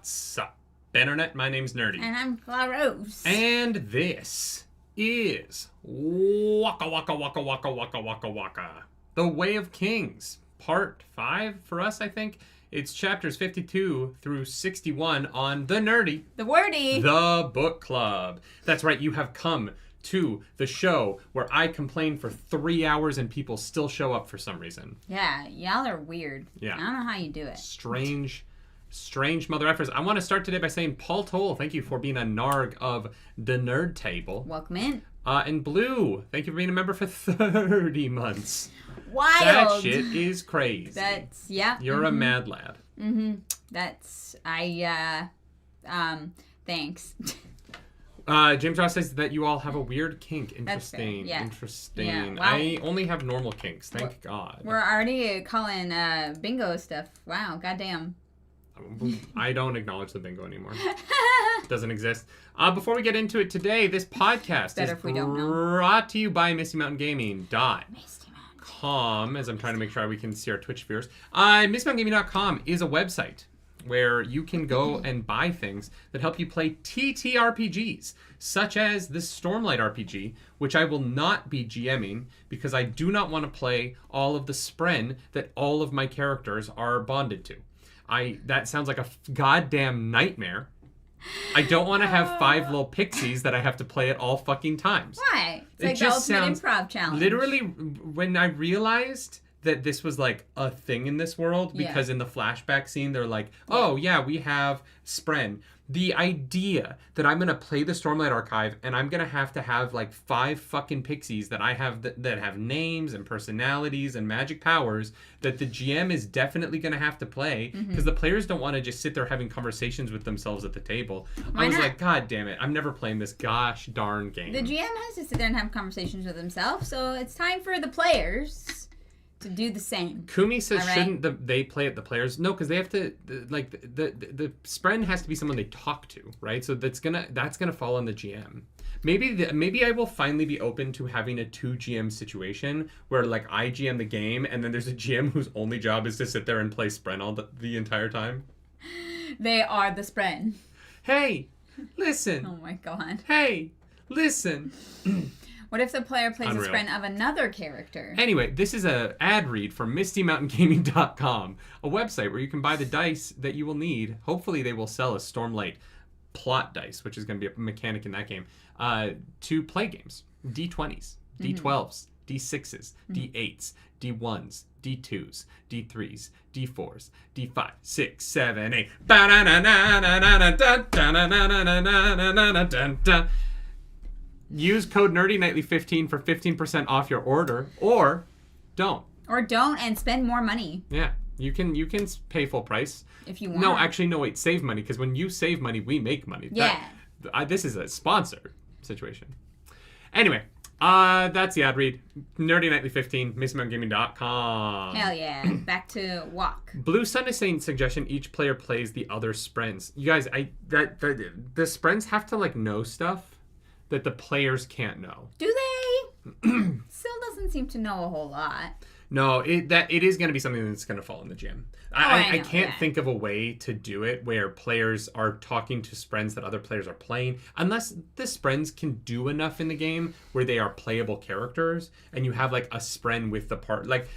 What's up, Internet? My name's Nerdy. And I'm Claros. And this is Waka Waka Waka Waka Waka Waka Waka. The Way of Kings, Part 5 for us, I think. It's chapters 52 through 61 on The Nerdy. The Wordy. The Book Club. That's right, you have come to the show where I complain for 3 hours and people still show up for some reason. Yeah, y'all are weird. Yeah. I don't know how you do it. Strange mother effers. I want to start today by saying, Paul Toll, thank you for being a narg of the Nerd Table. Welcome in. And Blue, thank you for being a member for 30 months. Wild. That shit is crazy. That's, yeah. You're a mad lad. Mm-hmm. That's, thanks. James Ross says that you all have a weird kink. Interesting. Yeah. Interesting. Yeah. Wow. I only have normal kinks. Thank God. We're already calling bingo stuff. Wow, goddamn. I don't acknowledge the bingo anymore. It doesn't exist. Before we get into it today, this podcast is brought to you by MistyMountainGaming.com, as I'm trying to make sure we can see our Twitch viewers. MistyMountainGaming.com is a website where you can go and buy things that help you play TTRPGs, such as the Stormlight RPG, which I will not be GMing because I do not want to play all of the spren that all of my characters are bonded to. That sounds like a goddamn nightmare. I don't want to have 5 little pixies that I have to play at all fucking times. Why? It's like the ultimate improv challenge. Literally, when I realized that this was like a thing in this world, because in the flashback scene they're like, oh yeah, we have spren. The idea that I'm gonna play the Stormlight Archive and I'm gonna have to have like 5 fucking pixies that I have that have names and personalities and magic powers that the GM is definitely gonna have to play because the players don't want to just sit there having conversations with themselves at the table. I was like, God damn it, I'm never playing this gosh darn game. The GM has to sit there and have conversations with himself, so it's time for the players to do the same. Kumi says, shouldn't they play at the players? No, because they have to, like, the spren has to be someone they talk to, right? So that's gonna fall on the GM. Maybe I will finally be open to having a 2 GM situation where, like, I GM the game and then there's a GM whose only job is to sit there and play spren all the entire time. They are the spren. Hey, listen. Oh my god. Hey, listen. What if the player plays a spren of another character? Anyway, this is an ad read from MistyMountainGaming.com, a website where you can buy the dice that you will need. Hopefully they will sell a Stormlight plot dice, which is going to be a mechanic in that game, to play games. D20s, D12s, D6s, D8s, D1s, D2s, D3s, D4s, D5, 6, 7, 8. Use code nerdynightly15 for 15% off your order, or don't. Or don't and spend more money. Yeah, you can pay full price. If you want. No, actually, no, wait, save money, because when you save money, we make money. Yeah. This is a sponsored situation. Anyway, that's the ad read. nerdynightly15, MistyMountainGaming.com. Hell yeah. Back to walk. Blue Sun is saying, suggestion, each player plays the other sprens. You guys, the sprens have to, like, know stuff that the players can't know. Do they? Still doesn't seem to know a whole lot. No, it is going to be something that's going to fall in the gym. I can't think of a way to do it where players are talking to sprens that other players are playing, unless the sprens can do enough in the game where they are playable characters, and you have like a spren with the part, like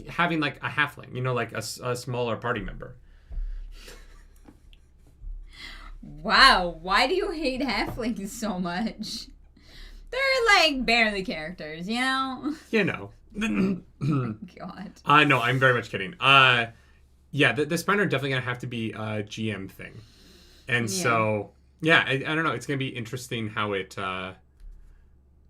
having like a halfling, you know, like a smaller party member. Wow, why do you hate halflings so much? They're like barely characters, you know? You know. Oh, God. No, I'm very much kidding. Yeah, the spren are definitely going to have to be a GM thing. And so, yeah, I don't know. It's going to be interesting how it...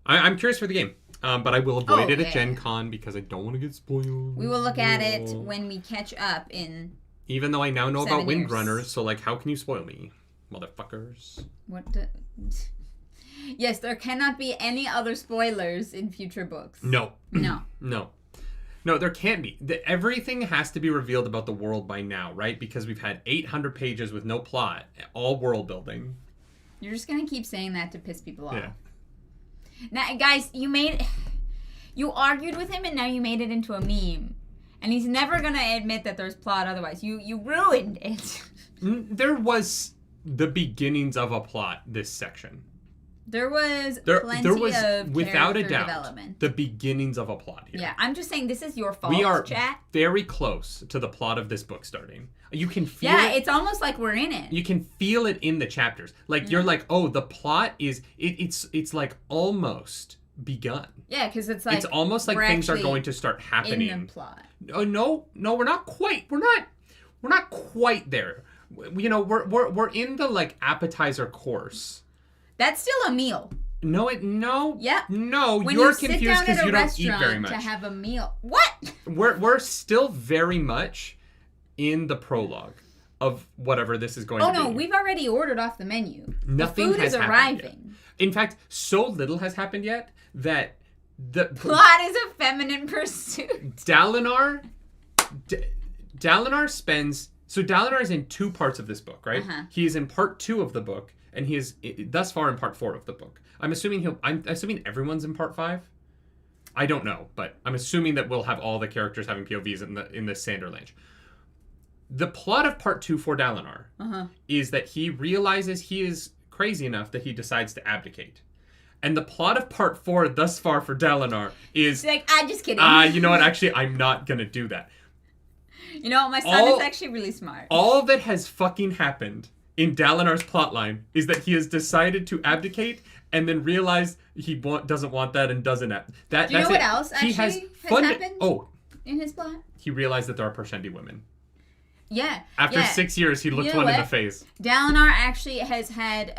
I'm curious for the game. But I will avoid it at Gen Con because I don't want to get spoiled. We will look at it when we catch up in Even though I now know about years. Windrunner, so like, how can you spoil me? Motherfuckers. Yes, there cannot be any other spoilers in future books. No. No. No, there can't be. Everything has to be revealed about the world by now, right? Because we've had 800 pages with no plot, all world building. You're just going to keep saying that to piss people off. Yeah. Now, guys, you argued with him and now you made it into a meme. And he's never going to admit that there's plot otherwise. You ruined it. There was the beginnings of a plot this section. There was plenty of without a doubt, development. The beginnings of a plot here. Yeah, I'm just saying this is your fault, We are chat. very close to the plot of this book starting. You can feel it. Yeah, it's almost like we're in it. You can feel it in the chapters. Like, you're like, oh, the plot is... It's like almost begun. Yeah, because it's like... It's almost like things are going to start happening. In the plot. Oh, no, we're not quite. We're not quite there. You know, we're in the, like, appetizer course. That's still a meal. No. Yep. No, when you're you sit confused down because at a you don't eat very restaurant much. to have a meal. What? We're still very much in the prologue of whatever this is going to be. Oh no, we've already ordered off the menu. Nothing the food has is arriving. Yet. In fact, so little has happened yet that the plot is a feminine pursuit. Dalinar spends... So Dalinar is in 2 parts of this book, right? Uh-huh. He is in part 2 of the book, and he is thus far in part 4 of the book. I'm assuming everyone's in part 5. I don't know, but I'm assuming that we'll have all the characters having POVs in the Sanderlange. The plot of part 2 for Dalinar is that he realizes he is crazy enough that he decides to abdicate. And the plot of part 4 thus far for Dalinar is... She's like, I'm just kidding. You know what? Actually, I'm not going to do that. You know, my son is actually really smart. All that has fucking happened in Dalinar's plotline is that he has decided to abdicate and then realized he doesn't want that and doesn't. Do you know what else actually has happened in his plot? He realized that there are Parshendi women. Yeah. After 6 years, he looked one in the face. Dalinar actually has had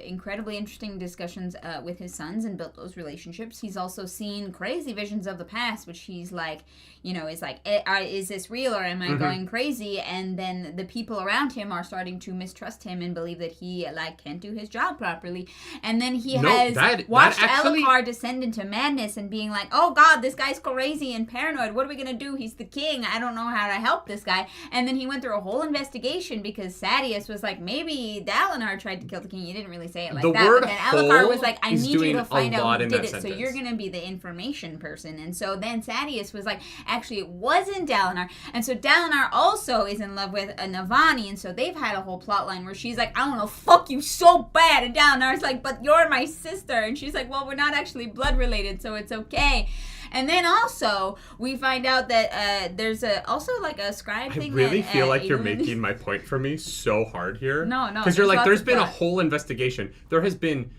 incredibly interesting discussions with his sons and built those relationships. He's also seen crazy visions of the past, which he's like, you know, is like, is this real or am I going crazy? And then the people around him are starting to mistrust him and believe that he like can't do his job properly. And then he has watched Alucard descend into madness and being like, oh God, this guy's crazy and paranoid. What are we gonna do? He's the king. I don't know how to help this guy. And then he went through a whole investigation because Sadeas was like, maybe Dalinar tried to kill the king. You didn't really say it like that. But then Alucard was like, I need you to find out who did it. So you're going to be the information person. And so then Sadeas was like, actually, it wasn't Dalinar. And so Dalinar also is in love with Navani. And so they've had a whole plot line where she's like, I want to fuck you so bad. And Dalinar's like, but you're my sister. And she's like, well, we're not actually blood related, so it's okay. And then also, we find out that there's also like a scribe thing. I really feel like you're making my point for me so hard here. No. Because you're like, there's been a whole investigation. There has been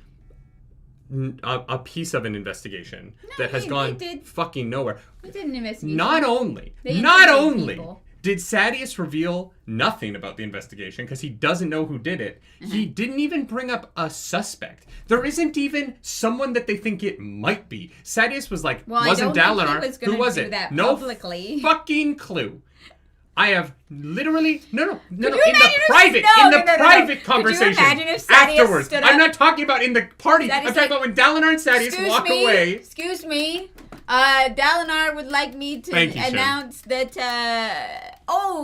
a piece of an investigation that has gone fucking nowhere. We did an investigation. Not only did Sadeas reveal nothing about the investigation because he doesn't know who did it, he didn't even bring up a suspect. There isn't even someone that they think it might be. Sadeas was like, wasn't Dalinar. Who was it? No fucking clue. I have literally in the private conversation afterwards. I'm not talking about in the party. I'm talking about when Dalinar and Sadeas walk away. Excuse me. Dalinar would like me to announce that,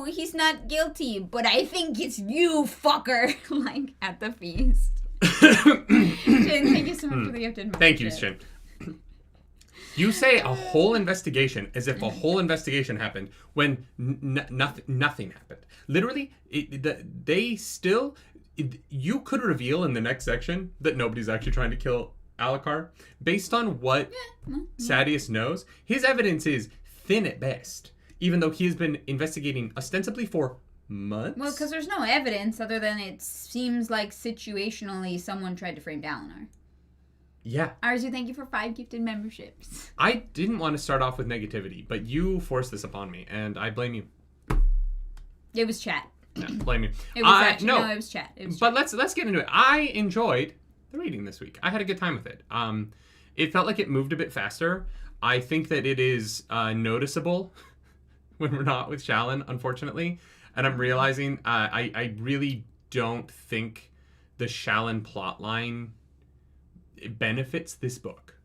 he's not guilty, but I think it's you, fucker. Like, at the feast. Shin, thank you so much for the gifted membership. Thank you, Shin. You say a whole investigation as if a whole investigation happened when nothing happened. Literally, you could reveal in the next section that nobody's actually trying to kill Alucard. Based on what Sadeas knows, his evidence is thin at best, even though he has been investigating ostensibly for months. Well, because there's no evidence other than it seems like situationally someone tried to frame Dalinar. Yeah. Arzu, thank you for 5 gifted memberships. I didn't want to start off with negativity, but you forced this upon me, and I blame you. It was chat. Yeah, blame you. It was it was chat. But let's get into it. I enjoyed the reading this week. I had a good time with it. It felt like it moved a bit faster. I think that it is noticeable when we're not with Shalyn, unfortunately. And I'm realizing I really don't think the Shalyn plotline benefits this book.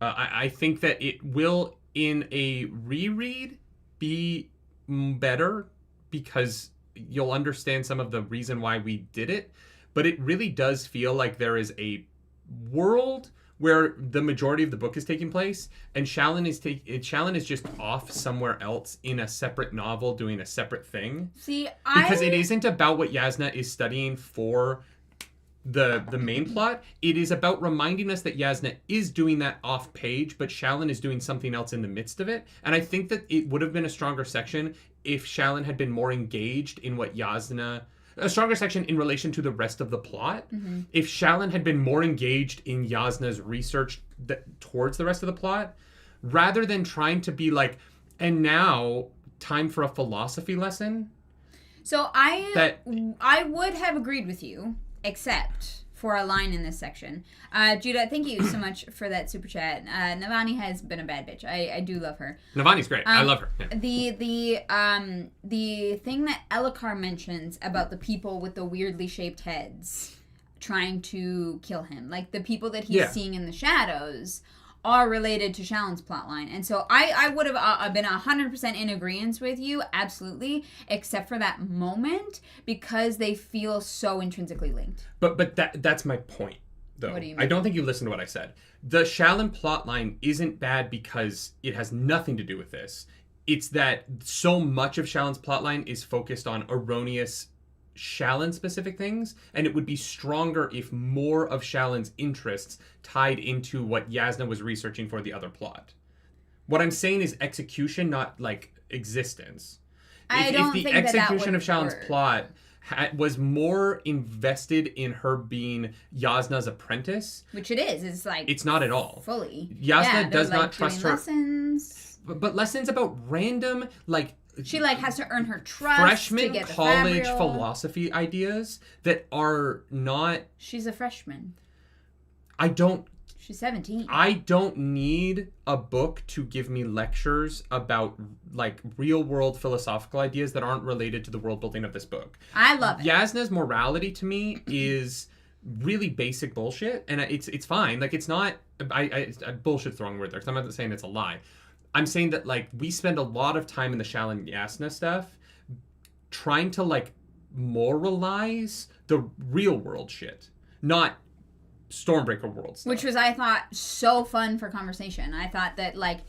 I think that it will, in a reread, be better because you'll understand some of the reason why we did it. But it really does feel like there is a world where the majority of the book is taking place, and Shallan is just off somewhere else in a separate novel doing a separate thing. See, because it isn't about what Yasna is studying for the main plot. It is about reminding us that Yasna is doing that off page, but Shallan is doing something else in the midst of it. And I think that it would have been a stronger section if Shallan had been more engaged in what Yasna... A stronger section in relation to the rest of the plot. Mm-hmm. If Shallan had been more engaged in Yasna's research towards the rest of the plot, rather than trying to be like, and now, time for a philosophy lesson. So I would have agreed with you, except for a line in this section. Judah, thank you so much for that super chat. Navani has been a bad bitch. I do love her. Navani's great. I love her. Yeah. The thing that Elhokar mentions about the people with the weirdly shaped heads trying to kill him, like the people that he's seeing in the shadows, are related to Shallan's plotline. And so I would have been 100% in agreement with you, absolutely, except for that moment, because they feel so intrinsically linked. But that's my point, though. What do you mean? I don't think you listened to what I said. The Shallan plotline isn't bad because it has nothing to do with this. It's that so much of Shallan's plotline is focused on erroneous Shallan-specific things, and it would be stronger if more of Shallan's interests tied into what Yasna was researching for the other plot. What I'm saying is execution, not, like, existence. If the execution of Shallan's plot was more invested in her being Yasna's apprentice... Which it is. It's like... It's not at all. Fully. Yasna does not trust her... lessons. But lessons about random, like... She, like, has to earn her trust freshman to get the college Fabrial. philosophy ideas that are not... She's a freshman. She's 17. I don't need a book to give me lectures about, like, real-world philosophical ideas that aren't related to the world building of this book. I love it. Yasna's morality, to me, is really basic bullshit, and it's fine. Like, it's not... bullshit's the wrong word there, because I'm not saying it's a lie. I'm saying that, like, we spend a lot of time in the Shallan Yasna stuff trying to, like, moralize the real world shit, not Stormbreaker world stuff. Which was, I thought, so fun for conversation. I thought that, like,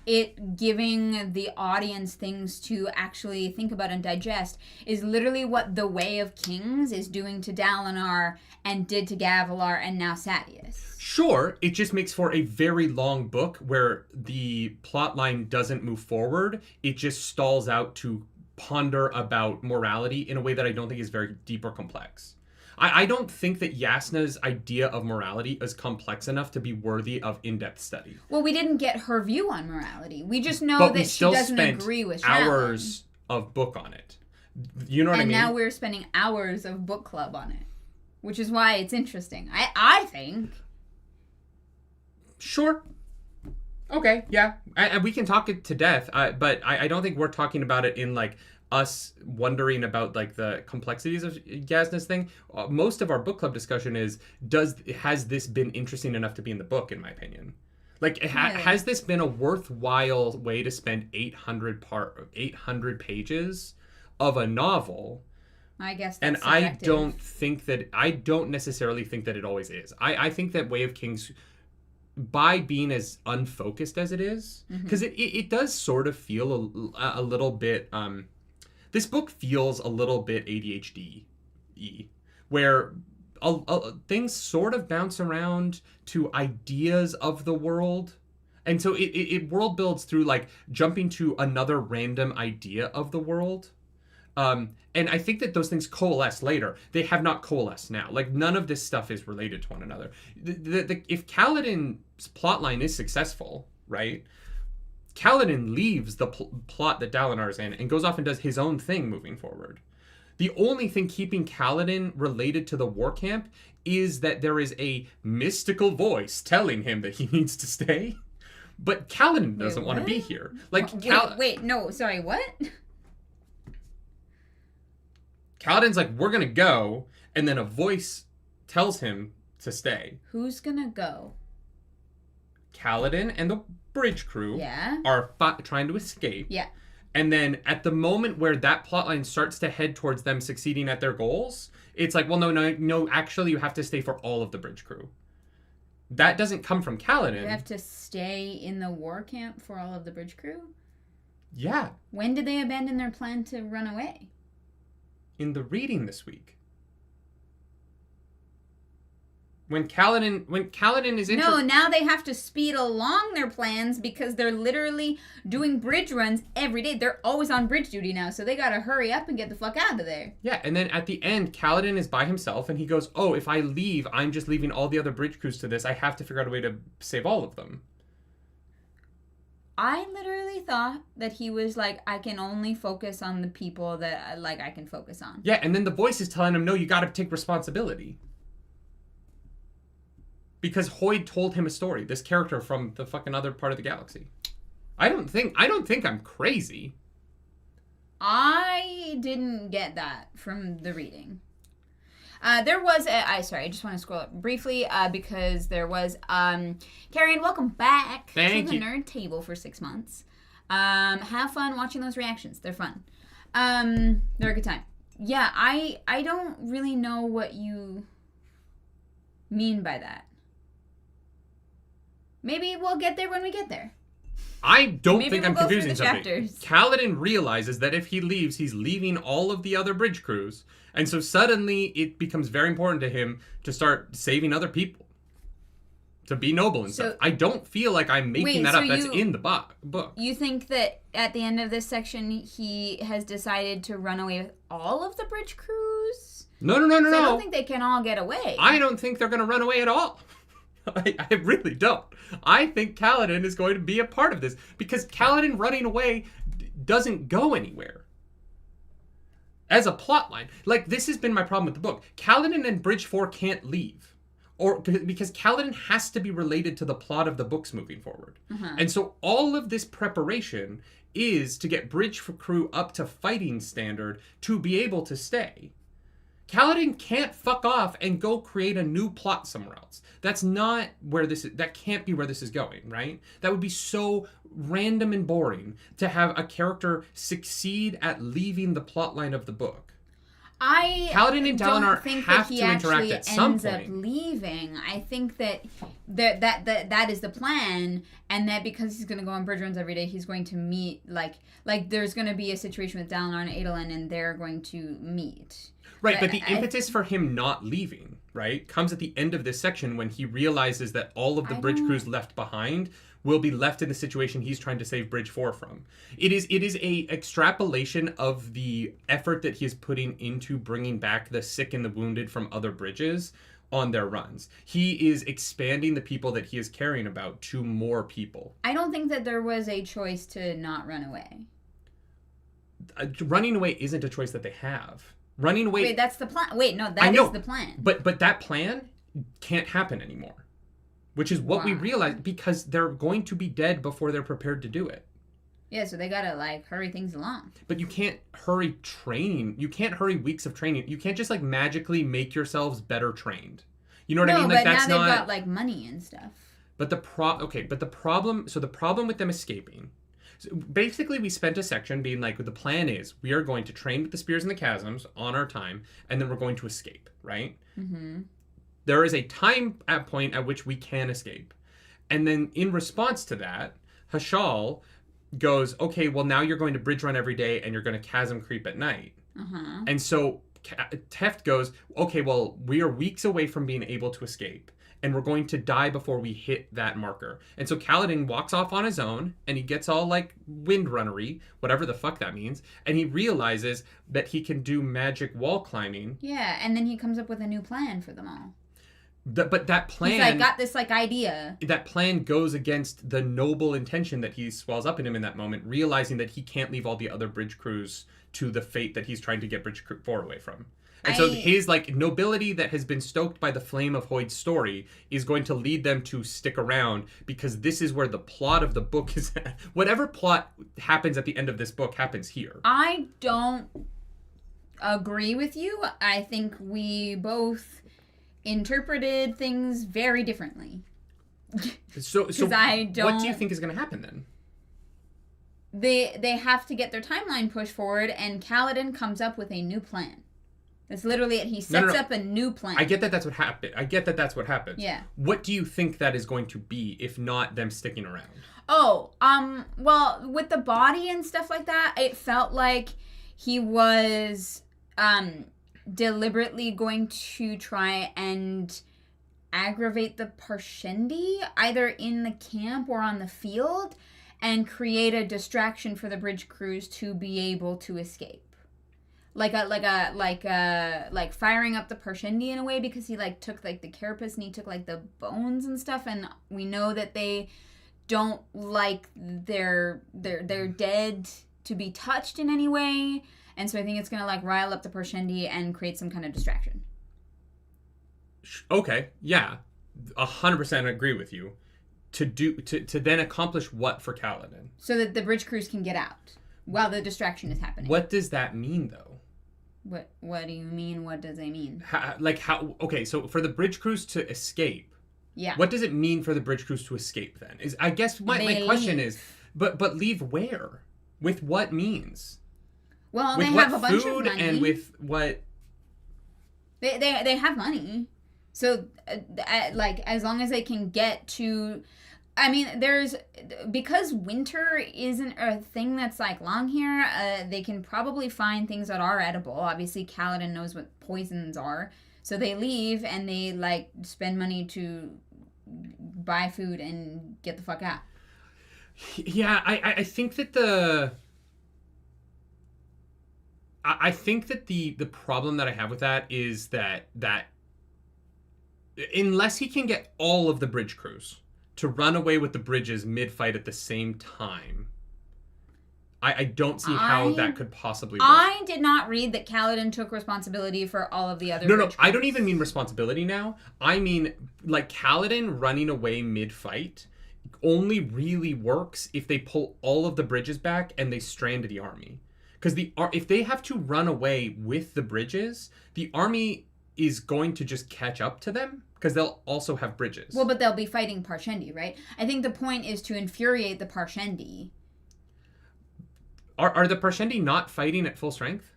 it giving the audience things to actually think about and digest is literally what The Way of Kings is doing to Dalinar and did to Gavilar and now Sadeas. Sure, it just makes for a very long book where the plot line doesn't move forward. It just stalls out to ponder about morality in a way that I don't think is very deep or complex. I don't think that Yasna's idea of morality is complex enough to be worthy of in-depth study. Well, we didn't get her view on morality. We just know that she doesn't agree with Shallan. Hours of book on it. You know what I mean? And now we're spending hours of book club on it, which is why it's interesting. I think. Sure. Okay, yeah. And we can talk it to death, but I don't think we're talking about it in, like, us wondering about, like, the complexities of Yasna's thing. Most of our book club discussion is, has this been interesting enough to be in the book, in my opinion? Like, has this been a worthwhile way to spend 800 pages of a novel? I guess that's and subjective. I don't necessarily think that it always is. I think that Way of Kings, by being as unfocused as it is, because it does sort of feel a little bit... this book feels a little bit ADHD-y, where things sort of bounce around to ideas of the world. And so it world builds through, like, jumping to another random idea of the world. And I think that those things coalesce later. They have not coalesced now. Like, none of this stuff is related to one another. If Kaladin's plotline is successful, right... Kaladin leaves the plot that Dalinar is in and goes off and does his own thing moving forward. The only thing keeping Kaladin related to the war camp is that there is a mystical voice telling him that he needs to stay. But Kaladin doesn't want to be here. Like, no, sorry, what? Kaladin's like, we're going to go, and then a voice tells him to stay. Who's going to go? Kaladin and the bridge crew are trying to escape. Yeah. And then at the moment where that plotline starts to head towards them succeeding at their goals, it's like, well, no, actually you have to stay for all of the bridge crew. That doesn't come from Kaladin. You have to stay in the war camp for all of the bridge crew? Yeah. When did they abandon their plan to run away? In the reading this week. When Kaladin is No, now they have to speed along their plans because they're literally doing bridge runs every day. They're always on bridge duty now, so they gotta hurry up and get the fuck out of there. Yeah, and then at the end, Kaladin is by himself, and he goes, oh, if I leave, I'm just leaving all the other bridge crews to this. I have to figure out a way to save all of them. I literally thought that he was like, I can only focus on the people that I can focus on. Yeah, and then the voice is telling him, no, you gotta take responsibility. Because Hoyd told him a story, this character from the fucking other part of the galaxy. I don't think I'm crazy. I didn't get that from the reading. There was I just want to scroll up briefly because there was Carrie, welcome back to the Nerd Table for 6 months. Have fun watching those reactions. They're fun. They're a good time. Yeah, I don't really know what you mean by that. Maybe we'll get there when we get there. I don't think I'm confusing something. Chapters. Kaladin realizes that if he leaves, he's leaving all of the other bridge crews. And so suddenly it becomes very important to him to start saving other people. To be noble and stuff. I don't feel like I'm making that up. That's in the book. You think that at the end of this section, he has decided to run away with all of the bridge crews? No. I don't think they can all get away. I don't think they're going to run away at all. I really don't. I think Kaladin is going to be a part of this because Kaladin running away doesn't go anywhere. As a plot line. Like, this has been my problem with the book. Kaladin and Bridge 4 can't leave. Or because Kaladin has to be related to the plot of the books moving forward. Uh-huh. And so all of this preparation is to get Bridge Crew up to fighting standard to be able to stay. Kaladin can't fuck off and go create a new plot somewhere else. That's not where this is. That can't be where this is going, right? That would be so random and boring to have a character succeed at leaving the plot line of the book. Kaladin and Dalinar have to interact at some point. Ends up leaving. I think that that is the plan, and that because he's going to go on bridge runs every day, he's going to meet like there's going to be a situation with Dalinar and Adolin, and they're going to meet. Right, but the impetus for him not leaving, right, comes at the end of this section when he realizes that all of the bridge crews left behind will be left in the situation he's trying to save Bridge 4 from. It is a extrapolation of the effort that he is putting into bringing back the sick and the wounded from other bridges on their runs. He is expanding the people that he is caring about to more people. I don't think that there was a choice to not run away. Running away isn't a choice that they have. Running away... Wait, that's the plan. Wait, no, that is the plan. But that plan can't happen anymore. Which is what we realized, because they're going to be dead before they're prepared to do it. Yeah, so they gotta, hurry things along. But you can't hurry training. You can't hurry weeks of training. You can't just, magically make yourselves better trained. You know what I mean? But now they've got, money and stuff. But the problem with them escaping... So basically, we spent a section being the plan is we are going to train with the Spears and the Chasms on our time, and then we're going to escape, right? Mm-hmm. There is a time point at which we can escape. And then in response to that, Hashal goes, okay, well, now you're going to bridge run every day, and you're going to chasm creep at night. Uh-huh. And so Teft goes, okay, well, we are weeks away from being able to escape. And we're going to die before we hit that marker. And so Kaladin walks off on his own, and he gets all windrunnery, whatever the fuck that means, and he realizes that he can do magic wall climbing. Yeah, and then he comes up with a new plan for them all. But that plan... He's got this idea. That plan goes against the noble intention that he swells up in him in that moment, realizing that he can't leave all the other bridge crews to the fate that he's trying to get Bridge 4 away from. And so his nobility that has been stoked by the flame of Hoyd's story is going to lead them to stick around, because this is where the plot of the book is at. Whatever plot happens at the end of this book happens here. I don't agree with you. I think we both interpreted things very differently. So what do you think is going to happen then? They have to get their timeline pushed forward, and Kaladin comes up with a new plan. That's literally it. He sets up a new plan. I get that that's what happened. Yeah. What do you think that is going to be, if not them sticking around? Oh, well, with the body and stuff like that, it felt like he was deliberately going to try and aggravate the Parshendi, either in the camp or on the field, and create a distraction for the bridge crews to be able to escape. Like firing up the Parshendi in a way, because he like took like the carapace and he took like the bones and stuff, and we know that they don't like their dead to be touched in any way, and so I think it's gonna like rile up the Parshendi and create some kind of distraction. Okay, yeah, 100% agree with you. To then accomplish what for Kaladin? So that the bridge crews can get out while the distraction is happening. What does that mean, though? What do you mean? What does it mean? How? Okay, so for the bridge crews to escape, yeah. What does it mean for the bridge crews to escape then? I guess my question is, but leave where? With what means? Well, with they have a bunch of money. And with what? They have money, so like as long as they can get to. I mean, because winter isn't a thing that's like long here, they can probably find things that are edible. Obviously, Kaladin knows what poisons are. So they leave and they like spend money to buy food and get the fuck out. Yeah, I think that the problem that I have with that is that unless he can get all of the bridge crews to run away with the bridges mid-fight at the same time, I don't see how that could possibly work. I did not read that Kaladin took responsibility for all of the other No, I don't even mean responsibility now. I mean, like, Kaladin running away mid-fight only really works if they pull all of the bridges back and they strand the army. Because if they have to run away with the bridges, the army is going to just catch up to them. Because they'll also have bridges. Well, but they'll be fighting Parshendi, right? I think the point is to infuriate the Parshendi. Are the Parshendi not fighting at full strength?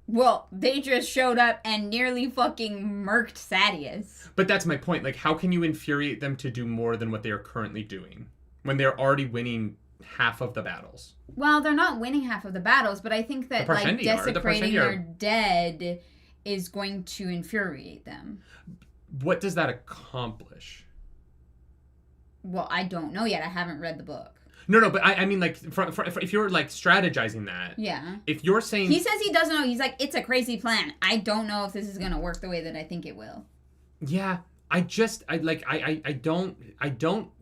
Well, they just showed up and nearly fucking murked Sadeas. But that's my point. Like, how can you infuriate them to do more than what they are currently doing when they're already winning half of the battles? Well, they're not winning half of the battles, but I think that like desecrating their dead is going to infuriate them. What does that accomplish? Well, I don't know yet. I haven't read the book. No, but I mean, like, if you're, like, strategizing that. Yeah. If you're saying... He says he doesn't know. He's like, it's a crazy plan. I don't know if this is going to work the way that I think it will. Yeah. I don't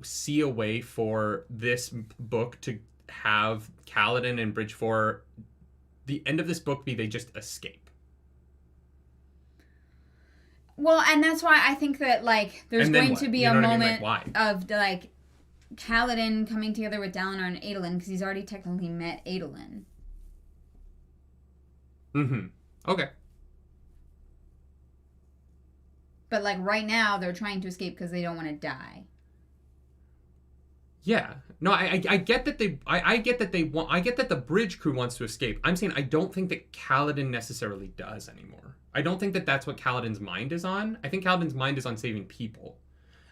see a way for this book to have Kaladin and Bridge 4, the end of this book be they just escape. Well, and that's why I think that, like, there's going to be a moment of, like, Kaladin coming together with Dalinar and Adolin, because he's already technically met Adolin. Mm-hmm. Okay. But, like, right now, they're trying to escape because they don't want to die. Yeah. No, I get that I get that the bridge crew wants to escape. I'm saying I don't think that Kaladin necessarily does anymore. I don't think that that's what Kaladin's mind is on. I think Kaladin's mind is on saving people.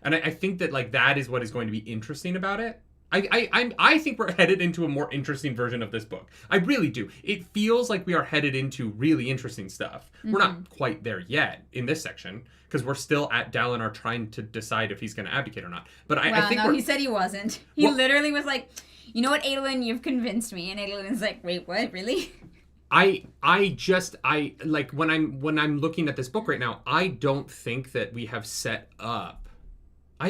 And I think that, like, that is what is going to be interesting about it. I think we're headed into a more interesting version of this book. I really do. It feels like we are headed into really interesting stuff. Mm-hmm. We're not quite there yet in this section, because we're still at Dalinar trying to decide if he's going to abdicate or not. But I think he said he wasn't. He literally was like, you know what, Adolin, you've convinced me. And Adolin's like, wait, what, really? When I'm looking at this book right now, I don't think that we have set up.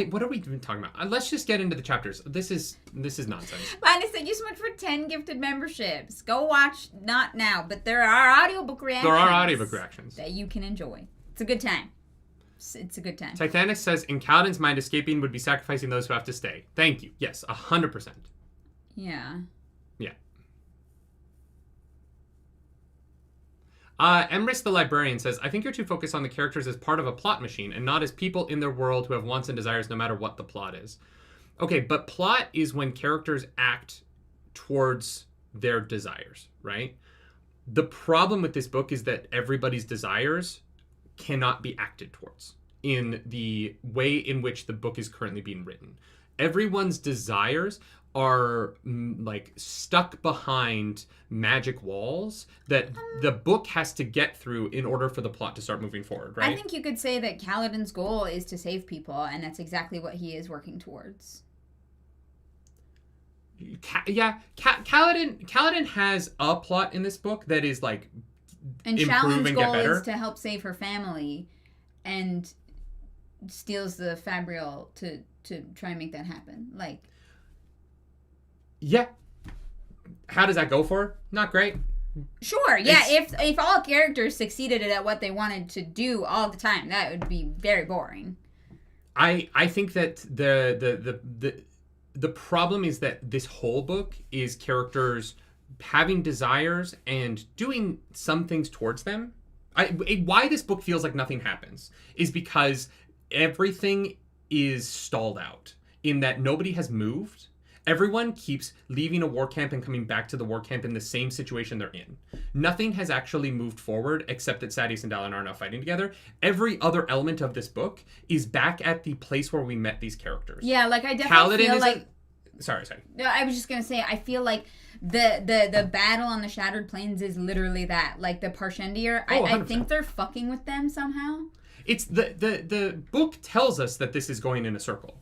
What are we even talking about? Let's just get into the chapters. This is nonsense. Linus, thank you so much for 10 gifted memberships. Go watch, not now, but there are audiobook reactions. That you can enjoy. It's a good time. It's a good time. Titanic says, in Kaladin's mind, escaping would be sacrificing those who have to stay. Thank you. Yes, 100%. Yeah. Yeah. Emrys the Librarian says, I think you're too focused on the characters as part of a plot machine and not as people in their world who have wants and desires no matter what the plot is. Okay, but plot is when characters act towards their desires, right? The problem with this book is that everybody's desires cannot be acted towards in the way in which the book is currently being written. Everyone's desires are like stuck behind magic walls that the book has to get through in order for the plot to start moving forward, right? I think you could say that Kaladin's goal is to save people, and that's exactly what he is working towards. Kaladin has a plot in this book that is like and improve Shallan's and get goal better. is to help save her family, and steals the Fabrial to try and make that happen. Like, yeah, how does that go for her? Not great. Sure, yeah. If all characters succeeded at what they wanted to do all the time, that would be very boring. I think that the problem is that this whole book is characters having desires and doing some things towards them. Why this book feels like nothing happens is because everything is stalled out in that nobody has moved. Everyone keeps leaving a war camp and coming back to the war camp in the same situation they're in. Nothing has actually moved forward except that Sadeas and Dalinar are now fighting together. Every other element of this book is back at the place where we met these characters. Yeah, like I definitely feel like... Sorry. No, I was just going to say, I feel like the battle on the Shattered Plains is literally that. Like the Parshendir, I think they're fucking with them somehow. It's the book tells us that this is going in a circle.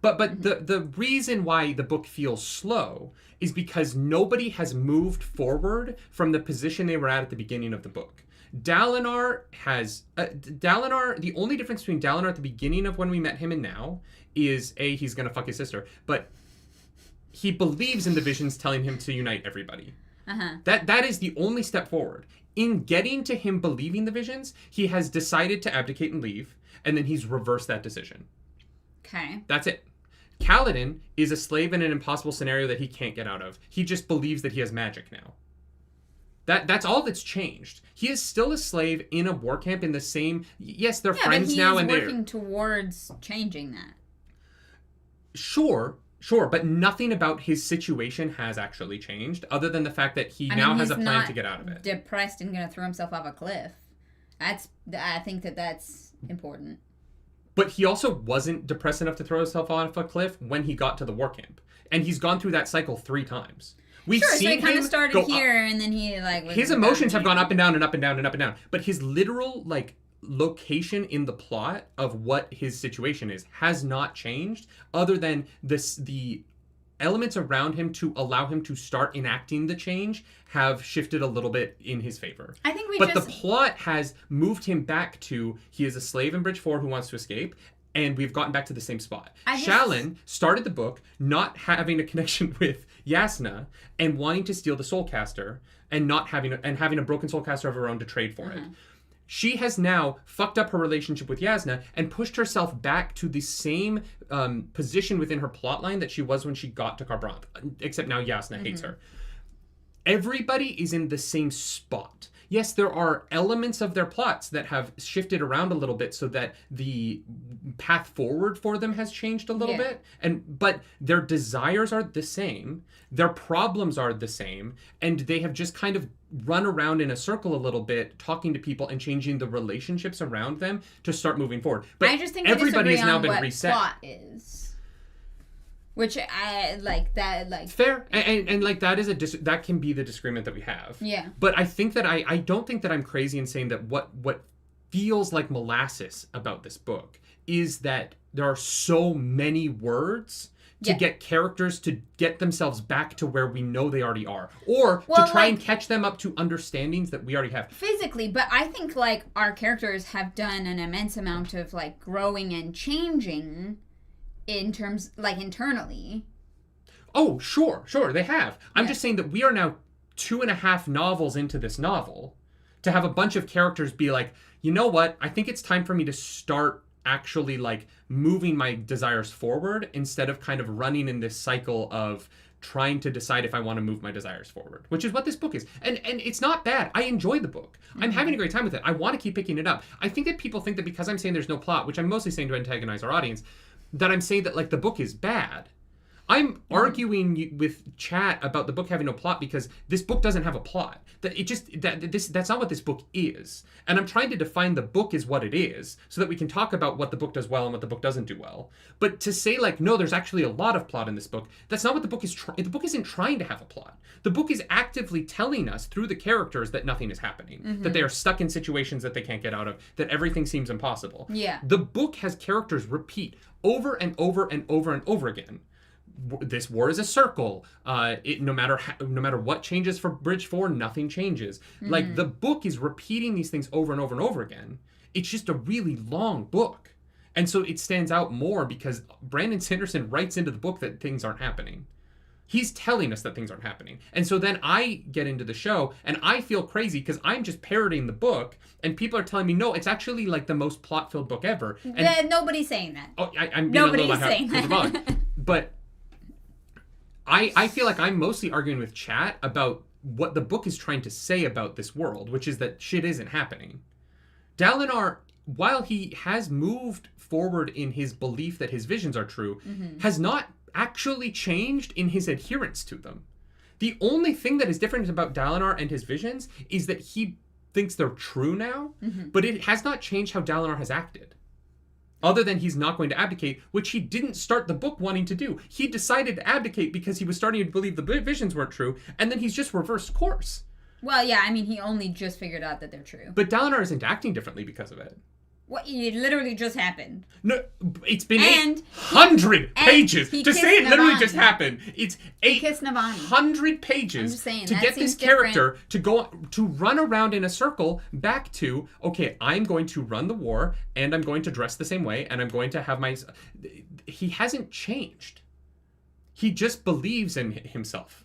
But the reason why the book feels slow is because nobody has moved forward from the position they were at the beginning of the book. Dalinar has... the only difference between Dalinar at the beginning of when we met him and now is, A, he's going to fuck his sister, but he believes in the visions telling him to unite everybody. Uh-huh. That is the only step forward. In getting to him believing the visions, he has decided to abdicate and leave, and then he's reversed that decision. Okay. That's it. Kaladin is a slave in an impossible scenario that he can't get out of. He just believes that he has magic now. That's all that's changed. He is still a slave in a war camp in the same... Yes, they're friends now and they're... but he's working towards changing that. Sure, but nothing about his situation has actually changed, other than the fact that he now has a plan to get out of it. Depressed and going to throw himself off a cliff. I think that's important. But he also wasn't depressed enough to throw himself off a cliff when he got to the war camp. And he's gone through that cycle 3 times. We've seen so he kind of started here, up. And then he his emotions have gone up and down and up and down and up and down. But his literal location in the plot of what his situation is has not changed, other than the elements around him to allow him to start enacting the change have shifted a little bit in his favor. I think the plot has moved him back to he is a slave in Bridge 4 who wants to escape, and we've gotten back to the same spot. Shallan started the book not having a connection with Yasna and wanting to steal the Soulcaster and having a broken Soulcaster of her own to trade for it. She has now fucked up her relationship with Yasna and pushed herself back to the same position within her plotline that she was when she got to Kharbranth, except now Yasna hates her. Everybody is in the same spot. Yes, there are elements of their plots that have shifted around a little bit so that the path forward for them has changed a little bit. But their desires are the same. Their problems are the same. And they have just kind of run around in a circle a little bit, talking to people and changing the relationships around them to start moving forward. But I just think everybody has now on been what reset. Plot is. Which I like that, like fair, and like that is that can be the disagreement that we have. Yeah. But I think that I don't think that I'm crazy in saying that what feels like molasses about this book is that there are so many words to get characters to get themselves back to where we know they already are, or to try and catch them up to understandings that we already have physically. But I think like our characters have done an immense amount of like growing and changing. In terms, like, internally. Oh, sure, they have. I'm just saying that we are now 2.5 novels into this novel to have a bunch of characters be like, you know what? I think it's time for me to start actually, like, moving my desires forward instead of kind of running in this cycle of trying to decide if I want to move my desires forward, which is what this book is. And it's not bad. I enjoy the book. I'm having a great time with it. I want to keep picking it up. I think that people think that because I'm saying there's no plot, which I'm mostly saying to antagonize our audience, that I'm saying that, like, the book is bad. I'm arguing with chat about the book having no plot because this book doesn't have a plot. That's not what this book is. And I'm trying to define the book as what it is so that we can talk about what the book does well and what the book doesn't do well. But to say like, no, there's actually a lot of plot in this book, that's not what the book is trying. The book isn't trying to have a plot. The book is actively telling us through the characters that nothing is happening, that they are stuck in situations that they can't get out of, that everything seems impossible. Yeah. The book has characters repeat over and over and over and over again. This war is a circle. No matter what changes for Bridge 4, nothing changes. Like, the book is repeating these things over and over and over again. It's just a really long book. And so it stands out more because Brandon Sanderson writes into the book that things aren't happening. He's telling us that things aren't happening. And so then I get into the show and I feel crazy because I'm just parroting the book and people are telling me, no, it's actually like the most plot-filled book ever. And nobody's saying that. Oh, I'm being nobody's a little saying that. But I feel like I'm mostly arguing with chat about what the book is trying to say about this world, which is that shit isn't happening. Dalinar, while he has moved forward in his belief that his visions are true, has not actually changed in his adherence to them. The only thing that is different about Dalinar and his visions is that he thinks they're true now, but it has not changed how Dalinar has acted. Other than he's not going to abdicate, which he didn't start the book wanting to do. He decided to abdicate because he was starting to believe the visions weren't true, and then he's just reversed course. Well, yeah, I mean, he only just figured out that they're true. But Dalinar isn't acting differently because of it. What? It literally just happened. No, it's been 800 pages to say it literally just happened. It's 800 pages to get this character to run around in a circle back to, okay, I'm going to run the war and I'm going to dress the same way and I'm going to have my... He hasn't changed. He just believes in himself.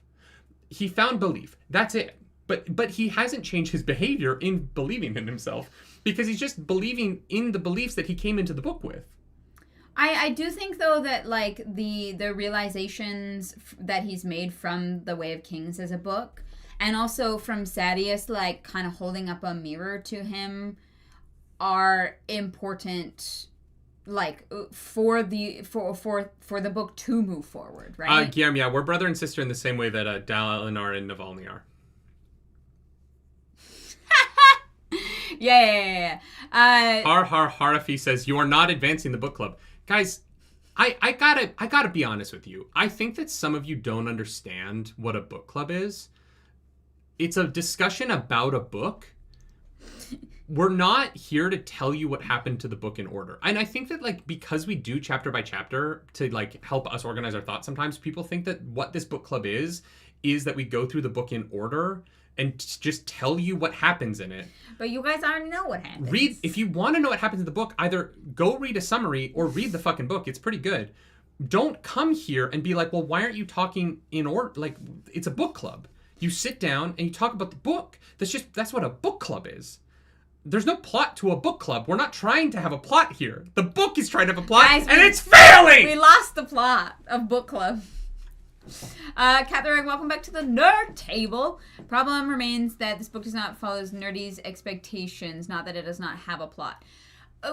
He found belief. That's it. But he hasn't changed his behavior in believing in himself because he's just believing in the beliefs that he came into the book with. I do think, though, that, like, the realizations that he's made from The Way of Kings as a book and also from Sadeas, like, kind of holding up a mirror to him are important, like, for the book to move forward, right? Guillermo, yeah, we're brother and sister in the same way that Dalinar and Navalny are. Yeah. Harafi says, you are not advancing the book club. Guys, I gotta be honest with you. I think that some of you don't understand what a book club is. It's a discussion about a book. We're not here to tell you what happened to the book in order. And I think that, like, because we do chapter by chapter to, like, help us organize our thoughts, sometimes people think that what this book club is that we go through the book in order and just tell you what happens in it. But you guys already know what happens. If you want to know what happens in the book, either go read a summary or read the fucking book. It's pretty good. Don't come here and be like, well, why aren't you talking in order? Like, it's a book club. You sit down and you talk about the book. That's what a book club is. There's no plot to a book club. We're not trying to have a plot here. The book is trying to have a plot, guys, and it's failing! We lost the plot of book club. Catherine, welcome back to the Nerd Table. Problem remains that this book does not follow nerdy's expectations, not that it does not have a plot.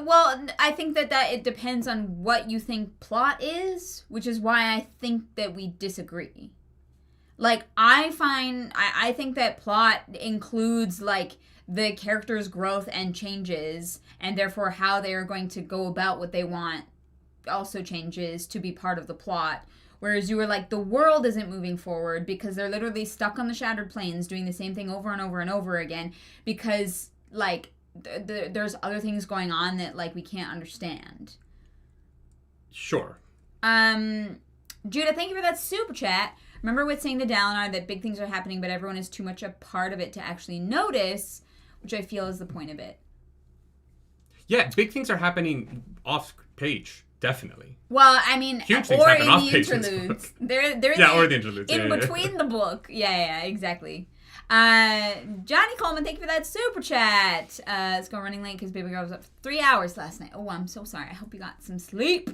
Well, I think that it depends on what you think plot is, which is why I think that we disagree. Like, I think that plot includes, like, the character's growth and changes, and therefore how they are going to go about what they want also changes to be part of the plot. Whereas you were like, the world isn't moving forward because they're literally stuck on the Shattered Plains doing the same thing over and over and over again because, like, there's other things going on that, like, we can't understand. Sure. Judah, thank you for that super chat. Remember with saying to Dalinar that big things are happening, but everyone is too much a part of it to actually notice, which I feel is the point of it. Yeah, big things are happening off page. Definitely. Well, I mean, huge things or happen in off the page interludes. They're or the interludes. In between the book. Yeah, exactly. Johnny Coleman, thank you for that super chat. Let's go running late because baby girl was up for 3 hours last night. Oh, I'm so sorry. I hope you got some sleep.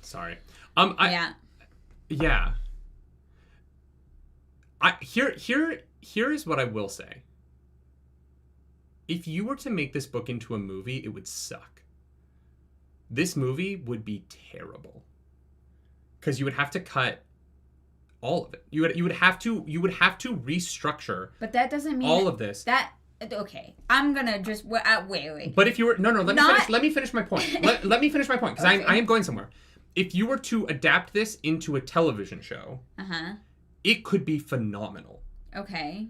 Sorry. Yeah. Here is what I will say. If you were to make this book into a movie, it would suck. This movie would be terrible. Because you would have to cut all of it. You would have to restructure. But that doesn't mean all of this. That okay. I'm gonna just wait. But if you were let me finish my point. let me finish my point because I am going somewhere. If you were to adapt this into a television show, it could be phenomenal. Okay.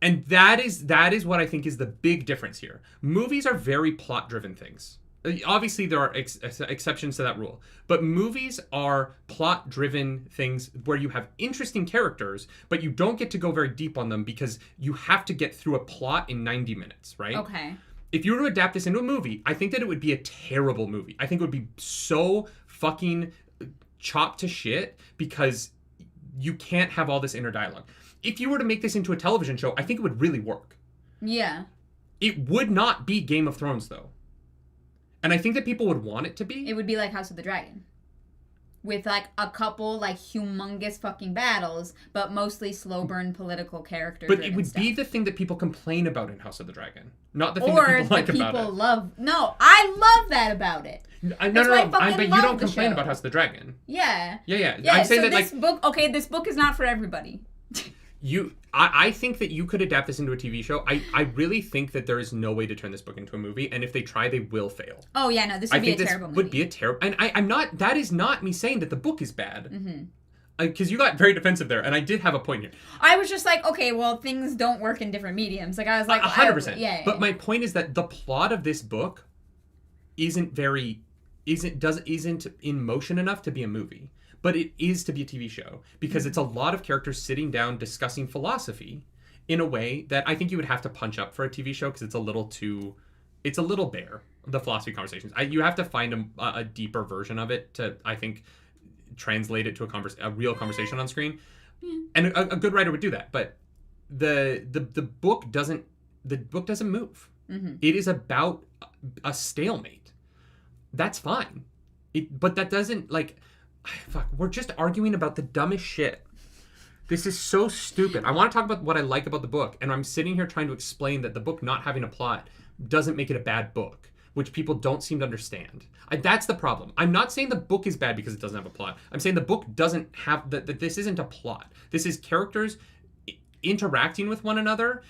And that is what I think is the big difference here. Movies are very plot-driven things. Obviously, there are exceptions to that rule. But movies are plot-driven things where you have interesting characters, but you don't get to go very deep on them because you have to get through a plot in 90 minutes, right? Okay. If you were to adapt this into a movie, I think that it would be a terrible movie. I think it would be so fucking chopped to shit because you can't have all this inner dialogue. If you were to make this into a television show, I think it would really work. Yeah. It would not be Game of Thrones, though. And I think that people would want it to be. It would be like House of the Dragon. With, like, a couple, like, humongous fucking battles, but mostly slow burn political characters. But it would be the thing that people complain about in House of the Dragon. Not the thing that people like about it. No, I love that about it. But you don't complain about House of the Dragon. Yeah. Yeah. I'm saying so that, this book is not for everybody. I think that you could adapt this into a TV show. I really think that there is no way to turn this book into a movie, and if they try, they will fail. Oh yeah, no, this would be a terrible movie. Would be a terrible, and I'm not. That is not me saying that the book is bad. Because you got very defensive there, and I did have a point here. I was just like, okay, well, things don't work in different mediums. Like I was like, 100%. Yeah. But my point is that the plot of this book isn't in motion enough to be a movie. But it is to be a TV show because it's a lot of characters sitting down discussing philosophy in a way that I think you would have to punch up for a TV show because it's a little bare, the philosophy conversations. You have to find a deeper version of it to, I think, translate it to a real conversation on screen. And a good writer would do that. But the book doesn't move. It is about a stalemate. That's fine. But that doesn't, like... Fuck, we're just arguing about the dumbest shit. This is so stupid. I want to talk about what I like about the book, and I'm sitting here trying to explain that the book not having a plot doesn't make it a bad book, which people don't seem to understand. That's the problem. I'm not saying the book is bad because it doesn't have a plot. I'm saying the book doesn't have... that this isn't a plot. This is characters interacting with one another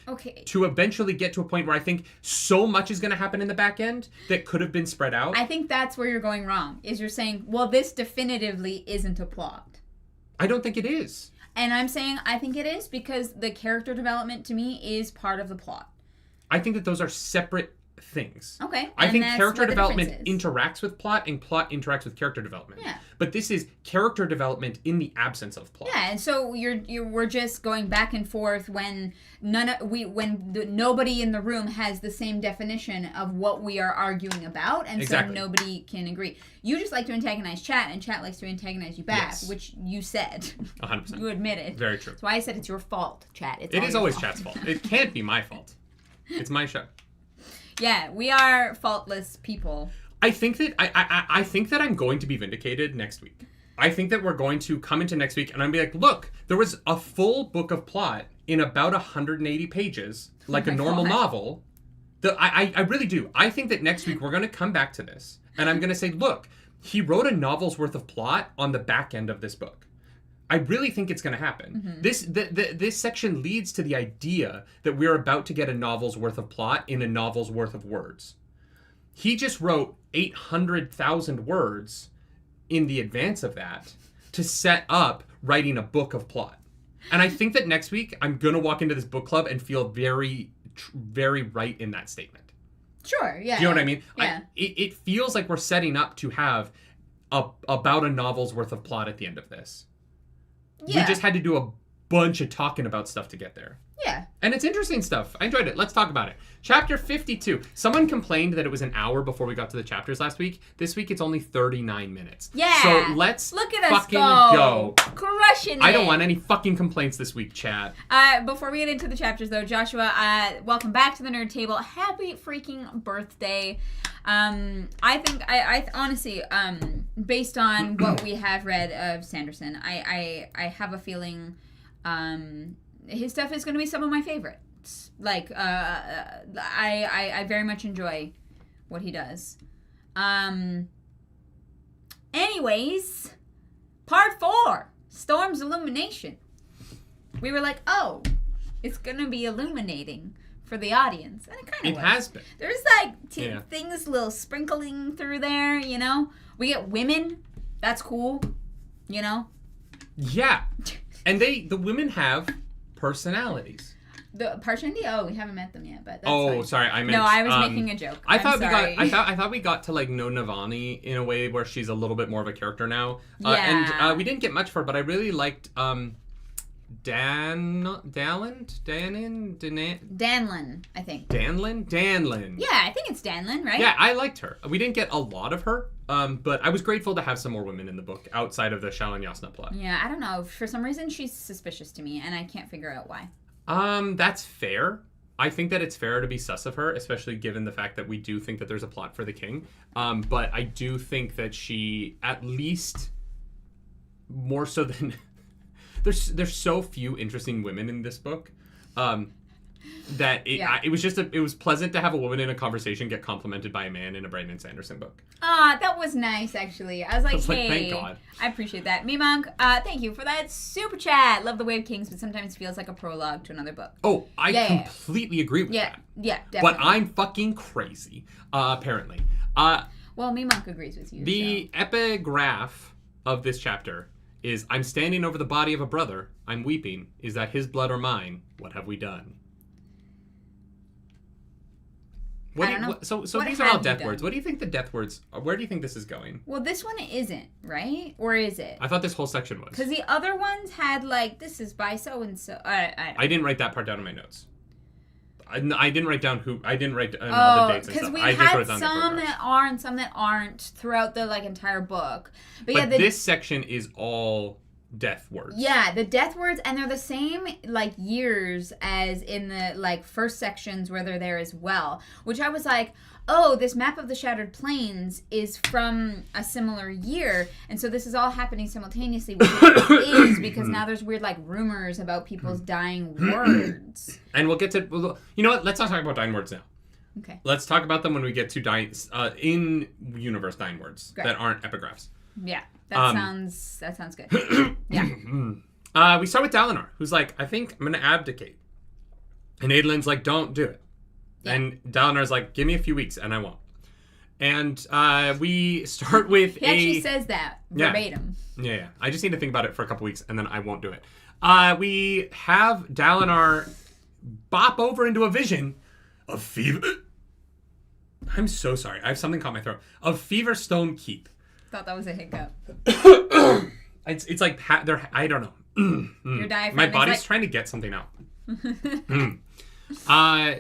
to eventually get to a point where I think so much is going to happen in the back end that could have been spread out. I think that's where you're going wrong, is you're saying, well, this definitively isn't a plot. I don't think it is. And I'm saying I think it is because the character development to me is part of the plot. I think that those are separate things. Okay. I think character development interacts with plot and plot interacts with character development. Yeah. But this is character development in the absence of plot. Yeah, and so we're just going back and forth when nobody in the room has the same definition of what we are arguing about, and so nobody can agree. You just like to antagonize chat, and chat likes to antagonize you back, which you said. 100%. You admitted. Very true. That's why I said it's your fault, chat. It is always chat's fault. It can't be my fault. It's my show. Yeah, we are faultless people. I think that I think that I'm going to be vindicated next week. I think that we're going to come into next week and I'm going to be like, look, there was a full book of plot in about 180 pages, like a normal novel. I really do. I think that next week we're going to come back to this and I'm going to say, look, he wrote a novel's worth of plot on the back end of this book. I really think it's going to happen. This section leads to the idea that we're about to get a novel's worth of plot in a novel's worth of words. He just wrote 800,000 words in the advance of that to set up writing a book of plot. And I think that next week I'm going to walk into this book club and feel very, very right in that statement. Sure, yeah. Do you know what I mean? Yeah. It feels like we're setting up to have about a novel's worth of plot at the end of this. Yeah. We just had to do a bunch of talking about stuff to get there. Yeah. And it's interesting stuff. I enjoyed it. Let's talk about it. Chapter 52. Someone complained that it was an hour before we got to the chapters last week. This week it's only 39 minutes. Yeah. So let's look at us fucking go. Crushing it. I don't want any fucking complaints this week, chat. Before we get into the chapters though, Joshua, welcome back to the Nerd Table. Happy freaking birthday. I think I honestly, based on what we have read of Sanderson, I have a feeling his stuff is going to be some of my favorites. Like, I very much enjoy what he does. Anyways, part 4. Storm's illumination. We were like, oh, it's going to be illuminating for the audience. And it kind of was. It has been. There's like things little sprinkling through there, you know? We get women. That's cool, you know? Yeah. And the women have personalities. The Parshendi? Oh, we haven't met them yet, but that's fine. Sorry, I meant... No, I was making a joke. I thought we got to, like, know Navani in a way where she's a little bit more of a character now. And we didn't get much for her, but I really liked Danlin, I think. Danlin. Yeah, I think it's Danlin, right? Yeah, I liked her. We didn't get a lot of her, but I was grateful to have some more women in the book outside of the Shallan Yasna plot. Yeah, I don't know. For some reason, she's suspicious to me, and I can't figure out why. That's fair. I think that it's fair to be sus of her, especially given the fact that we do think that there's a plot for the king. But I do think that she, at least more so than... There's so few interesting women in this book that it was pleasant to have a woman in a conversation get complimented by a man in a Brandon Sanderson book. That was nice, actually. I was like, hey, thank God. I appreciate that. Monk, thank you for that super chat. Love the Way of Kings, but sometimes feels like a prologue to another book. Oh, I completely agree with that. Yeah, definitely. But I'm fucking crazy, apparently. Well, Monk agrees with you. The epigraph of this chapter is, I'm standing over the body of a brother. I'm weeping. Is that his blood or mine? What have we done? I don't know. So these are all death words. What do you think the death words are? Where do you think this is going? Well, this one isn't, right? Or is it? I thought this whole section was. Because the other ones had, like, this is by so-and-so. I didn't write that part down in my notes. I didn't write down who. I didn't write down all the dates and stuff. Because we I just wrote had down some that are and some that aren't throughout the, like, entire book. But this section is all death words. Yeah, the death words, and they're the same, like, years as in the, like, first sections where they're there as well. Which I was like, oh, this map of the Shattered Plains is from a similar year, and so this is all happening simultaneously, which it is, because now there's weird, like, rumors about people's dying words. And we'll get to... You know what? Let's not talk about dying words now. Okay. Let's talk about them when we get to in-universe dying words that aren't epigraphs. Yeah, that sounds good. Yeah. We start with Dalinar, who's like, I think I'm going to abdicate. And Adelin's like, don't do it. Yeah. And Dalinar's like, give me a few weeks and I won't. And we start with He actually says that verbatim. Yeah. I just need to think about it for a couple weeks and then I won't do it. We have Dalinar bop over into a vision of Fever... I'm so sorry. I have something caught my throat. Of Feverstone Keep. Thought that was a hiccup. It's like I don't know. Your diaphragm. My body's trying to get something out.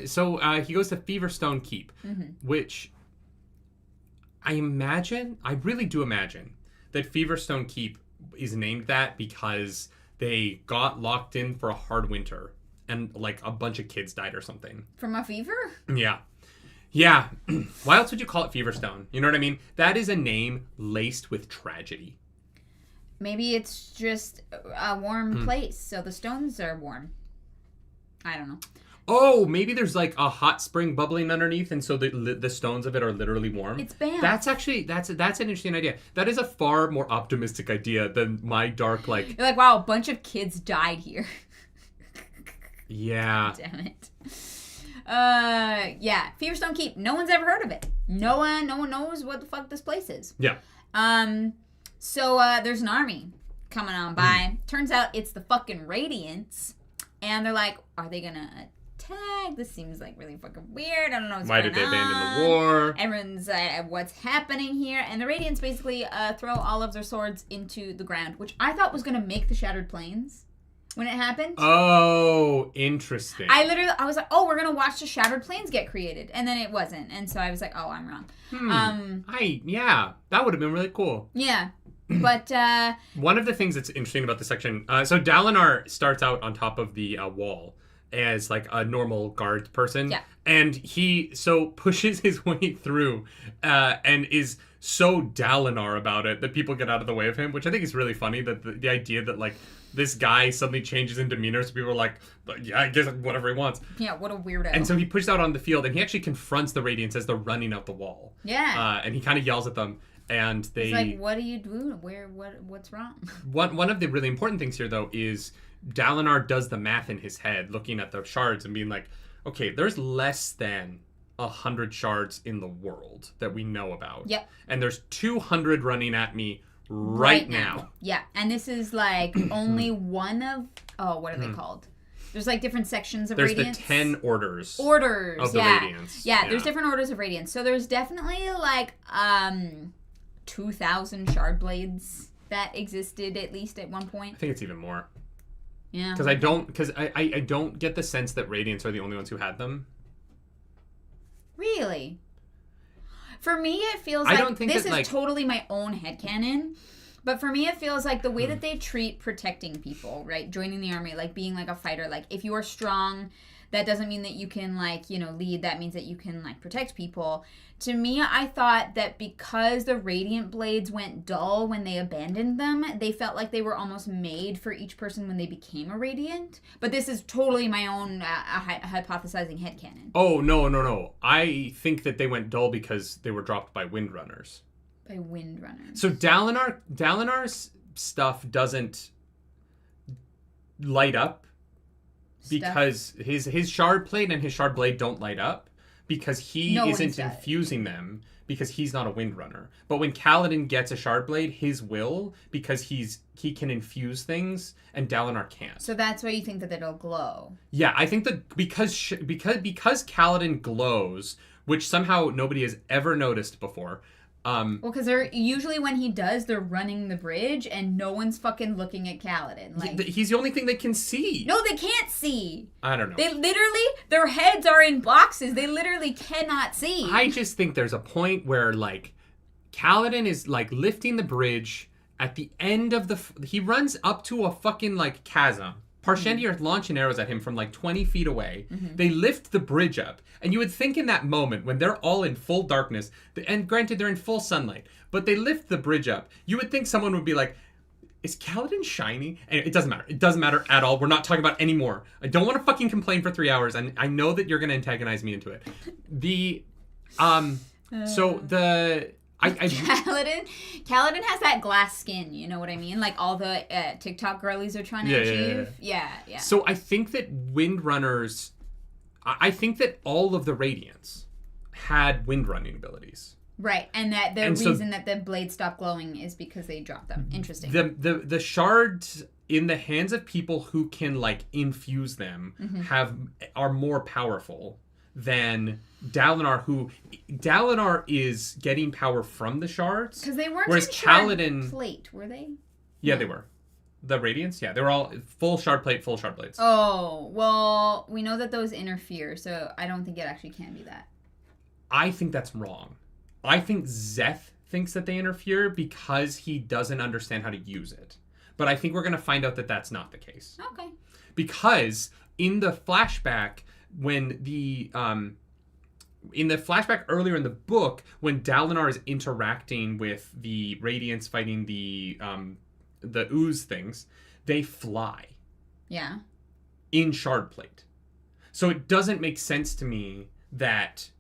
So he goes to Feverstone Keep, which I really do imagine that Feverstone Keep is named that because they got locked in for a hard winter and like a bunch of kids died or something. From a fever? Yeah. Yeah. Why else would you call it Feverstone? You know what I mean? That is a name laced with tragedy. Maybe it's just a warm place, so the stones are warm. I don't know. Oh, maybe there's like a hot spring bubbling underneath, and so the stones of it are literally warm. It's Banff. That's actually that's an interesting idea. That is a far more optimistic idea than my dark like. You're like, wow, a bunch of kids died here. Yeah. Damn it. Yeah, Feverstone Keep. No one's ever heard of it. No one knows what the fuck this place is. Yeah. So there's an army coming on by. Turns out it's the fucking Radiants, and they're like, are they gonna attack? This seems like really fucking weird. I don't know what's going on. Why did they abandon the war? Everyone's what's happening here? And the Radiants basically throw all of their swords into the ground, which I thought was gonna make the Shattered Plains. When it happened. Oh, interesting. I was like, oh, we're going to watch the Shattered Plains get created. And then it wasn't. And so I was like, oh, I'm wrong. That would have been really cool. Yeah. But, one of the things that's interesting about this section, so Dalinar starts out on top of the wall as like a normal guard person. Yeah. And he pushes his way through and is so Dalinar about it that people get out of the way of him, which I think is really funny, that the idea that like this guy suddenly changes in demeanor, so people are like, yeah, I guess whatever he wants. Yeah, what a weirdo. And so he pushes out on the field, and he actually confronts the Radiants as they're running out the wall. Yeah. And he kind of yells at them. And they... It's like, what are you doing? What's wrong? One of the really important things here, though, is Dalinar does the math in his head, looking at the shards and being like, okay, there's less than 100 shards in the world that we know about. Yep. And there's 200 running at me right now. Yeah, and this is like only one of... Oh, what are they called? There's like different sections of radiance. There's the 10 orders. Of the radiance. Yeah, there's different orders of radiance. So there's definitely like 2,000 shard blades that existed at least at one point. I think it's even more. Yeah. Because I don't get the sense that Radiants are the only ones who had them. Really? For me, it feels like this is totally my own headcanon. But for me, it feels like the way that they treat protecting people, right? Joining the army, like being like a fighter. Like if you are strong, that doesn't mean that you can like, lead. That means that you can like protect people. To me, I thought that because the Radiant Blades went dull when they abandoned them, they felt like they were almost made for each person when they became a Radiant. But this is totally my own hypothesizing headcanon. Oh, no. I think that they went dull because they were dropped by Windrunners. By Windrunners. So Dalinar's stuff doesn't light up because his shard plate and his shard blade don't light up because he isn't infusing them because he's not a Windrunner. But when Kaladin gets a shard blade, his will, because he can infuse things and Dalinar can't. So that's why you think that it'll glow. Yeah, I think that because Kaladin glows, which somehow nobody has ever noticed before. Well, because they're usually when he does, they're running the bridge and no one's fucking looking at Kaladin. Like he's the only thing they can see. No, they can't see. I don't know. They literally, their heads are in boxes. They literally cannot see. I just think there's a point where like Kaladin is like lifting the bridge at the end of he runs up to a fucking like chasm. Parshendi are launching arrows at him from like 20 feet away. Mm-hmm. They lift the bridge up. And you would think in that moment when they're all in full darkness, and granted they're in full sunlight, but they lift the bridge up, you would think someone would be like, is Kaladin shiny? And it doesn't matter. It doesn't matter at all. We're not talking about anymore. I don't want to fucking complain for 3 hours, and I know that you're going to antagonize me into it. Kaladin has that glass skin, you know what I mean? Like all the TikTok girlies are trying to achieve. Yeah. So I think that Windrunners, I think that all of the Radiants had windrunning abilities. Right, and that the reason that the blades stopped glowing is because they dropped them. Interesting. The shards in the hands of people who can like infuse them are more powerful than Dalinar, Dalinar is getting power from the shards. Because they weren't whereas in Kaladin, shard plate, were they? Yeah, no. They were. The Radiants, yeah. They were all full shard plate, full shard blades. Oh, well, we know that those interfere, so I don't think it actually can be that. I think that's wrong. I think Zeth thinks that they interfere because he doesn't understand how to use it. But I think we're going to find out that that's not the case. Okay. Because in the flashback, when in the flashback earlier in the book, when Dalinar is interacting with the Radiants fighting the ooze things, they fly. Yeah. In shard plate. So it doesn't make sense to me that...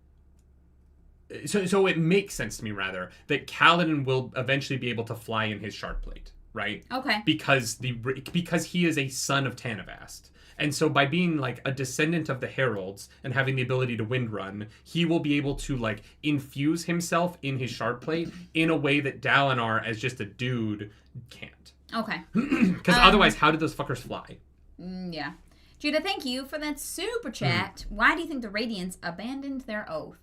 So it makes sense to me, rather, that Kaladin will eventually be able to fly in his shard plate, right? Okay. Because he is a son of Tanavast. And so by being like a descendant of the Heralds and having the ability to windrun, he will be able to like infuse himself in his shard plate in a way that Dalinar, as just a dude, can't. Okay. Because otherwise, how did those fuckers fly? Yeah. Judah, thank you for that super chat. Why do you think the Radiants abandoned their oath?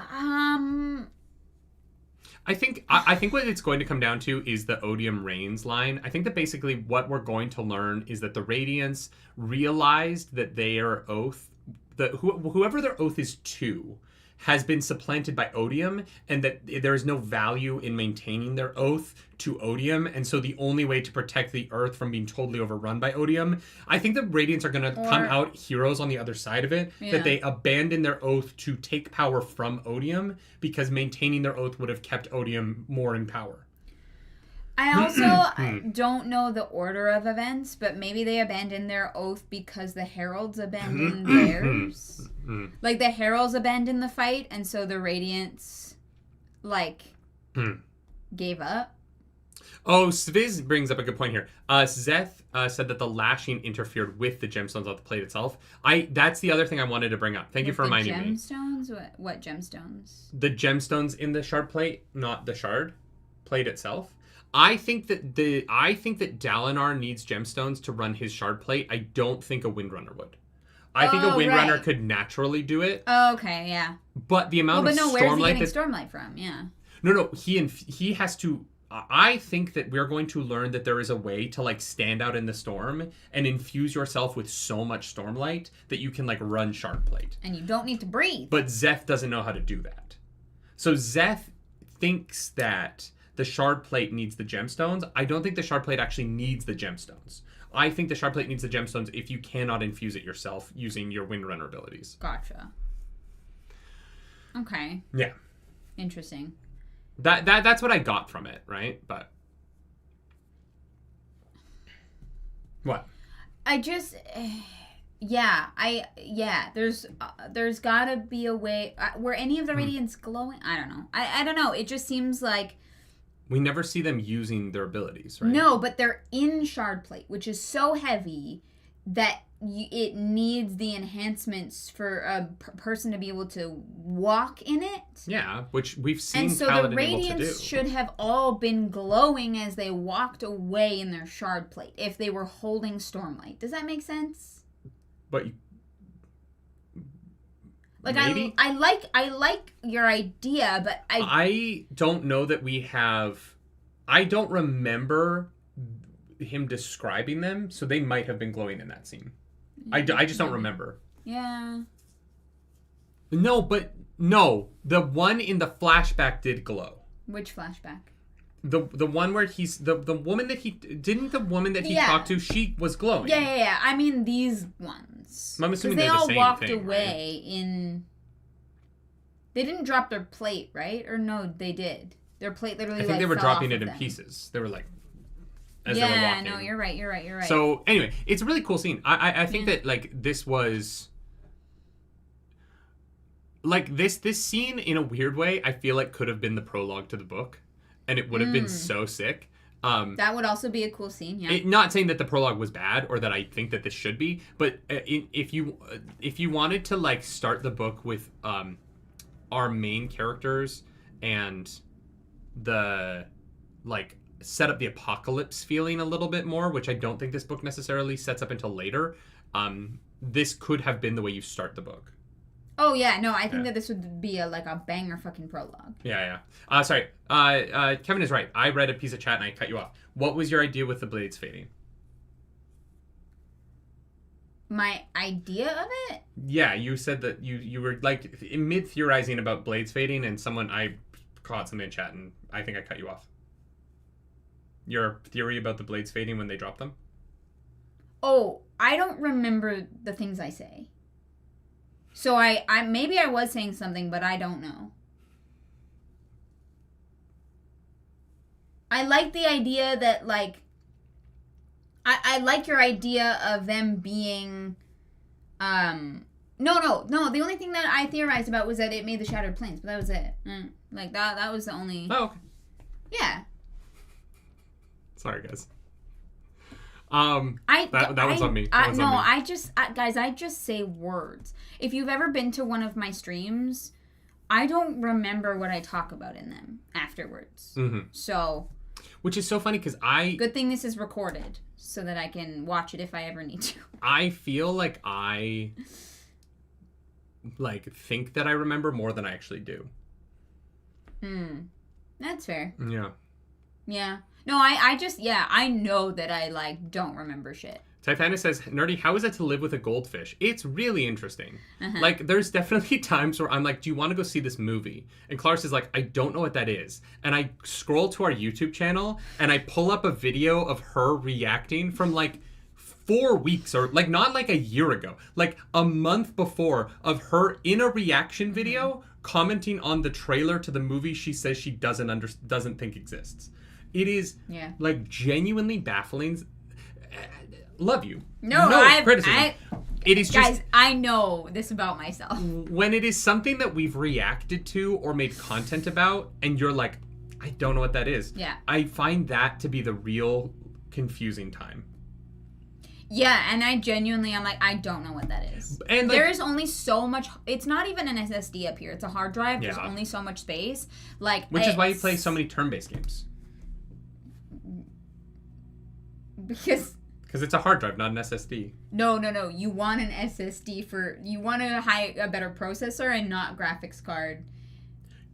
I think what it's going to come down to is the Odium Reigns line. I think that basically what we're going to learn is that the Radiants realized that their oath, whoever their oath is to, has been supplanted by Odium, and that there is no value in maintaining their oath to Odium, and so the only way to protect the Earth from being totally overrun by Odium, I think the Radiants are going to come out heroes on the other side of it, that they abandon their oath to take power from Odium, because maintaining their oath would have kept Odium more in power. I also don't know the order of events, but maybe they abandoned their oath because the Heralds abandoned theirs. Like the Heralds abandoned the fight, and so the Radiants like, gave up. Oh, Sviz brings up a good point here. Zeth said that the lashing interfered with the gemstones on the plate itself. That's the other thing I wanted to bring up. Thank you for reminding me. Gemstones? What gemstones? The gemstones in the shard plate, not the shard plate itself. I think that Dalinar needs gemstones to run his shard plate. I don't think a Windrunner would. I think a Windrunner could naturally do it. Oh, okay, yeah. But the amount of stormlight... where's he getting stormlight from? Yeah. No, he has to... I think that we're going to learn that there is a way to, like, stand out in the storm and infuse yourself with so much stormlight that you can, like, run shard plate. And you don't need to breathe. But Zeth doesn't know how to do that. So Zeth thinks that the shard plate needs the gemstones. I don't think the shard plate actually needs the gemstones. I think the shard plate needs the gemstones if you cannot infuse it yourself using your Windrunner abilities. Gotcha. Okay. Yeah. Interesting. That's what I got from it, right? But what? I just there's gotta be a way were any of the radiants glowing? I don't know. I don't know. It just seems like we never see them using their abilities, right? No, but they're in shard plate, which is so heavy that it needs the enhancements for a person to be able to walk in it. Yeah, which we've seen. And so the radiants should have all been glowing as they walked away in their shard plate if they were holding stormlight. Does that make sense? But like maybe? I like your idea, but I don't know that we have. I don't remember him describing them, so they might have been glowing in that scene. I just don't remember. Yeah. No, the one in the flashback did glow. Which flashback? The one where he's the woman that he didn't the woman that he talked to, she was glowing. Yeah. I mean these ones. I'm assuming they they're the all same walked thing, away right? in. They didn't drop their plate, right? Or no, they did. Their plate literally. I think they were fell dropping off it of in them. pieces. They were like. As they were walking. No, you're right. So anyway, it's a really cool scene. I think that like this was. Like this scene in a weird way, I feel like could have been the prologue to the book, and it would have been so sick. That would also be a cool scene. Yeah. Not saying that the prologue was bad or that I think that this should be, but if you wanted to like start the book with our main characters and the like set up the apocalypse feeling a little bit more, which I don't think this book necessarily sets up until later. This could have been the way you start the book. Oh yeah, no, I think that this would be a banger fucking prologue. Yeah. Sorry. Kevin is right. I read a piece of chat and I cut you off. What was your idea with the blades fading? My idea of it? Yeah, you said that you were like mid theorizing about blades fading, and I caught something in chat and I think I cut you off. Your theory about the blades fading when they drop them? Oh, I don't remember the things I say. So I maybe I was saying something, but I don't know. I like the idea that like I like your idea of them being no, the only thing that I theorized about was that it made the Shattered Plains, but that was it. Like that was the only. Oh, okay. Yeah. Sorry, guys. That was on me. I just say words. If you've ever been to one of my streams, I don't remember what I talk about in them afterwards. Mm-hmm. So, which is so funny because good thing this is recorded so that I can watch it if I ever need to. I feel like I think that I remember more than I actually do. That's fair. Yeah. Yeah. No, I know that I don't remember shit. Titania says, Nerdy, how is it to live with a goldfish? It's really interesting. Like, there's definitely times where I'm like, do you want to go see this movie? And Clarence is like, I don't know what that is. And I scroll to our YouTube channel and I pull up a video of her reacting from 4 weeks or not a year ago, a month before, of her in a reaction video commenting on the trailer to the movie she says she doesn't think exists. It is genuinely baffling. Love you. No criticism. It is Guys, just, I know this about myself. when it is something that we've reacted to or made content about, and you're like, I don't know what that is. Yeah. I find that to be the real confusing time. Yeah, and I'm like, I don't know what that is. And there is only so much. It's not even an SSD up here. It's a hard drive. Yeah. There's only so much space. Which is why you play so many turn-based games. Because it's a hard drive, not an SSD. No. You want an SSD you want a better processor and not graphics card.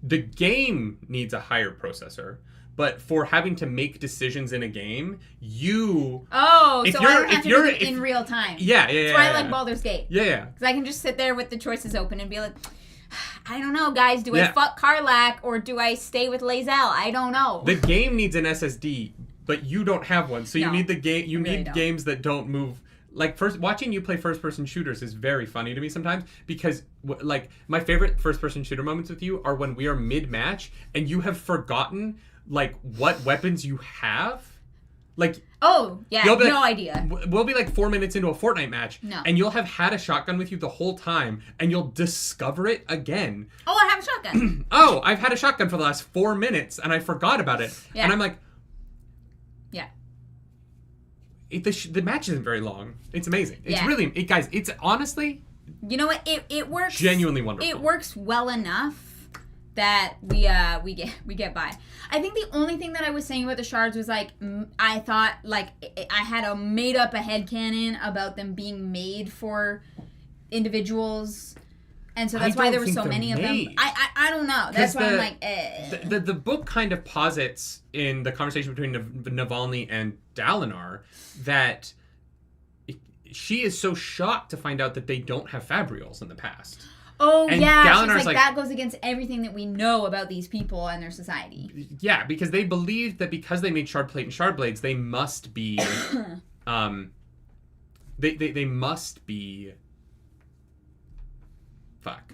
The game needs a higher processor, but for having to make decisions in a game, so I don't have to do it in real time. Yeah. That's why I like Baldur's Gate. Yeah. Because I can just sit there with the choices open and be like, I don't know, guys. Do I fuck Karlach or do I stay with Lae'zel? I don't know. The game needs an SSD, but you don't have one, so you need the game. You really need games that don't move. Like, watching you play first-person shooters is very funny to me sometimes, because like my favorite first-person shooter moments with you are when we are mid-match and you have forgotten like what weapons you have. Like, oh yeah, no idea. We'll be like 4 minutes into a Fortnite match, and you'll have had a shotgun with you the whole time, and you'll discover it again. Oh, I have a shotgun. Oh, I've had a shotgun for the last 4 minutes, and I forgot about it. Yeah. And I'm like, yeah. The match isn't very long. It's amazing. It's really, guys. It's honestly, you know what? It works genuinely wonderful. It works well enough that we get by. I think the only thing that I was saying about the shards was like I thought like I had made up a headcanon about them being made for individuals, and so that's why there were so many of them. I don't know. That's why I'm like the book kind of posits in the conversation between Navalny and Dalinar that she is so shocked to find out that they don't have fabrials in the past. Oh, and yeah, she's like, that goes against everything that we know about these people and their society. Yeah, because they believe that because they made shard plate and shard blades, they must be, they must be, fuck.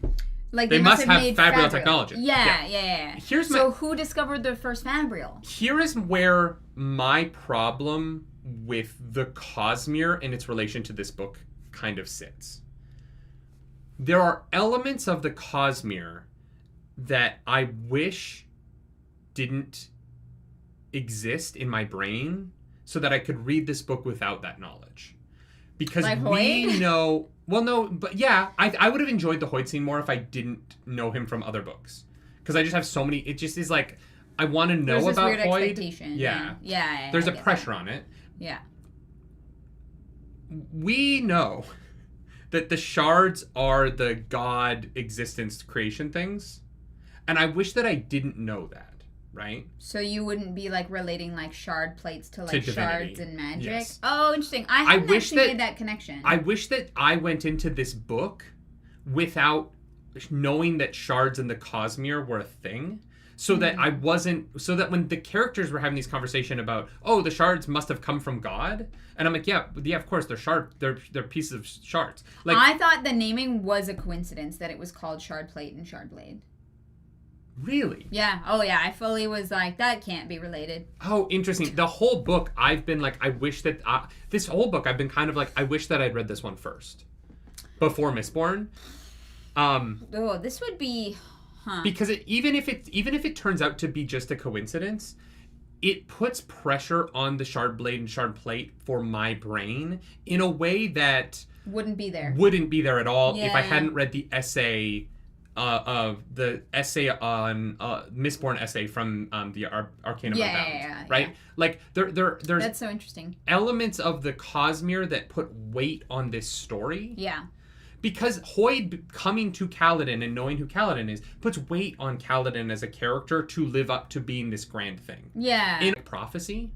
Like they must have fabrial technology. Yeah. So who discovered the first fabrial? Here is where my problem with the Cosmere and its relation to this book kind of sits. There are elements of the Cosmere that I wish didn't exist in my brain so that I could read this book without that knowledge. Because like we know... Well, no, but yeah, I would have enjoyed the Hoyd scene more if I didn't know him from other books. Because I just have so many... It just is like, I want to know about weird Hoyd. Expectation. Yeah. There's a pressure on it. Yeah. We know that the shards are the god existence creation things. And I wish that I didn't know that, right? So you wouldn't be like relating like shard plates to like shards and magic? Yes. Oh, interesting. I hadn't actually made that connection. I wish that I went into this book without knowing that shards and the Cosmere were a thing. So that I wasn't, so that when the characters were having these conversations about, oh, the shards must have come from God, and I'm like, yeah, of course, they're pieces of shards. Like, I thought the naming was a coincidence that it was called shard plate and shard blade. Really? Yeah. Oh yeah. I fully was like, that can't be related. Oh, interesting. The whole book, I've been like, I wish that this whole book, I've been kind of like, I wish that I'd read this one first, before Mistborn. Oh, this would be. Huh. Because even if it turns out to be just a coincidence, it puts pressure on the shard blade and shard plate for my brain in a way that wouldn't be there at all if I hadn't read the essay on Mistborn essay from the Arcanum Unbound, right? Like there's that's so interesting. Elements of the Cosmere that put weight on this story. Yeah. Because Hoyd coming to Kaladin and knowing who Kaladin is puts weight on Kaladin as a character to live up to being this grand thing. Yeah. In prophecy.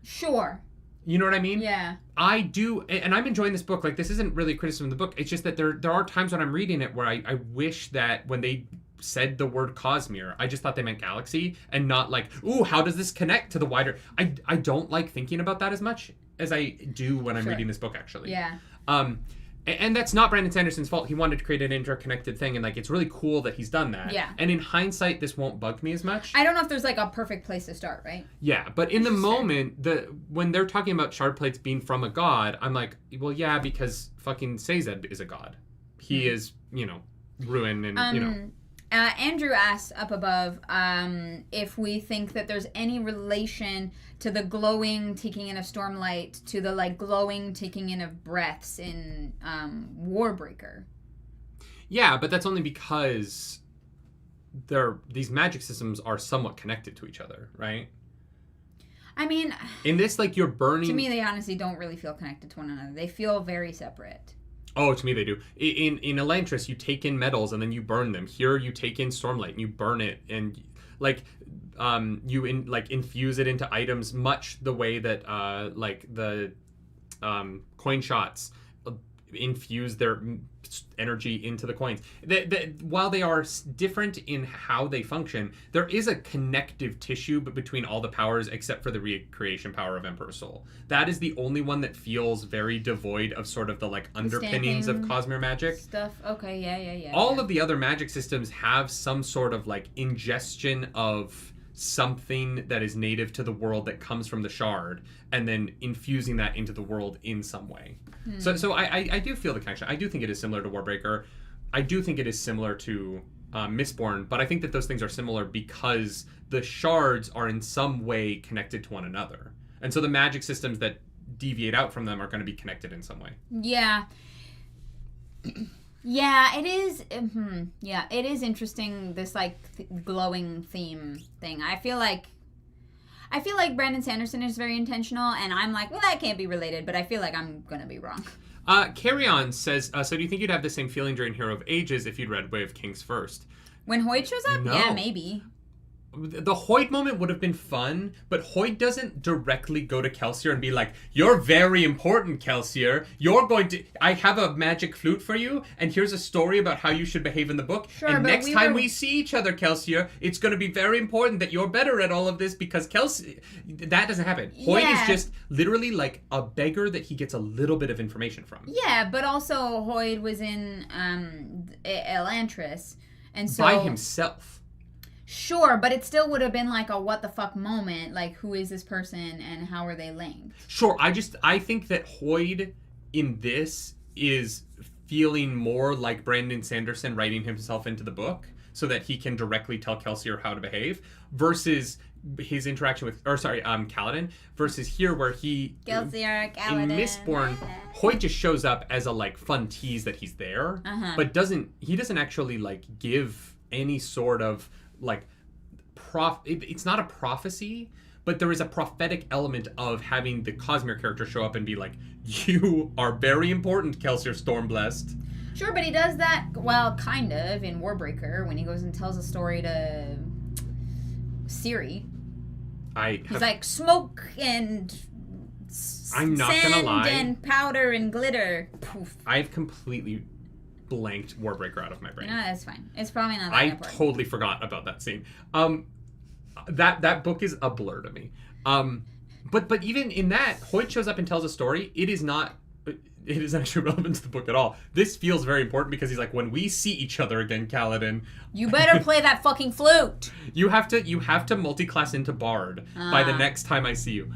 Sure. You know what I mean? Yeah. I do, and I'm enjoying this book. Like, this isn't really criticism of the book. It's just that there are times when I'm reading it where I wish that when they said the word Cosmere, I just thought they meant galaxy and not like, ooh, how does this connect to the wider... I don't like thinking about that as much as I do when I'm reading this book, actually. Yeah. And that's not Brandon Sanderson's fault. He wanted to create an interconnected thing, and like it's really cool that he's done that. Yeah. And in hindsight, this won't bug me as much. I don't know if there's like a perfect place to start, right? Yeah, but in the moment, when they're talking about shard plates being from a god, I'm like, well, yeah, because fucking Sazed is a god. He is, ruin and Andrew asks up above if we think that there's any relation to the glowing taking in of stormlight to the like glowing taking in of breaths in Warbreaker. Yeah, but that's only because these magic systems are somewhat connected to each other, right? I mean, in this, like, you're burning. To me, they honestly don't really feel connected to one another. They feel very separate. Oh, to me they do. In Elantris, you take in metals and then you burn them. Here, you take in stormlight and you burn it, and like infuse it into items, much the way that the coin shots infuse their energy into the coins. While they are different in how they function, there is a connective tissue between all the powers except for the recreation power of Emperor's Soul. That is the only one that feels very devoid of sort of the like underpinnings of Cosmere magic stuff. Okay, yeah. All of the other magic systems have some sort of like ingestion of something that is native to the world that comes from the shard, and then infusing that into the world in some way. So I do feel the connection. I do think it is similar to Warbreaker. I do think it is similar to Mistborn, but I think that those things are similar because the shards are in some way connected to one another. And so the magic systems that deviate out from them are going to be connected in some way. Yeah. Yeah, it is. Yeah, it is interesting, this like glowing theme thing. I feel like Brandon Sanderson is very intentional, and I'm like, well, that can't be related, but I feel like I'm gonna be wrong. Carry On says, so do you think you'd have the same feeling during Hero of Ages if you'd read Way of Kings first? When Hoyt shows up? No. Yeah, maybe. The Hoyt moment would have been fun, but Hoyt doesn't directly go to Kelsier and be like, you're very important, Kelsier. I have a magic flute for you, and here's a story about how you should behave in the book. Sure, and next time we see each other, Kelsier, it's going to be very important that you're better at all of this because Kelsier... That doesn't happen. Hoyt is just literally like a beggar that he gets a little bit of information from. Yeah, but also Hoyt was in Elantris, and so... By himself. Sure, but it still would have been like a what the fuck moment, like who is this person and how are they linked? Sure, I think that Hoyd in this is feeling more like Brandon Sanderson writing himself into the book so that he can directly tell Kelsier how to behave versus his interaction with, Kaladin, versus here where Kelsier, Kaladin. In Mistborn, Hoyd just shows up as a like fun tease that he's there, but he doesn't actually like give any sort of like it's not a prophecy, but there is a prophetic element of having the Cosmere character show up and be like, you are very important, Kelsier Stormblessed. Sure, but he does that, well, kind of, in Warbreaker, when he goes and tells a story to Ciri. He's like, smoke and I'm not gonna lie, and powder and glitter. Poof. I've completely blanked Warbreaker out of my brain. No, that's fine. It's probably not that important. I totally forgot about that scene. That book is a blur to me. But even in that, Hoyt shows up and tells a story. It isn't actually relevant to the book at all. This feels very important because he's like, when we see each other again, Kaladin, you better play that fucking flute. You have to multi-class into Bard by the next time I see you.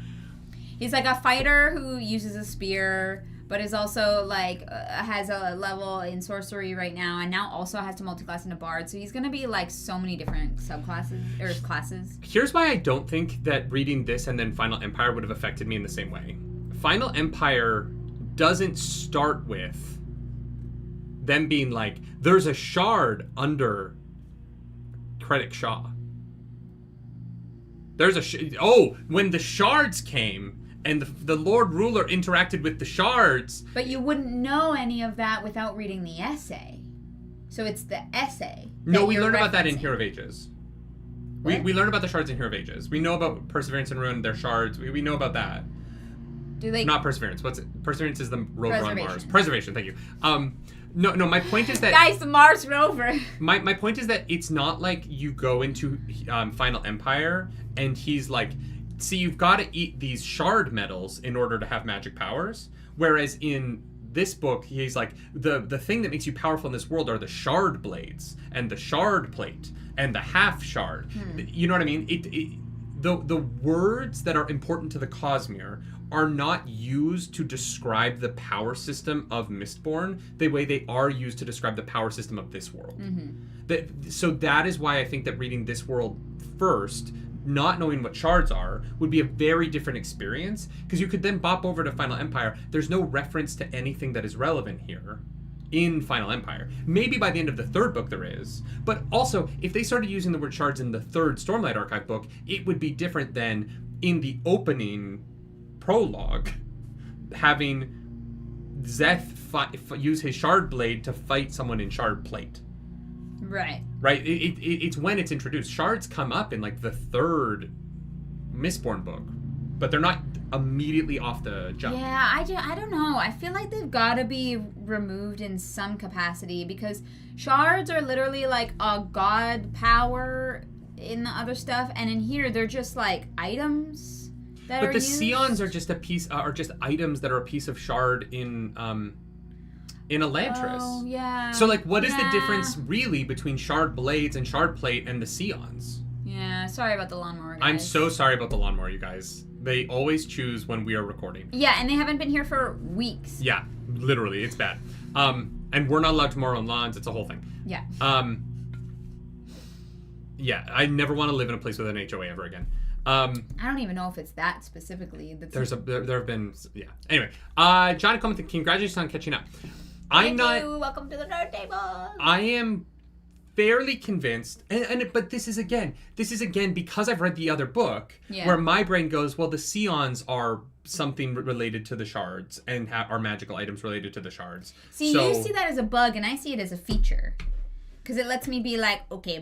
He's like a fighter who uses a spear, but is also like has a level in sorcery right now, and now also has to multi-class into Bard. So he's gonna be like so many different subclasses or classes. Here's why I don't think that reading this and then Final Empire would have affected me in the same way. Final Empire doesn't start with them being like, there's a shard under Krennic Shaw. When the shards came and the Lord Ruler interacted with the shards. But you wouldn't know any of that without reading the essay. So it's the essay. No, we learned about that in Hero of Ages. We learned about the shards in Hero of Ages. We know about Perseverance and Ruin, their shards. We know about that. Do they? Not Perseverance. What's it? Perseverance is the rover on Mars. Preservation. Thank you. No. My point is that guys, the Mars rover. My point is that it's not like you go into Final Empire and he's like, see, you've got to eat these shard metals in order to have magic powers. Whereas in this book, he's like, the thing that makes you powerful in this world are the shard blades and the shard plate and the half shard. You know what I mean? The words that are important to the Cosmere are not used to describe the power system of Mistborn the way they are used to describe the power system of this world. So that is why I think that reading this world first, not knowing what shards are, would be a very different experience, because you could then bop over to Final Empire. There's no reference to anything that is relevant here in Final Empire. Maybe by the end of the third book there is, but also if they started using the word shards in the third Stormlight Archive book, it would be different than in the opening prologue, having Szeth use his shard blade to fight someone in shard plate. Right. It's when it's introduced. Shards come up in like the third Mistborn book, but they're not immediately off the jump. Yeah, I don't know. I feel like they've got to be removed in some capacity, because shards are literally like a god power in the other stuff, and in here they're just like items. But the Scions are just just items that are a piece of shard in Elantris. Oh, yeah. So, like, what is the difference, really, between shard blades and shard plate and the Scions? Yeah, sorry about the lawnmower, guys. I'm so sorry about the lawnmower, you guys. They always choose when we are recording. Yeah, and they haven't been here for weeks. Yeah, literally, it's bad. And we're not allowed to mow our own lawns. It's a whole thing. Yeah. Yeah, I never want to live in a place with an HOA ever again. I don't even know if it's that specifically. There have been, yeah. Anyway, Johnny Clement, congratulations on catching up. Thank you. Welcome to the Nerd Table. I am fairly convinced, but this is again because I've read the other book, where my brain goes, well, the Scions are something related to the shards and are magical items related to the shards. See, you see that as a bug, and I see it as a feature. Because it lets me be like, okay,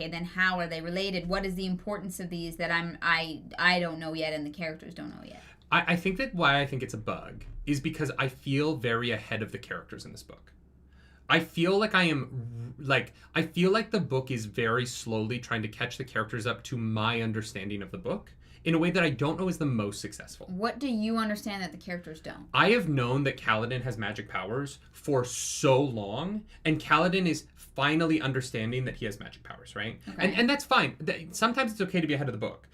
then how are they related? What is the importance of these that I don't know yet, and the characters don't know yet? I think that why I think it's a bug is because I feel very ahead of the characters in this book. I feel like I feel like the book is very slowly trying to catch the characters up to my understanding of the book in a way that I don't know is the most successful. What do you understand that the characters don't? I have known that Kaladin has magic powers for so long, and Kaladin is finally understanding that he has magic powers, right? Okay. And that's fine. Sometimes it's okay to be ahead of the book.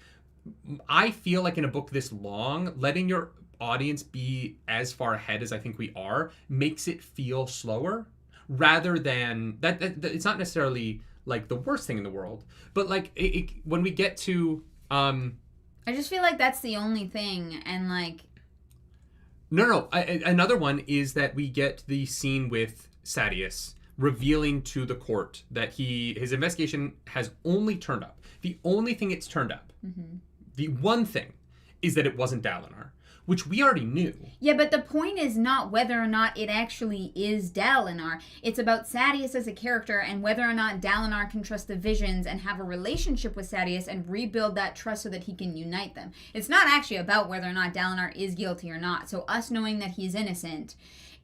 I feel like in a book this long, letting your audience be as far ahead as I think we are makes it feel slower, rather than that it's not necessarily like the worst thing in the world, but like when we get to I just feel like that's the only thing, and like no another one is that we get the scene with Sadeas revealing to the court that his investigation has only turned up. The only thing it's turned up, the one thing, is that it wasn't Dalinar, which we already knew. Yeah, but the point is not whether or not it actually is Dalinar. It's about Sadeas as a character, and whether or not Dalinar can trust the visions and have a relationship with Sadeas and rebuild that trust so that he can unite them. It's not actually about whether or not Dalinar is guilty or not. So us knowing that he's innocent,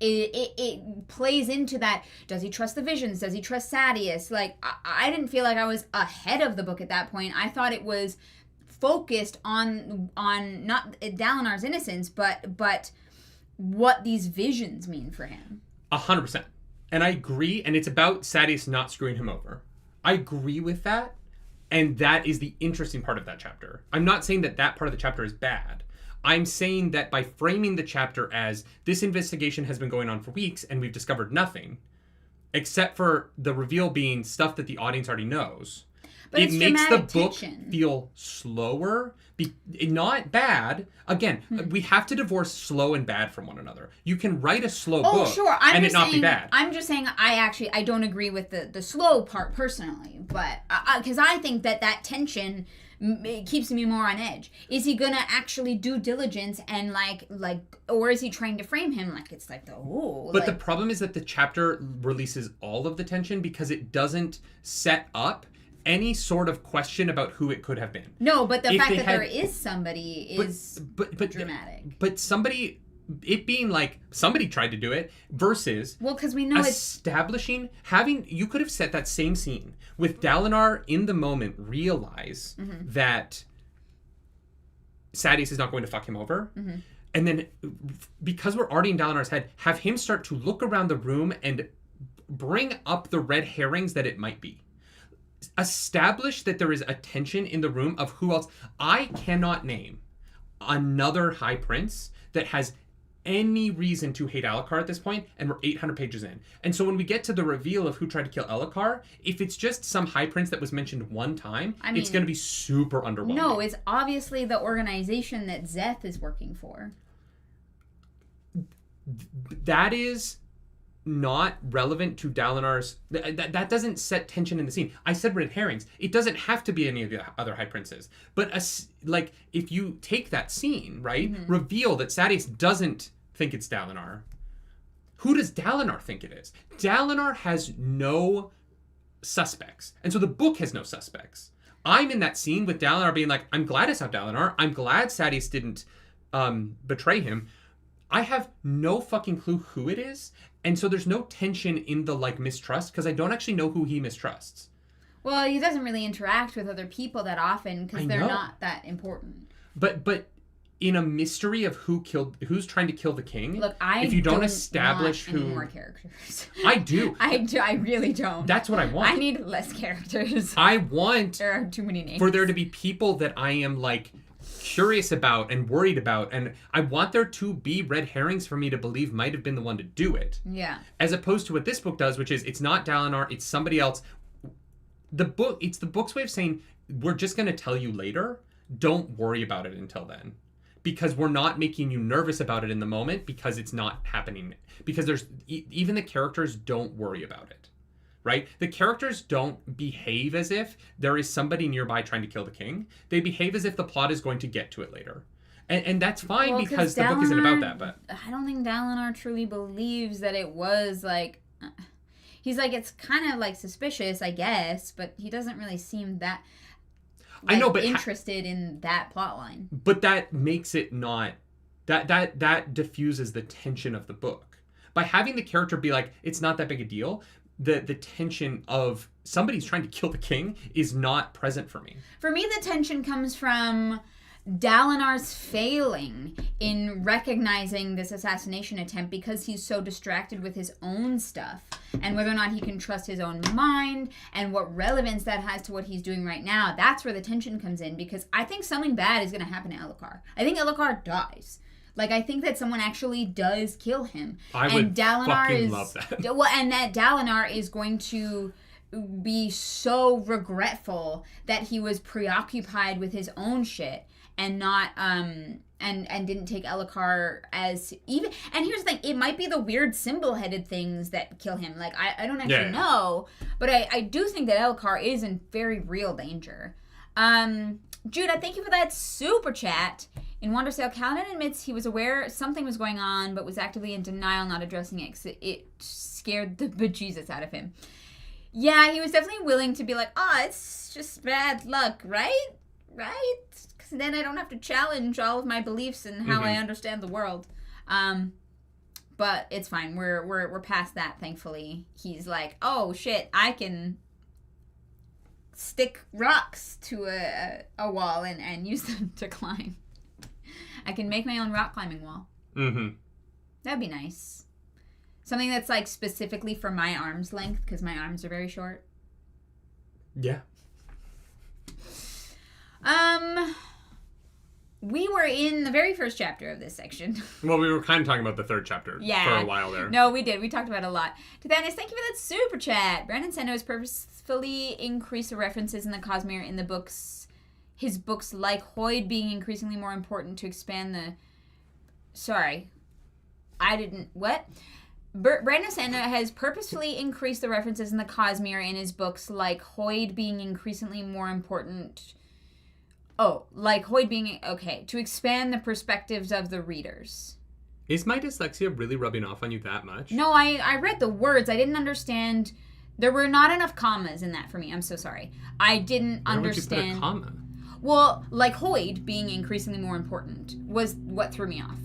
it plays into that. Does he trust the visions? Does he trust Sadeas? Like, I didn't feel like I was ahead of the book at that point. I thought it was focused on not Dalinar's innocence, but what these visions mean for him. 100%. And I agree, and it's about Sadeas not screwing him over. I agree with that, and that is the interesting part of that chapter. I'm not saying that part of the chapter is bad. I'm saying that by framing the chapter as this investigation has been going on for weeks and we've discovered nothing, except for the reveal being stuff that the audience already knows, but it makes the book tension feel slower. Not bad. Again, we have to divorce slow and bad from one another. You can write a slow book and it not be bad. I'm just saying I don't agree with the slow part personally, but because I think that tension it keeps me more on edge. Is he gonna actually do diligence and like, or is he trying to frame him like it's like But the problem is that the chapter releases all of the tension because it doesn't set up any sort of question about who it could have been. No, but the fact that there is somebody is dramatic. But somebody, it being like somebody tried to do it versus because we know establishing you could have set that same scene with Dalinar in the moment realize that Sadeas is not going to fuck him over. And then, because we're already in Dalinar's head, have him start to look around the room and bring up the red herrings that it might be. Establish that there is a tension in the room of who else. I cannot name another High Prince that has any reason to hate Alucard at this point, and we're 800 pages in. And so when we get to the reveal of who tried to kill Alucard, if it's just some High Prince that was mentioned one time, it's going to be super underwhelming. No, it's obviously the organization that Szeth is working for. That is not relevant to Dalinar's... That doesn't set tension in the scene. I said red herrings. It doesn't have to be any of the other High Princes. But if you take that scene, right, reveal that Sadeas doesn't think it's Dalinar. Who does Dalinar think it is? Dalinar has no suspects. And so the book has no suspects. I'm in that scene with Dalinar being like, I'm glad it's not Dalinar. I'm glad Sadeas didn't betray him. I have no fucking clue who it is. And so there's no tension in the, mistrust, because I don't actually know who he mistrusts. Well, he doesn't really interact with other people that often, because they're not that important. But in a mystery of who's trying to kill the king, look, if you don't establish want any more characters. I do. I really don't. That's what I want. I need less characters. I want... There are too many names. For there to be people that I am, curious about and worried about, and I want there to be red herrings for me to believe might have been the one to do it. Yeah. As opposed to what this book does, which is it's not Dalinar, it's somebody else. It's the book's way of saying, we're just going to tell you later. Don't worry about it until then. Because we're not making you nervous about it in the moment, because it's not happening. Because there's even the characters don't worry about it. Right? The characters don't behave as if there is somebody nearby trying to kill the king. They behave as if the plot is going to get to it later. And that's fine, because the book isn't about that. But I don't think Dalinar truly believes that it was he's it's kind of suspicious, I guess, but he doesn't really seem that I know, but interested in that plot line. But that makes it not that diffuses the tension of the book. By having the character be it's not that big a deal, the tension of somebody's trying to kill the king is not present for me. For me, the tension comes from Dalinar's failing in recognizing this assassination attempt because he's so distracted with his own stuff and whether or not he can trust his own mind and what relevance that has to what he's doing right now. That's where the tension comes in, because I think something bad is going to happen to Alucard. I think Alucard dies. I think that someone actually does kill him. I would fucking love that. Well, and that Dalinar is going to be so regretful that he was preoccupied with his own shit and not and didn't take Alucard as even. And here's the thing: it might be the weird symbol-headed things that kill him. I don't actually know, but I do think that Alucard is in very real danger. Judah, thank you for that super chat. In Wandersail, Kaladin admits he was aware something was going on, but was actively in denial, not addressing it because it scared the bejesus out of him. Yeah, he was definitely willing to be it's just bad luck, right? Right? Because then I don't have to challenge all of my beliefs and how I understand the world. But it's fine. We're past that, thankfully. He's oh shit, I can stick rocks to a wall and use them to climb. I can make my own rock climbing wall. Mm-hmm. That'd be nice. Something that's specifically for my arm's length, because my arms are very short. Yeah. We were in the very first chapter of this section. Well, we were kind of talking about the third chapter for a while there. No, we did. We talked about it a lot. Tithanis, thank you for that super chat. Brandon Sanderson has purposefully increased the references in the Cosmere in the books. His books like Hoid being increasingly more important to expand the... Sorry. I didn't... What? Brandon Sanderson has purposefully increased the references in the Cosmere in his books like Hoid being increasingly more important... Oh, like Hoid being... Okay, to expand the perspectives of the readers. Is my dyslexia really rubbing off on you that much? No, I read the words. I didn't understand... There were not enough commas in that for me. I'm so sorry. I didn't understand... Why would you put a comma? Well, like Hoid being increasingly more important was what threw me off.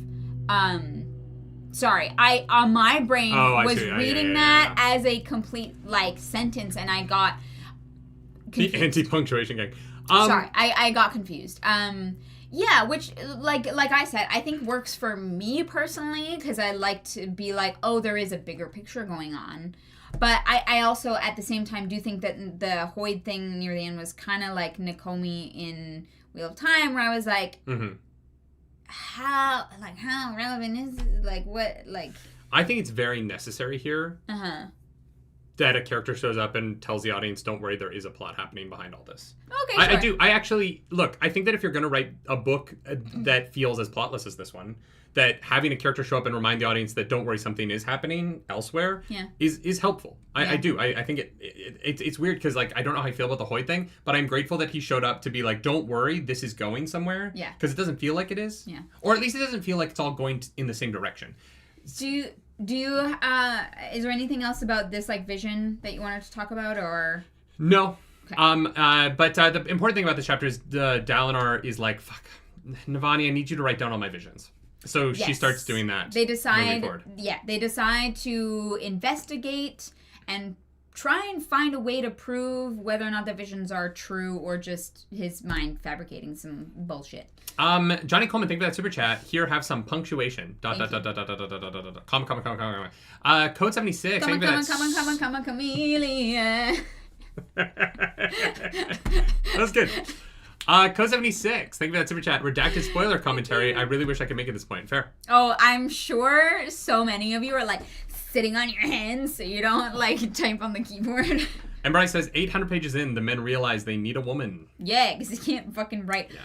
Sorry, my brain was reading that as a complete sentence, and I got confused. The anti-punctuation gang. Sorry, I got confused. Yeah, which, like I said, I think works for me personally, because I like to be like, oh, there is a bigger picture going on. But I also, at the same time, do think that the Hoyd thing near the end was kind of like Nakomi in Wheel of Time, where I was like, how relevant is it? Like, what, like... I think it's very necessary here that a character shows up and tells the audience, don't worry, there is a plot happening behind all this. Okay, sure. I do. I actually, look, I think that if you're going to write a book that feels as plotless as this one, that having a character show up and remind the audience that don't worry, something is happening elsewhere is helpful. I do. I think it's weird because, like, I don't know how I feel about the Hoyd thing, but I'm grateful that he showed up to be like, don't worry, this is going somewhere. Yeah. Because it doesn't feel like it is. Yeah. Or at least it doesn't feel like it's all going in the same direction. Do you is there anything else about this, like, vision that you wanted to talk about, or? No. Okay. But the important thing about this chapter is Dalinar is like, fuck, Navani, I need you to write down all my visions. So she starts doing that. They decide to investigate and try and find a way to prove whether or not the visions are true or just his mind fabricating some bullshit. Johnny Coleman, thank you for that super chat. Here, have some punctuation. Comma. Code 76. Come on, chameleon. That was good. Code 76. Thank you for that super chat. Redacted spoiler commentary. I really wish I could make it this point. Fair. Oh, I'm sure so many of you are like sitting on your hands so you don't like type on the keyboard. And Bryce says 800 pages in, the men realize they need a woman. Yeah, because he can't fucking write. Yeah.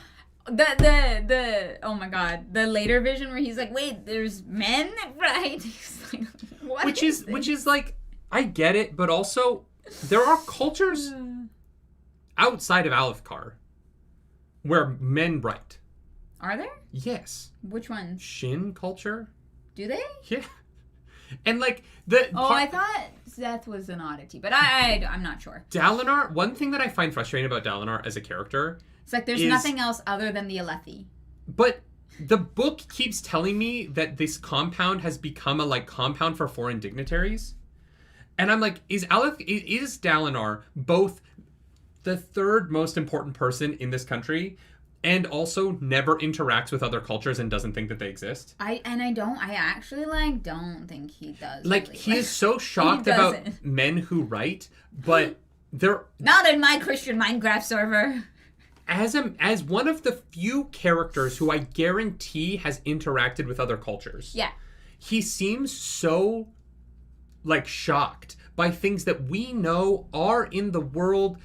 The oh my god, the later vision where he's like, wait, there's men, right? He's like, what? Which is like, I get it, but also there are cultures outside of Alethkar where men write. Are there? Yes. Which ones? Shin culture. Do they? Yeah. And like the I thought Seth was an oddity, but I'm not sure. Dalinar, one thing that I find frustrating about Dalinar as a character, it's like there's nothing else other than the Alethi. But the book keeps telling me that this compound has become a like compound for foreign dignitaries. And I'm like, is Dalinar both the third most important person in this country and also never interacts with other cultures and doesn't think that they exist? I actually like don't think he does. Like really. he is so shocked about men who write, but they're not in my Christian Minecraft server. As one of the few characters who I guarantee has interacted with other cultures. Yeah. He seems so like shocked by things that we know are in the world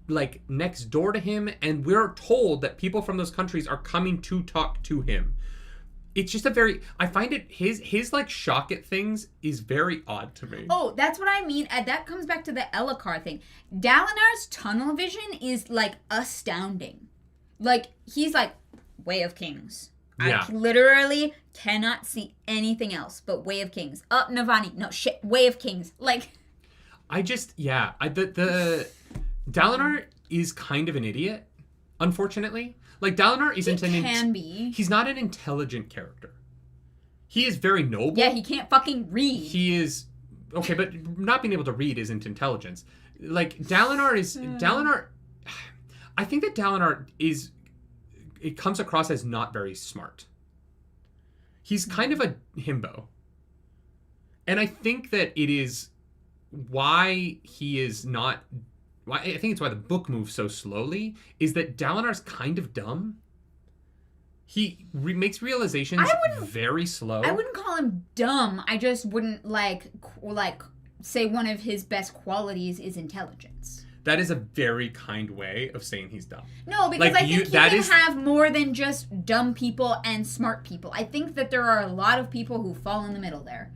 like next door to him, and we're told that people from those countries are coming to talk to him. It's just I find it, his like shock at things is very odd to me. Oh, that's what I mean. That comes back to the Elhokar thing. Dalinar's tunnel vision is like astounding. Like, he's like, Way of Kings. Yeah. I literally cannot see anything else but Way of Kings. Navani. No, shit. Way of Kings. Like. The Dalinar is kind of an idiot, unfortunately. Like, Dalinar isn't he's not an intelligent character. He is very noble. Yeah, he can't fucking read. He is... Okay, but not being able to read isn't intelligence. Like, Dalinar... I think that Dalinar is... It comes across as not very smart. He's kind of a himbo. And I think that it is why he is not... I think it's why the book moves so slowly, is that Dalinar's kind of dumb. He makes realizations very slow. I wouldn't call him dumb. I just wouldn't like say one of his best qualities is intelligence. That is a very kind way of saying he's dumb. No, because I think he can have more than just dumb people and smart people. I think that there are a lot of people who fall in the middle there.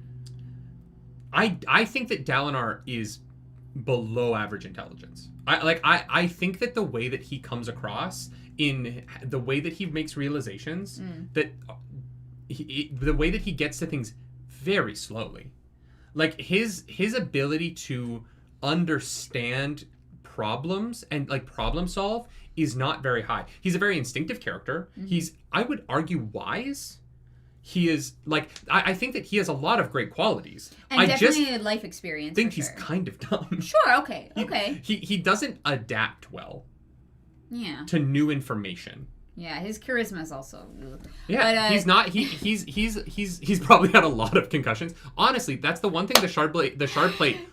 I think that Dalinar is below average intelligence. I think that the way that he comes across, in the way that he makes realizations, that the way that he gets to things very slowly, like his ability to understand problems and like problem solve is not very high. He's a very instinctive character. He's, I would argue, wise. He is like, I think that he has a lot of great qualities. And definitely life experience. I think he's kind of dumb. Sure, okay. He doesn't adapt well. Yeah. To new information. Yeah, his charisma is also. Yeah, but, he's not. He's probably had a lot of concussions. Honestly, that's the one thing the shard plate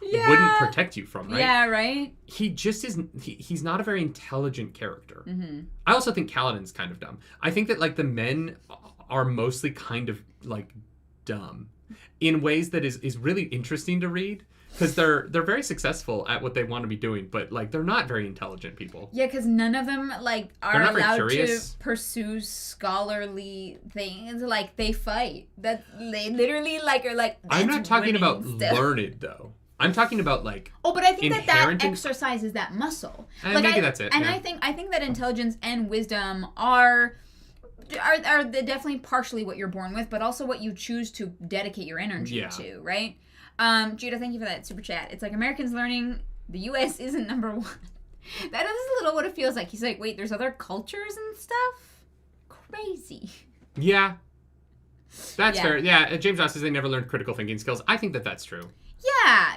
wouldn't protect you from, right? Yeah, right. He just isn't. He's not a very intelligent character. Mm-hmm. I also think Kaladin's kind of dumb. I think that like the men are mostly kind of like dumb in ways that is really interesting to read. Because they're very successful at what they want to be doing, but like they're not very intelligent people. Yeah, because none of them like are not very allowed curious. to pursue scholarly things. Like they fight. That they literally like are like. I'm not talking about stuff. learned though. I'm talking about like. Oh, but I think that inherent exercises that muscle. And maybe that's it. And yeah. I think that intelligence and wisdom are definitely partially what you're born with, but also what you choose to dedicate your energy to, right? Judah, thank you for that super chat. It's like Americans learning the U.S. isn't number one. That is a little what it feels like. He's like, wait, there's other cultures and stuff? Crazy. Yeah. That's fair. Yeah, James Ross says they never learned critical thinking skills. I think that that's true.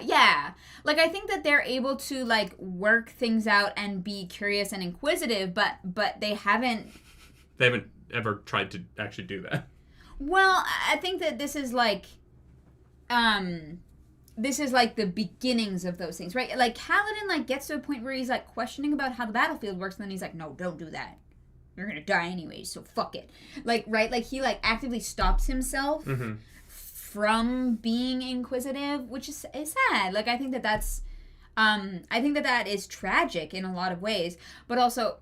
Yeah. Like, I think that they're able to, like, work things out and be curious and inquisitive, but they haven't... They haven't ever tried to actually do that. Well, I think that this is, like... This is like the beginnings of those things, right? Like Kaladin like gets to a point where he's like questioning about how the battlefield works, and then he's like, no, don't do that. You're gonna die anyways, so fuck it. Like, right? Like he like actively stops himself from being inquisitive, which is sad. Like I think that that's that is tragic in a lot of ways, but also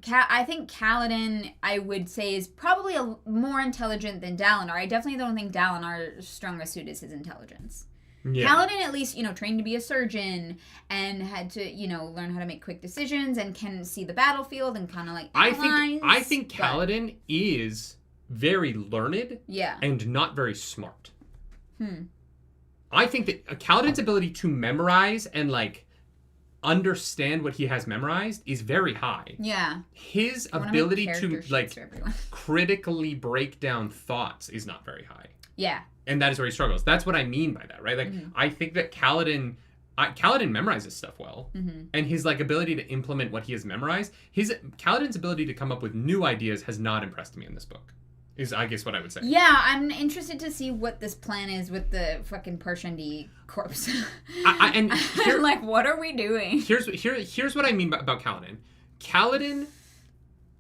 I think Kaladin, I would say, is probably more intelligent than Dalinar. I definitely don't think Dalinar's strongest suit is his intelligence. Yeah. Kaladin, at least, trained to be a surgeon and had to, learn how to make quick decisions and can see the battlefield and kind of like analyze. I think Kaladin is very learned and not very smart. I think that Kaladin's ability to memorize and like understand what he has memorized is very high. Yeah. His ability to like critically break down thoughts is not very high. Yeah. And that is where he struggles. That's what I mean by that, right? Like I think that Kaladin memorizes stuff well. And his like ability to implement what he has memorized, Kaladin's ability to come up with new ideas has not impressed me in this book. Is I guess what I would say. Yeah, I'm interested to see what this plan is with the fucking Parshendi corpse. And like, what are we doing? Here's what I mean about Kaladin. Kaladin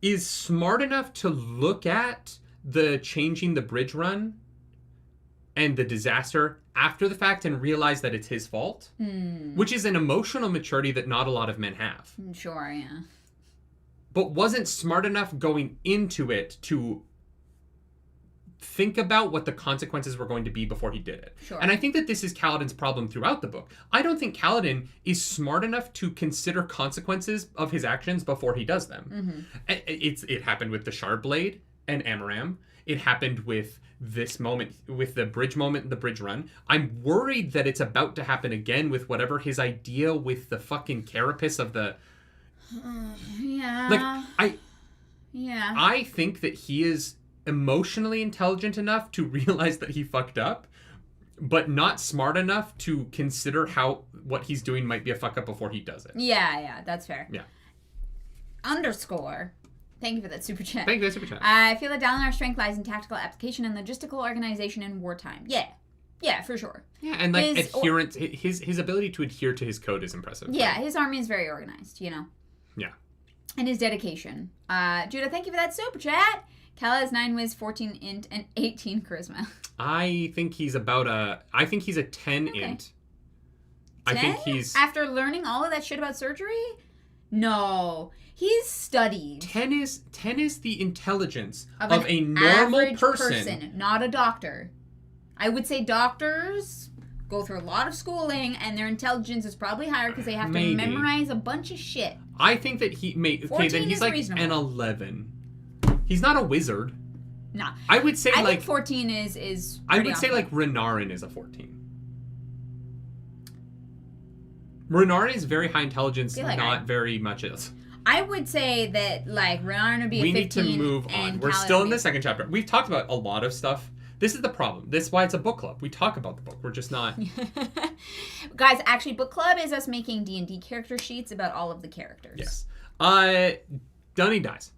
is smart enough to look at the changing the bridge run and the disaster after the fact and realize that it's his fault, which is an emotional maturity that not a lot of men have. Sure, yeah. But wasn't smart enough going into it to think about what the consequences were going to be before he did it. Sure. And I think that this is Kaladin's problem throughout the book. I don't think Kaladin is smart enough to consider consequences of his actions before he does them. It happened with the Shard Blade and Amaram. It happened with this moment, with the bridge moment, the bridge run. I'm worried that it's about to happen again with whatever his idea with the fucking carapace of the... I think that he is emotionally intelligent enough to realize that he fucked up, but not smart enough to consider how what he's doing might be a fuck up before he does it. Yeah, that's fair. Yeah. Underscore. Thank you for that super chat. Thank you for that super chat. I feel that Dalinar's strength lies in tactical application and logistical organization in wartime. Yeah, for sure. Yeah, and like adherence, his ability to adhere to his code is impressive. Yeah, his army is very organized, Yeah. And his dedication. Judah, thank you for that super chat. Kala is 9 whiz, 14 int, and 18 charisma. I think he's a 10 int. 10? I think he's... After learning all of that shit about surgery? No. He's studied. 10 is the intelligence of a normal person. Not a doctor. I would say doctors go through a lot of schooling, and their intelligence is probably higher because they have to memorize a bunch of shit. I think that then he's like reasonable. An 11. He's not a wizard. Nah. I would say I think 14 is I would say like Renarin is a 14. Renarin is very high intelligence, like very much is. I would say that like Renarin would be a 15. We need to move on. We're still in the second chapter. We've talked about a lot of stuff. This is the problem. This is why it's a book club. We talk about the book. We're just not... Guys, actually, book club is us making D&D character sheets about all of the characters. Yes. Dunny dies.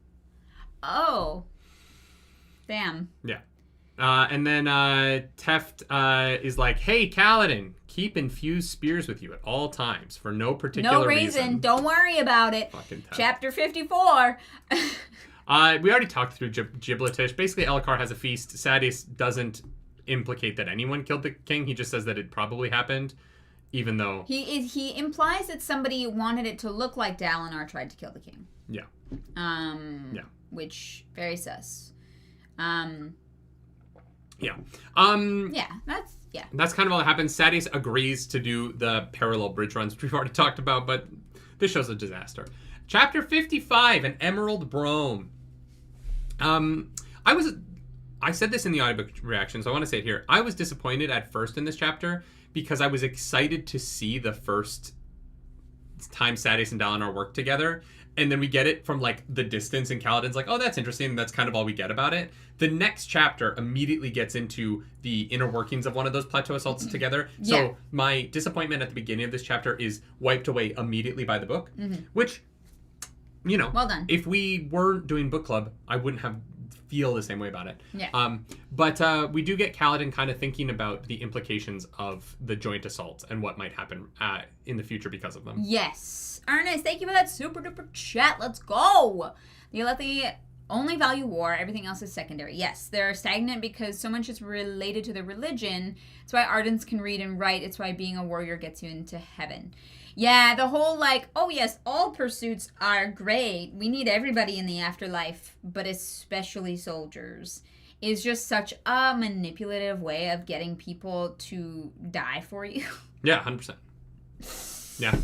Oh. Damn. Yeah. And then Teft is like, hey, Kaladin, keep infused spears with you at all times for no particular reason. Don't worry about it. Fucking Teft. Chapter 54. We already talked through Gibletish. Basically, Elhokar has a feast. Sadeas doesn't implicate that anyone killed the king. He just says that it probably happened, even though... He implies that somebody wanted it to look like Dalinar tried to kill the king. Yeah. Yeah. Which, very sus. Yeah. Yeah, That's kind of all that happens. Sadeas agrees to do the parallel bridge runs, which we've already talked about, but this show's a disaster. Chapter 55, An Emerald Brome. I said this in the audiobook reaction, so I want to say it here. I was disappointed at first in this chapter because I was excited to see the first time Sadeas and Dalinar work together. And then we get it from, like, the distance, and Kaladin's like, oh, that's interesting, and that's kind of all we get about it. The next chapter immediately gets into the inner workings of one of those plateau assaults together. So Yeah. my disappointment at the beginning of this chapter is wiped away immediately by the book, which, you know, well done. If we weren't doing book club, I wouldn't feel the same way about it. Yeah. But we do get Kaladin kind of thinking about the implications of the joint assaults and what might happen in the future because of them. Yes. Ernest, thank you for that super duper chat. Let's go. The Alethi only value war. Everything else is secondary. Yes, they're stagnant because so much is related to their religion. It's why Ardents can read and write. It's why being a warrior gets you into heaven. Yeah, the whole like, oh yes, all pursuits are great. We need everybody in the afterlife, but especially soldiers, is just such a manipulative way of getting people to die for you. Yeah, 100%. Yeah.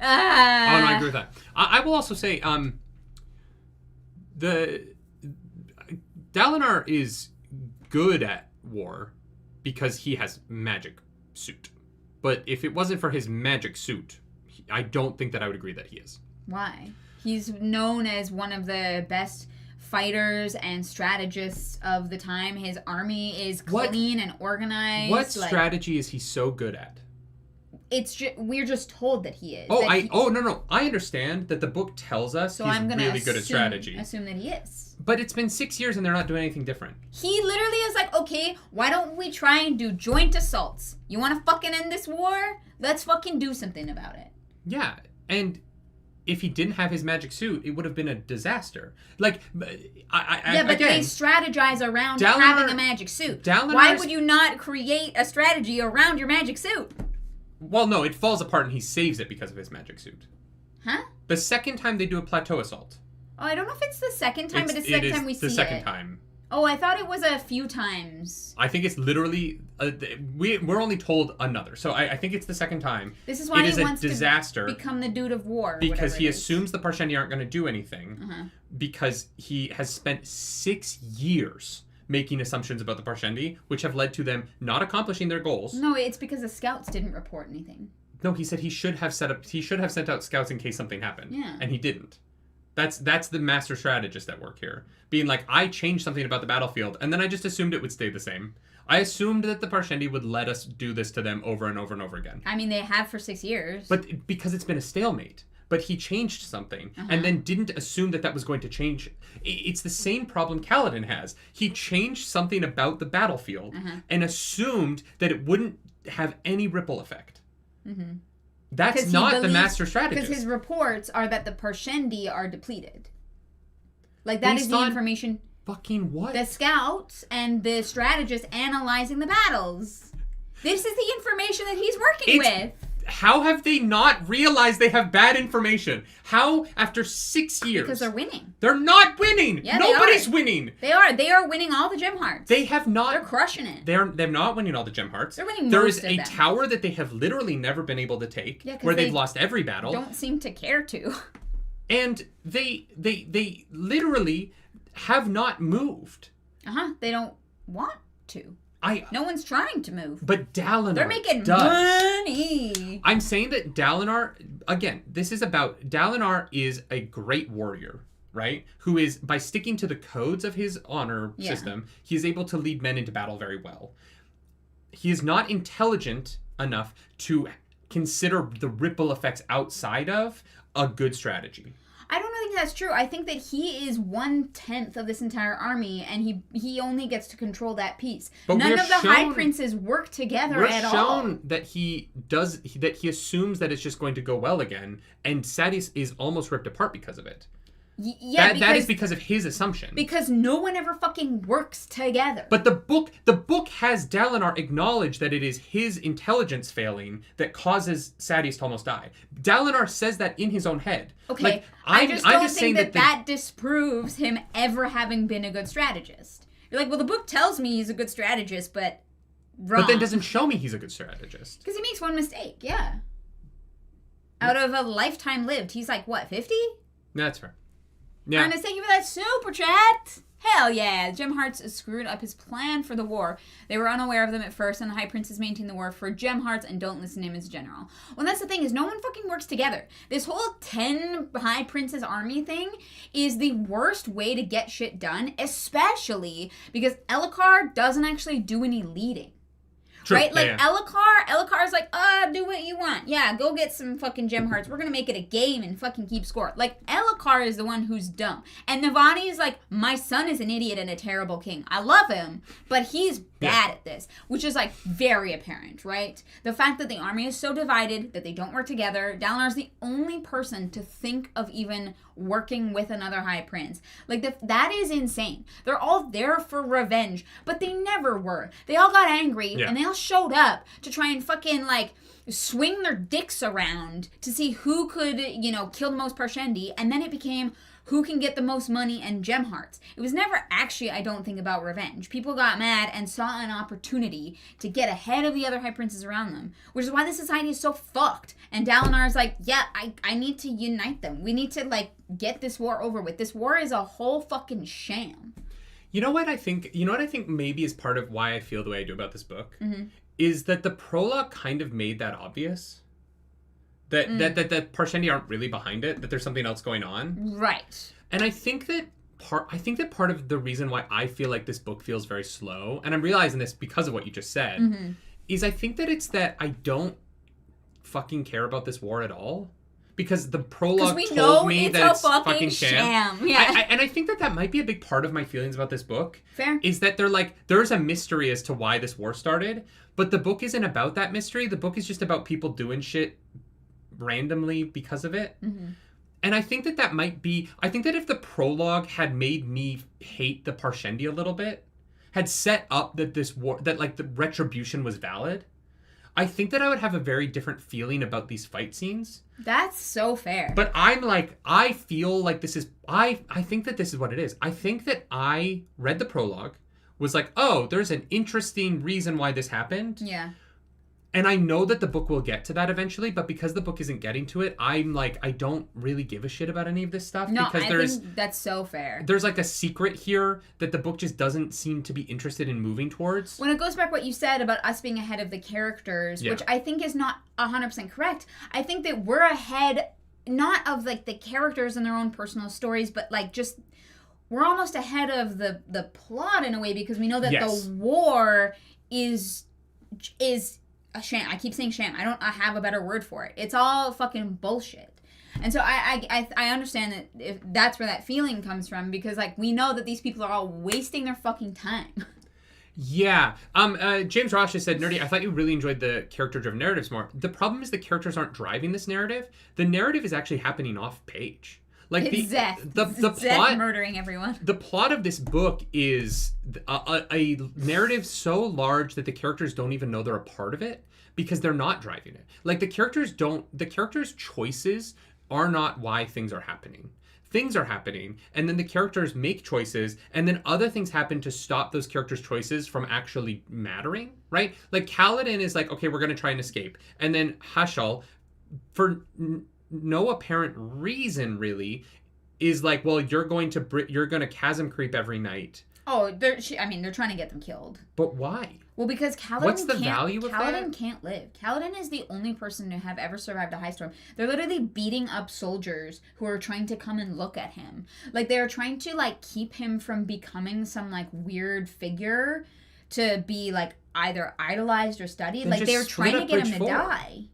Oh, no, I agree with that. I will also say, the Dalinar is good at war because he has magic suit. But if it wasn't for his magic suit, I don't think that I would agree that he is. Why? He's known as one of the best fighters and strategists of the time. His army is clean and organized. What strategy is he so good at? We're just told that he is. No. I understand that the book tells us so he's I'm gonna really good at strategy. Assume that he is. But it's been 6 years and they're not doing anything different. He literally is like, okay, why don't we try and do joint assaults? You want to fucking end this war? Let's fucking do something about it. Yeah, and if he didn't have his magic suit, it would have been a disaster. Like, but again, they strategize around having a magic suit. Why would you not create a strategy around your magic suit? Well, no, it falls apart and he saves it because of his magic suit. Huh? The second time they do a plateau assault. Oh, I don't know if it's the second time, but it's the second time we see it. The second time. Oh, I thought it was a few times. I think it's literally... we're only told another. So I think it's the second time. This is why he wants to become the dude of war. Because he assumes the Parshendi aren't going to do anything. Because he has spent 6 years making assumptions about the Parshendi, which have led to them not accomplishing their goals. No, it's because the scouts didn't report anything. No, he said he should have sent out scouts in case something happened. Yeah. And he didn't. That's the master strategist at work here. Being like, I changed something about the battlefield, and then I just assumed it would stay the same. I assumed that the Parshendi would let us do this to them over and over and over again. I mean, they have for 6 years. But because it's been a stalemate. But he changed something, and then didn't assume that was going to change. It's the same problem Kaladin has. He changed something about the battlefield and assumed that it wouldn't have any ripple effect. That's not the master strategist. Because his reports are that the Parshendi are depleted. Like, that is the information. Fucking what? The scouts and the strategists analyzing the battles. This is the information that he's working with. How have they not realized they have bad information? How, after 6 years? Because they're winning. They're not winning. Yeah, Nobody's winning. They are. They are winning all the gem hearts. They have not. They're crushing it. They're not winning all the gem hearts. They're winning There most is of a them. tower that they have literally never been able to take, where they've lost every battle. Don't seem to care to. And they literally have not moved. They don't want to. No one's trying to move. But Dalinar They're making does. money. I'm saying that Dalinar, again, Dalinar is a great warrior, right? Who is, by sticking to the codes of his honor system, he is able to lead men into battle very well. He is not intelligent enough to consider the ripple effects outside of a good strategy. I don't think that's true. I think that he is 1/10 of this entire army, and he only gets to control that piece. But none of the High Princes work together at all. We're shown that he assumes that it's just going to go well again, and Sadeas is almost ripped apart because of it. That is because of his assumption. Because no one ever fucking works together. But the book has Dalinar acknowledge that it is his intelligence failing that causes Sadeas to almost die. Dalinar says that in his own head. Okay, like, I just don't think that disproves him ever having been a good strategist. You're like, well, the book tells me he's a good strategist, but wrong. But then doesn't show me he's a good strategist. Because he makes one mistake, yeah. Out of a lifetime lived, he's like, what, 50? That's fair. Yeah. Ernest, thank you for that super chat. Hell yeah. Gem Hearts screwed up his plan for the war. They were unaware of them at first, and the High Princes maintain the war for Gem Hearts and don't listen to him as general. Well, that's the thing, is no one fucking works together. This whole 10 High Princes army thing is the worst way to get shit done, especially because Elhokar doesn't actually do any leading. True. Right? Like, Elhokar's like, do what you want. Yeah, go get some fucking Gem Hearts. We're gonna make it a game and fucking keep score. Like, Elhokar is the one who's dumb. And Navani is like, my son is an idiot and a terrible king. I love him, but he's bad at this. Which is, like, very apparent, right? The fact that the army is so divided, that they don't work together. Dalinar's the only person to think of even working with another High Prince. Like, that is insane. They're all there for revenge, but they never were. They all got angry, and they all showed up to try and fucking, like, swing their dicks around to see who could, kill the most Parshendi, and then it became who can get the most money and Gem Hearts. It was never actually, I don't think, about revenge. People got mad and saw an opportunity to get ahead of the other High Princes around them, which is why the society is so fucked. And Dalinar's like, yeah, I need to unite them. We need to, like, get this war over with. This war is a whole fucking sham. You know what I think maybe is part of why I feel the way I do about this book? Mm-hmm. Is that the prologue kind of made that obvious. That Parshendi aren't really behind it, that there's something else going on. Right. And I think that part of the reason why I feel like this book feels very slow, and I'm realizing this because of what you just said, is I think that it's that I don't fucking care about this war at all. Because the prologue told me that it's fucking sham. Yeah. And I think that might be a big part of my feelings about this book. Fair. Is that they're like, there's a mystery as to why this war started, but the book isn't about that mystery. The book is just about people doing shit randomly because of it. Mm-hmm. And I think that might be, I think that if the prologue had made me hate the Parshendi a little bit, had set up that this war, that like the retribution was valid, I think that I would have a very different feeling about these fight scenes. That's so fair. But I'm like, I feel like this is, I think that this is what it is. I think that I read the prologue, was like, oh, there's an interesting reason why this happened. Yeah. And I know that the book will get to that eventually, but because the book isn't getting to it, I'm like, I don't really give a shit about any of this stuff. No, because I think that's so fair. There's like a secret here that the book just doesn't seem to be interested in moving towards. When it goes back what you said about us being ahead of the characters, which I think is not 100% correct. I think that we're ahead, not of like the characters and their own personal stories, but like just, we're almost ahead of the plot in a way, because we know that the war is a sham. I keep saying sham. I have a better word for it. It's all fucking bullshit. And so I understand that if that's where that feeling comes from, because like we know that these people are all wasting their fucking time. Yeah. James Ross just said, Nerdy, I thought you really enjoyed the character-driven narratives more. The problem is the characters aren't driving this narrative. The narrative is actually happening off page. Like the plot, murdering everyone. The plot of this book is a narrative so large that the characters don't even know they're a part of it because they're not driving it. Like the characters' choices are not why things are happening. Things are happening, and then the characters make choices, and then other things happen to stop those characters' choices from actually mattering, right? Like Kaladin is like, okay, we're going to try and escape. And then Hashal, for no apparent reason really, is like, well, you're going to chasm creep every night. Oh, they're trying to get them killed. But why? Well, because Kaladin What's the value of Kaladin can't live. Kaladin is the only person to have ever survived a high storm. They're literally beating up soldiers who are trying to come and look at him. Like, they're trying to, like, keep him from becoming some, like, weird figure to be, like, either idolized or studied. Then like, they're trying to get him to die.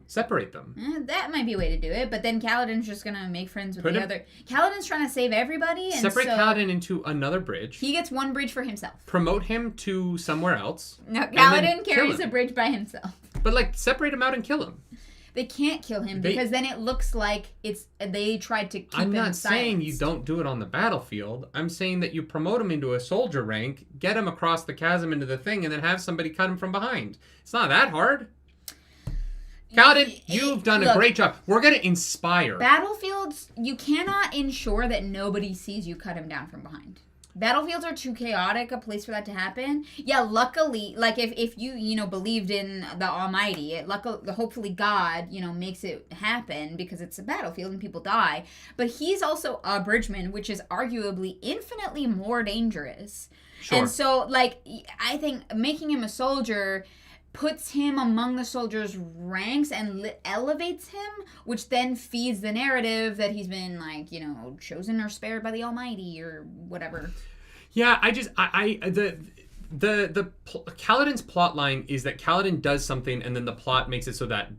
Separate them. That might be a way to do it, but then Kaladin's just gonna make friends with the other. Kaladin's trying to save everybody, and separate Kaladin into another bridge. He gets one bridge for himself. Promote him to somewhere else. No, Kaladin carries a bridge by himself. But like, separate him out and kill him. They can't kill him because then it looks like they tried to keep him I'm not saying silenced. you don't do it on the battlefield. I'm saying that you promote him into a soldier rank, get him across the chasm into the thing, and then have somebody cut him from behind. It's not that hard. Kaladin, you've done a great job. We're going to inspire. Battlefields, you cannot ensure that nobody sees you cut him down from behind. Battlefields are too chaotic a place for that to happen. Yeah, luckily, like if you believed in the Almighty, hopefully God, makes it happen because it's a battlefield and people die. But he's also a bridgeman, which is arguably infinitely more dangerous. Sure. And so, like, I think making him a soldier puts him among the soldiers' ranks and elevates him, which then feeds the narrative that he's been, like, chosen or spared by the Almighty or whatever. Yeah, the Kaladin's plot line is that Kaladin does something and then the plot makes it so that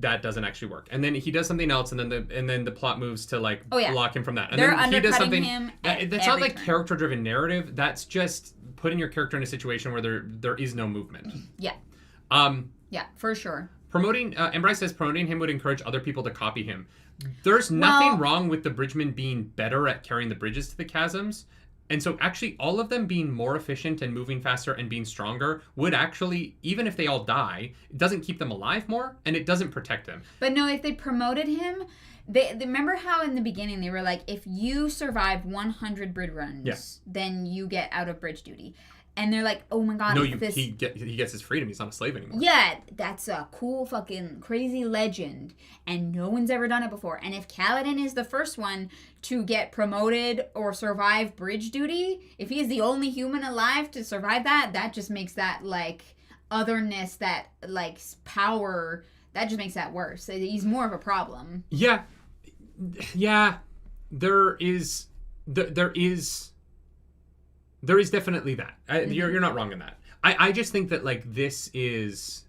that doesn't actually work, and then he does something else, and then the plot moves to like block him from that. And they're then he does something. Him that's not like character-driven narrative. That's just putting your character in a situation where there is no movement. Yeah. Yeah, for sure. Embry says promoting him would encourage other people to copy him. There's nothing wrong with the bridgemen being better at carrying the bridges to the chasms. And so actually all of them being more efficient and moving faster and being stronger would actually, even if they all die, it doesn't keep them alive more and it doesn't protect them. But no, if they promoted him, they remember how in the beginning they were like, if you survive 100 bridge runs, then you get out of bridge duty. And they're like, oh my god, he gets his freedom. He's not a slave anymore. Yeah, that's a cool fucking crazy legend. And no one's ever done it before. And if Kaladin is the first one to get promoted or survive bridge duty, if he's the only human alive to survive that just makes that, like, otherness, that, like, power, that just makes that worse. He's more of a problem. Yeah. Yeah. There is definitely that. You're not wrong in that. I just think that, like, this is...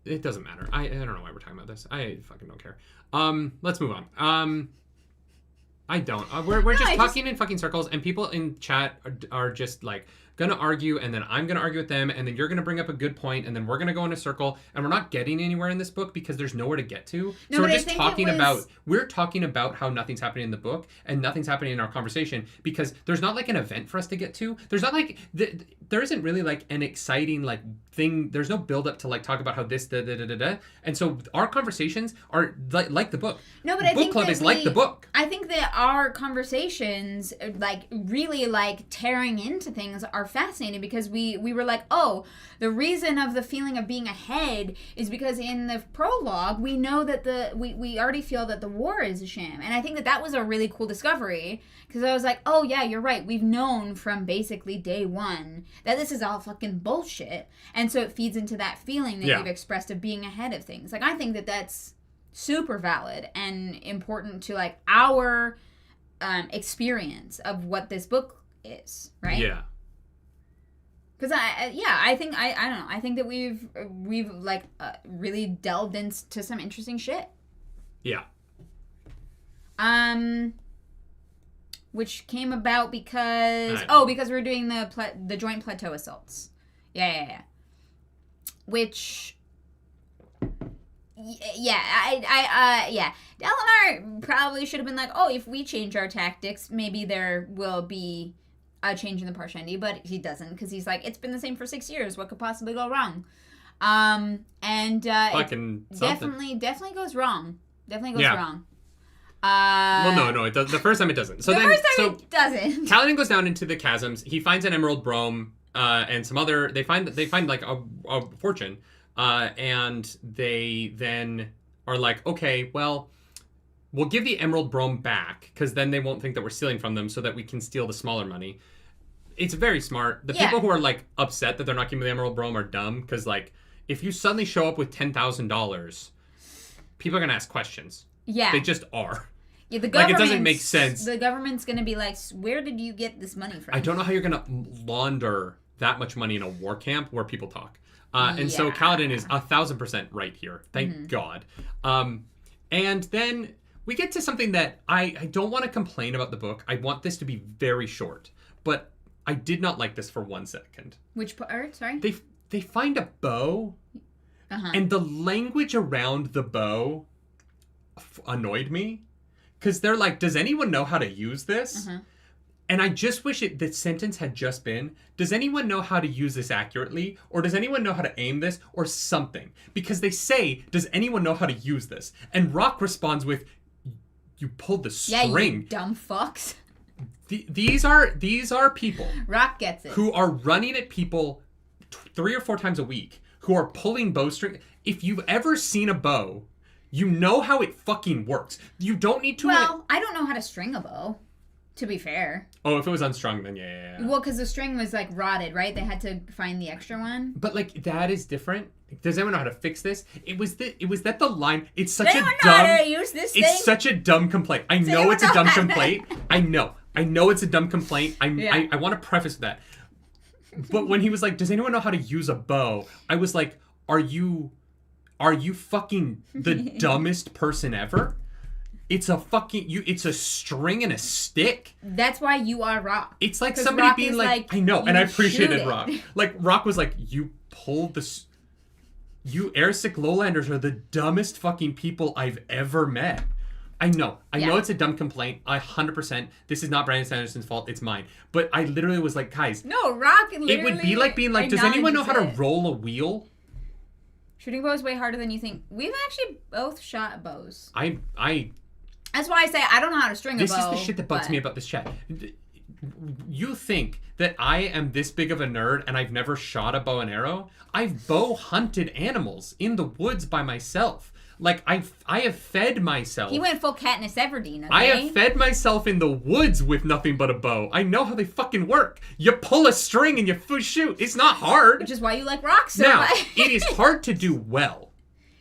It doesn't matter. I don't know why we're talking about this. I fucking don't care. Let's move on. I don't. We're just talking in fucking circles, and people in chat are just, like, gonna argue, and then I'm gonna argue with them, and then you're gonna bring up a good point, and then we're gonna go in a circle, and we're not getting anywhere in this book because there's nowhere to get to. No, so we're talking about how nothing's happening in the book and nothing's happening in our conversation because there's not like an event for us to get to. There's not like there isn't really like an exciting like thing. There's no build up to like talk about how this and so our conversations are like the book. No, but I think book club is like the book. I think that our conversations, like, really like tearing into things, are fascinating because we were like, oh, the reason of the feeling of being ahead is because in the prologue we know that we already feel that the war is a sham, and I think that was a really cool discovery because I was like, oh yeah, you're right, we've known from basically day one that this is all fucking bullshit, and so it feeds into that feeling that you've expressed of being ahead of things. Like, I think that that's super valid and important to like our experience of what this book is, right? Yeah. Because I think I don't know. I think that we've like really delved into some interesting shit. Yeah. Which came about because because we're doing the joint plateau assaults. Yeah. Which. Yeah. Dalinar probably should have been like, oh, if we change our tactics, maybe there will be a change in the Parshendi, but he doesn't because he's like, it's been the same for 6 years. What could possibly go wrong? It definitely goes wrong. Definitely goes wrong. Well, no, it does. The first time it doesn't. So it doesn't. Kaladin goes down into the chasms. He finds an emerald brome and some other. They find like a fortune, and they then are like, okay, well, we'll give the emerald brome back because then they won't think that we're stealing from them, so that we can steal the smaller money. It's very smart. The people who are like upset that they're not giving the emerald brome are dumb because like if you suddenly show up with $10,000, people are gonna ask questions. Yeah, they just are. Yeah, the government. Like, it doesn't make sense. The government's gonna be like, where did you get this money from? I don't know how you're gonna launder that much money in a war camp where people talk. And so Kaladin is 1,000% right here. Thank God. And then we get to something that I don't want to complain about the book. I want this to be very short. But I did not like this for 1 second. Which part? Sorry? They find a bow. And the language around the bow annoyed me. Because they're like, does anyone know how to use this? And I just wish the sentence had just been, does anyone know how to use this accurately? Or does anyone know how to aim this? Or something. Because they say, does anyone know how to use this? And Rock responds with, you pulled the string. Yeah, you dumb fucks. These are people. Rock gets it. Who are running at people 3 or 4 times a week. Who are pulling bowstring. If you've ever seen a bow, you know how it fucking works. You don't need to... Well, I don't know how to string a bow. To be fair. Oh, if it was unstrung, then yeah. Well, because the string was, like, rotted, right? They had to find the extra one. But, like, that is different. Does anyone know how to fix this? It was that the line... It's such Does anyone know how to use this thing? It's such a dumb complaint. I know it's a dumb complaint. I know it's a dumb complaint. I want to preface that. But when he was like, does anyone know how to use a bow? I was like, are you fucking the dumbest person ever? It's a string and a stick. That's why you are Rock. It's like somebody Rock being like, I know, and I appreciated Rock. Like, Rock was like, you pulled this. You Airsick Lowlanders are the dumbest fucking people I've ever met. I know it's a dumb complaint. 100%. This is not Brandon Sanderson's fault. It's mine. But I literally was like, guys. No, Rock literally. It would be like being like, does anyone know how to roll a wheel? Shooting bow is way harder than you think. We've actually both shot bows. That's why I say I don't know how to string a bow. This is the shit that bugs me about this chat. You think that I am this big of a nerd and I've never shot a bow and arrow? I've bow hunted animals in the woods by myself. Like, I have fed myself. He went full Katniss Everdeen, okay? I have fed myself in the woods with nothing but a bow. I know how they fucking work. You pull a string and you shoot. It's not hard. Which is why you like rocks so much. Now, it is hard to do well.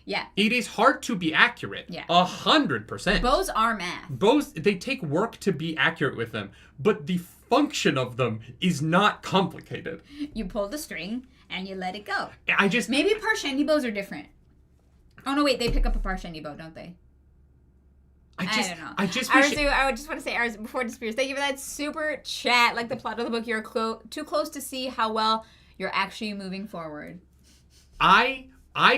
Yeah. It is hard to be accurate. Yeah. 100%. Bows are math. Bows, they take work to be accurate with them. But the function of them is not complicated. You pull the string and you let it go. Maybe Parshendi bows are different. Oh, no, wait. They pick up a Parshendi bow, don't they? I don't know. I just want to say, Arzu, before Disappears, thank you for that super chat. Like the plot of the book, you're too close to see how well you're actually moving forward. I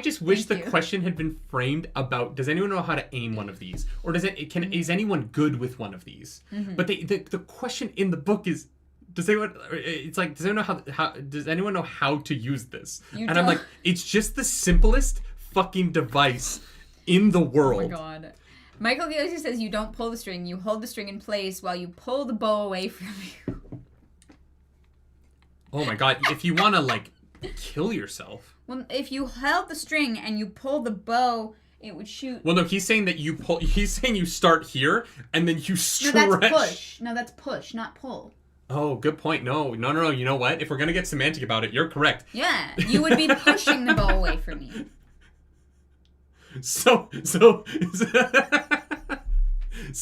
just wish the question had been framed about, does anyone know how to aim one of these? Or is anyone good with one of these? Mm-hmm. But the question in the book is, does anyone know how to use this? I'm like, it's just the simplest fucking device in the world. Oh my god. Michael Gillies says you don't pull the string, you hold the string in place while you pull the bow away from you. Oh my god, if you want to, like, kill yourself. Well, if you held the string and you pull the bow, it would shoot. Well, no, he's saying that he's saying you start here and then you stretch. No, that's push. No, that's push, not pull. Oh, good point. No. You know what? If we're going to get semantic about it, you're correct. Yeah, you would be pushing the bow away from you. So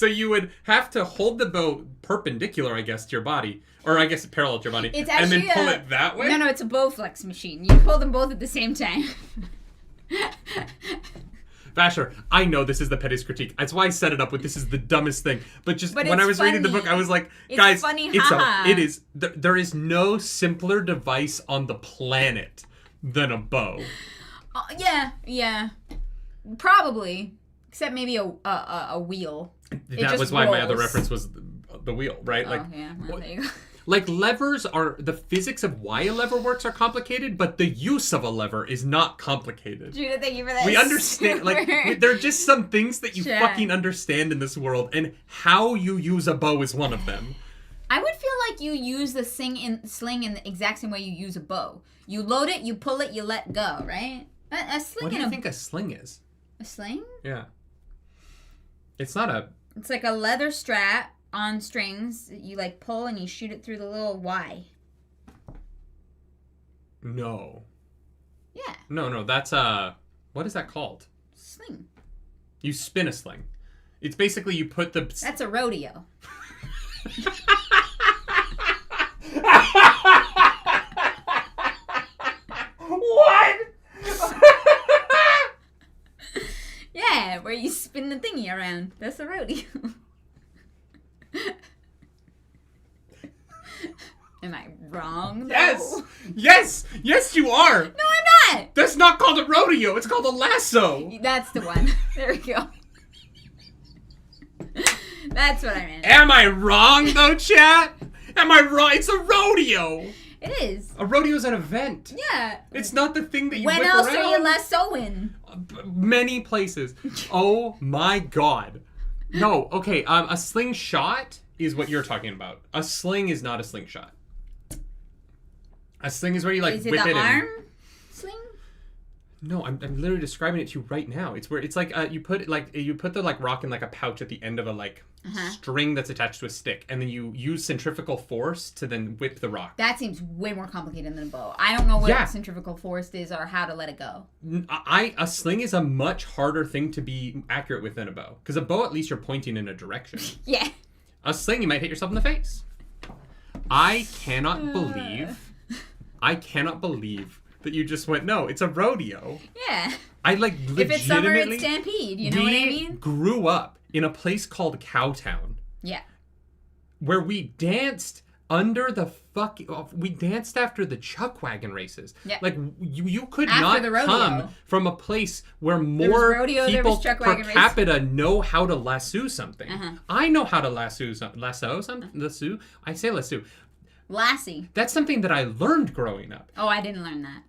you would have to hold the bow perpendicular, I guess, to your body. Or I guess parallel to your body. It's actually and then pull it that way? No, it's a bow flex machine. You pull them both at the same time. Vasher, I know this is the pettiest critique. That's why I set it up with this is the dumbest thing. But when I was reading the book, I was like, guys, there is no simpler device on the planet than a bow. Yeah. Probably. Except maybe a wheel. That was why my other reference was the wheel, right? Oh, yeah. Well, there you go. Like, levers the physics of why a lever works are complicated, but the use of a lever is not complicated. Judah, thank you for that. We understand, there are just some things that you fucking understand in this world, and how you use a bow is one of them. I would feel like you use the sling in the exact same way you use a bow. You load it, you pull it, you let go, right? A sling. What do you think a sling is? A sling? Yeah. It's not a... It's like a leather strap on strings. You, like, pull and you shoot it through the little Y. No. Yeah. No, that's what is that called? Sling. You spin a sling. It's basically you put the... That's a rodeo. What? spin the thingy around. That's the rodeo. Am I wrong, though? Yes, you are! No, I'm not! That's not called a rodeo, it's called a lasso! That's the one. There we go. That's what I meant. Am I wrong, though, chat? Am I wrong? It's a rodeo! It is. A rodeo is an event. Yeah. It's not the thing that you When whip else around. are you lassoing? Many places. Oh my god. No, okay, a slingshot is what you're talking about. A sling is not a slingshot. A sling is where you, like, is it whip the it arm in. sling? No, I'm literally describing it to you right now. It's where it's like you put the like rock in like a pouch at the end of a like string that's attached to a stick, and then you use centrifugal force to then whip the rock. That seems way more complicated than a bow. I don't know what centrifugal force is or how to let it go. A sling is a much harder thing to be accurate with than a bow, because a bow at least you're pointing in a direction. Yeah. A sling you might hit yourself in the face. I cannot believe that you just went, no, it's a rodeo. Yeah. I legitimately... If it's summer, it's Stampede. You know what I mean? We grew up in a place called Cowtown. Yeah. Where we danced under the we danced after the chuck wagon races. Yeah. Like, you could After not come from a place where more rodeo, people per race. capita know how to lasso something. I know how to lasso something. Lasso? I say lasso. Lassie. That's something that I learned growing up. Oh, I didn't learn that.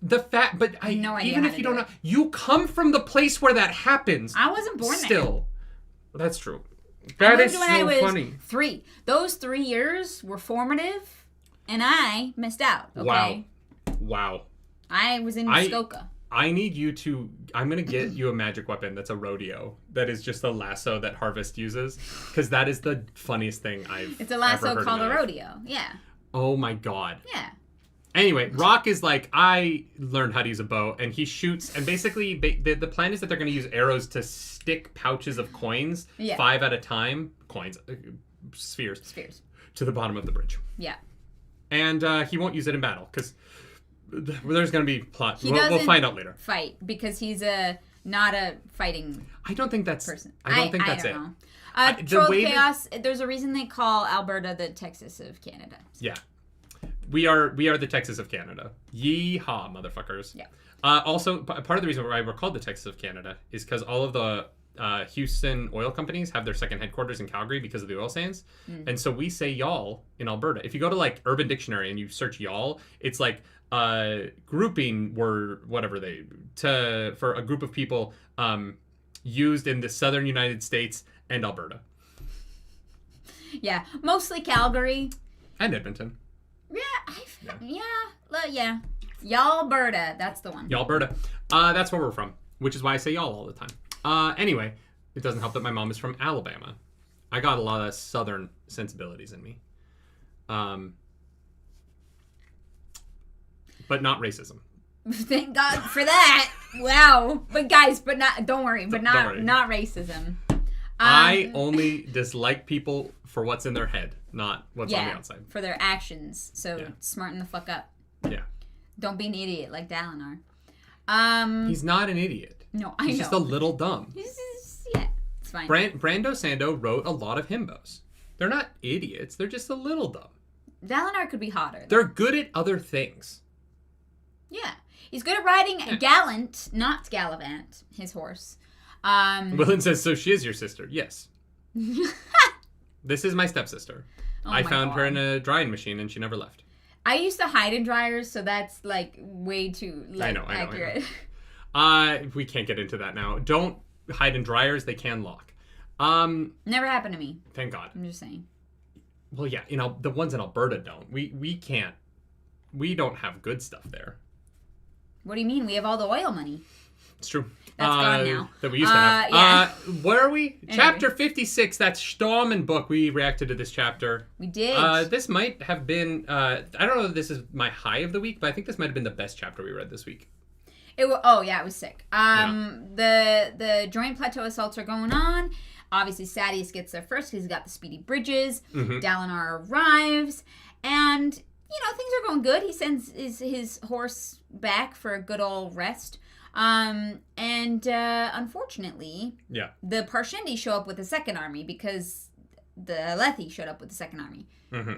I no idea even if you don't know, you come from the place where that happens. I wasn't born there. Still, that's true. That is so funny. 3. Those 3 years were formative, and I missed out. Okay. Wow. I was in Muskoka. I'm gonna get you a magic weapon that's a rodeo. That is just a lasso that Harvest uses, because that is the funniest thing I've. It's a lasso ever heard called a of. rodeo. Yeah. Oh my god. Yeah. Anyway, Rock is like, I learned how to use a bow, and he shoots, and basically the plan is that they're going to use arrows to stick pouches of coins, 5 at a time, spheres, to the bottom of the bridge. Yeah. And he won't use it in battle, because there's going to be plot. We'll find out later. Fight, because he's not a fighting I don't think that's person. I don't think that's it. Know. Troll Chaos, there's a reason they call Alberta the Texas of Canada. So. Yeah. We are the Texas of Canada. Yeehaw, motherfuckers. Yeah. Also, part of the reason why we're called the Texas of Canada is because all of the Houston oil companies have their second headquarters in Calgary because of the oil sands. And so we say y'all in Alberta. If you go to like Urban Dictionary and you search y'all, it's like grouping word, for a group of people used in the southern United States and Alberta. Yeah, mostly Calgary. And Edmonton. Yeah. Y'alberta, that's the one. Y'alberta. That's where we're from, which is why I say y'all all the time. Anyway, it doesn't help that my mom is from Alabama. I got a lot of southern sensibilities in me. But not racism. Thank God for that. Wow. But guys, don't worry, not racism. I only dislike people for what's in their head, not what's on the outside. For their actions. So smarten the fuck up. Yeah. Don't be an idiot like Dalinar. He's not an idiot. No, I know. He's just a little dumb. It's fine. Brando Sando wrote a lot of himbos. They're not idiots. They're just a little dumb. Dalinar could be hotter. They're good at other things. Yeah. He's good at riding Gallant, not Gallivant, his horse. Willen says, so she is your sister. Yes. This is my stepsister. I found her in a drying machine and she never left. I used to hide in dryers, so that's like way too accurate. I know. We can't get into that now. Don't hide in dryers. They can lock. Never happened to me. Thank God. I'm just saying. Well, yeah, the ones in Alberta don't. We can't. We don't have good stuff there. What do you mean? We have all the oil money. It's true. That's gone now. That we used to have. Yeah. Where are we? Anyway. Chapter 56. That's Stormen book. We reacted to this chapter. We did. This might have been... I don't know if this is my high of the week, but I think this might have been the best chapter we read this week. It was sick. The joint plateau assaults are going on. Obviously, Sadeas gets there first because he's got the speedy bridges. Dalinar arrives. And, things are going good. He sends his horse back for a good old rest. Unfortunately, Yeah. the Parshendi show up with the second army because the Alethi showed up with the second army. Mm-hmm.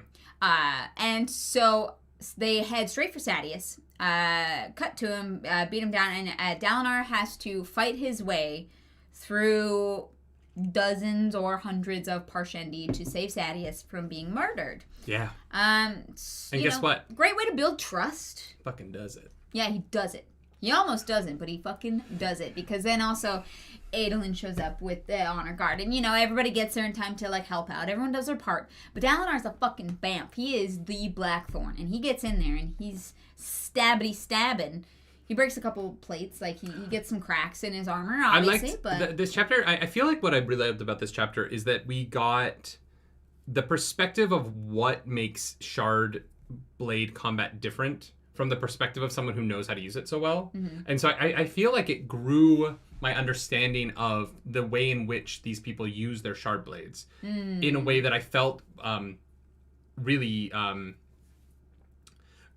And so they head straight for Sadeas, cut to him, beat him down, and Dalinar has to fight his way through dozens or hundreds of Parshendi to save Sadeas from being murdered. Yeah. And guess what? Great way to build trust. Fucking does it. Yeah, he does it. He almost doesn't, but he fucking does it. Because then also, Adolin shows up with the honor guard. And, everybody gets there in time to, help out. Everyone does their part. But Dalinar's a fucking vamp. He is the Blackthorn. And he gets in there, and he's stabbing. He breaks a couple plates. He gets some cracks in his armor, obviously. This chapter. I feel like what I really loved about this chapter is that we got the perspective of what makes Shard Blade combat different from the perspective of someone who knows how to use it so well. Mm-hmm. And so I feel like it grew my understanding of the way in which these people use their shard blades in a way that I felt really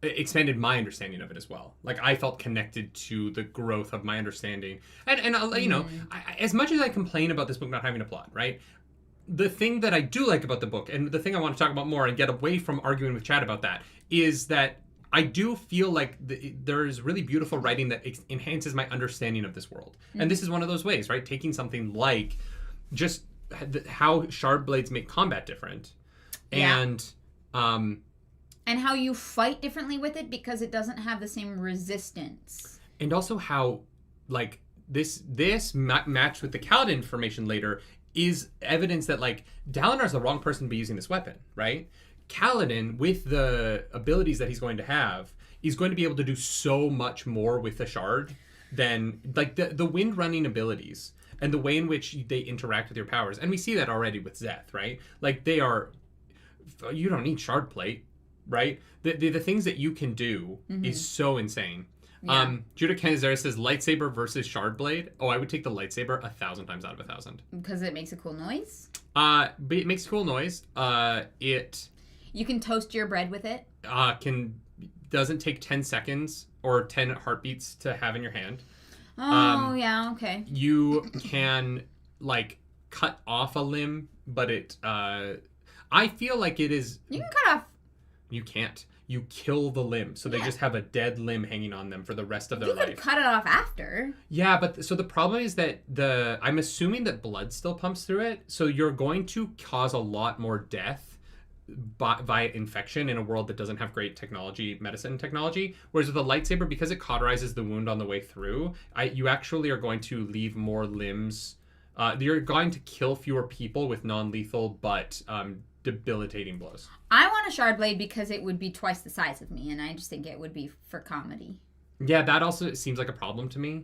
expanded my understanding of it as well. I felt connected to the growth of my understanding. And as much as I complain about this book not having a plot, right? The thing that I do like about the book, and the thing I want to talk about more and get away from arguing with Chad about that, is that I do feel like there's really beautiful writing that enhances my understanding of this world. Mm-hmm. And this is one of those ways, right? Taking something like just how shard blades make combat different. Yeah. And how you fight differently with it because it doesn't have the same resistance. And also how, this matched with the Kaladin information later is evidence that, Dalinar's the wrong person to be using this weapon, right? Kaladin, with the abilities that he's going to have, is going to be able to do so much more with the shard than, the wind running abilities and the way in which they interact with your powers. And we see that already with Zeth, right? You don't need shard plate, right? The things that you can do is so insane. Yeah. Judah Kenizer says lightsaber versus shard blade. Oh, I would take the lightsaber 1,000 times out of 1,000. Because it makes a cool noise? But it makes a cool noise. You can toast your bread with it. Doesn't take 10 seconds or 10 heartbeats to have in your hand. Oh, yeah, okay. You can, cut off a limb, but I feel like it is... You can cut off... You can't. You kill the limb, so they just have a dead limb hanging on them for the rest of their life. You could cut it off after. Yeah, but so the problem is that I'm assuming that blood still pumps through it, so you're going to cause a lot more death via infection in a world that doesn't have great medicine technology. Whereas with a lightsaber, because it cauterizes the wound on the way through, you actually are going to leave more limbs. You're going to kill fewer people with non-lethal but debilitating blows. I want a shard blade because it would be twice the size of me, and I just think it would be for comedy. Yeah, that also seems like a problem to me.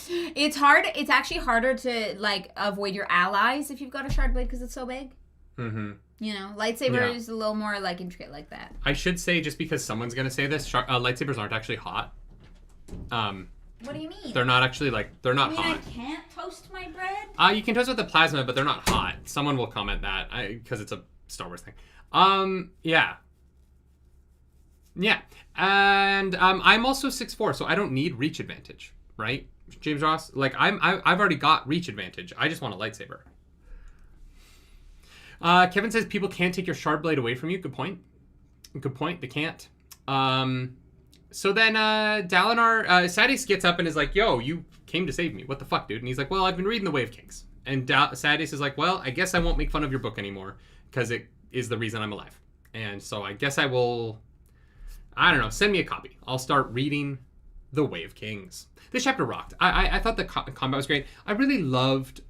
It's hard. It's actually harder to avoid your allies if you've got a shard blade because it's so big. Mm-hmm. Lightsaber is a little more intricate like that. I should say, just because someone's gonna say this, lightsabers aren't actually hot. What do you mean? They're not actually they're not hot. I can't toast my bread? You can toast with the plasma, but they're not hot. Someone will comment that because it's a Star Wars thing. Yeah. And I'm also 6'4", so I don't need reach advantage, right? James Ross, I've already got reach advantage. I just want a lightsaber. Kevin says people can't take your shard blade away from you. Good point. They can't. So then Dalinar, Sadeas gets up and is like, yo, you came to save me. What the fuck, dude? And he's like, well, I've been reading the Way of Kings. And Sadeas is like, well, I guess I won't make fun of your book anymore because it is the reason I'm alive. And so I guess I will, I don't know, send me a copy. I'll start reading the Way of Kings. This chapter rocked. I thought the combat was great. I really loved...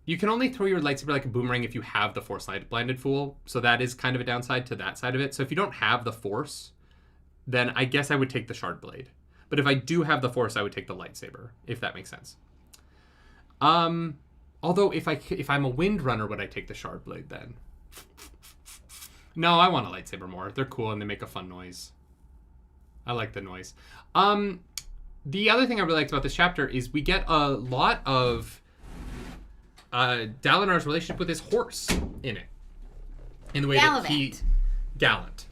you can only throw your lightsaber like a boomerang if you have the Force Blinded Fool. So that is kind of a downside to that side of it. So if you don't have the Force, then I guess I would take the shard blade. But if I do have the Force, I would take the lightsaber, if that makes sense. Although if I'm a Windrunner, would I take the shard blade then? No, I want a lightsaber more. They're cool and they make a fun noise. I like the noise. The other thing I really liked about this chapter is we get a lot of Dalinar's relationship with his horse in it. In the way that he... Gallant.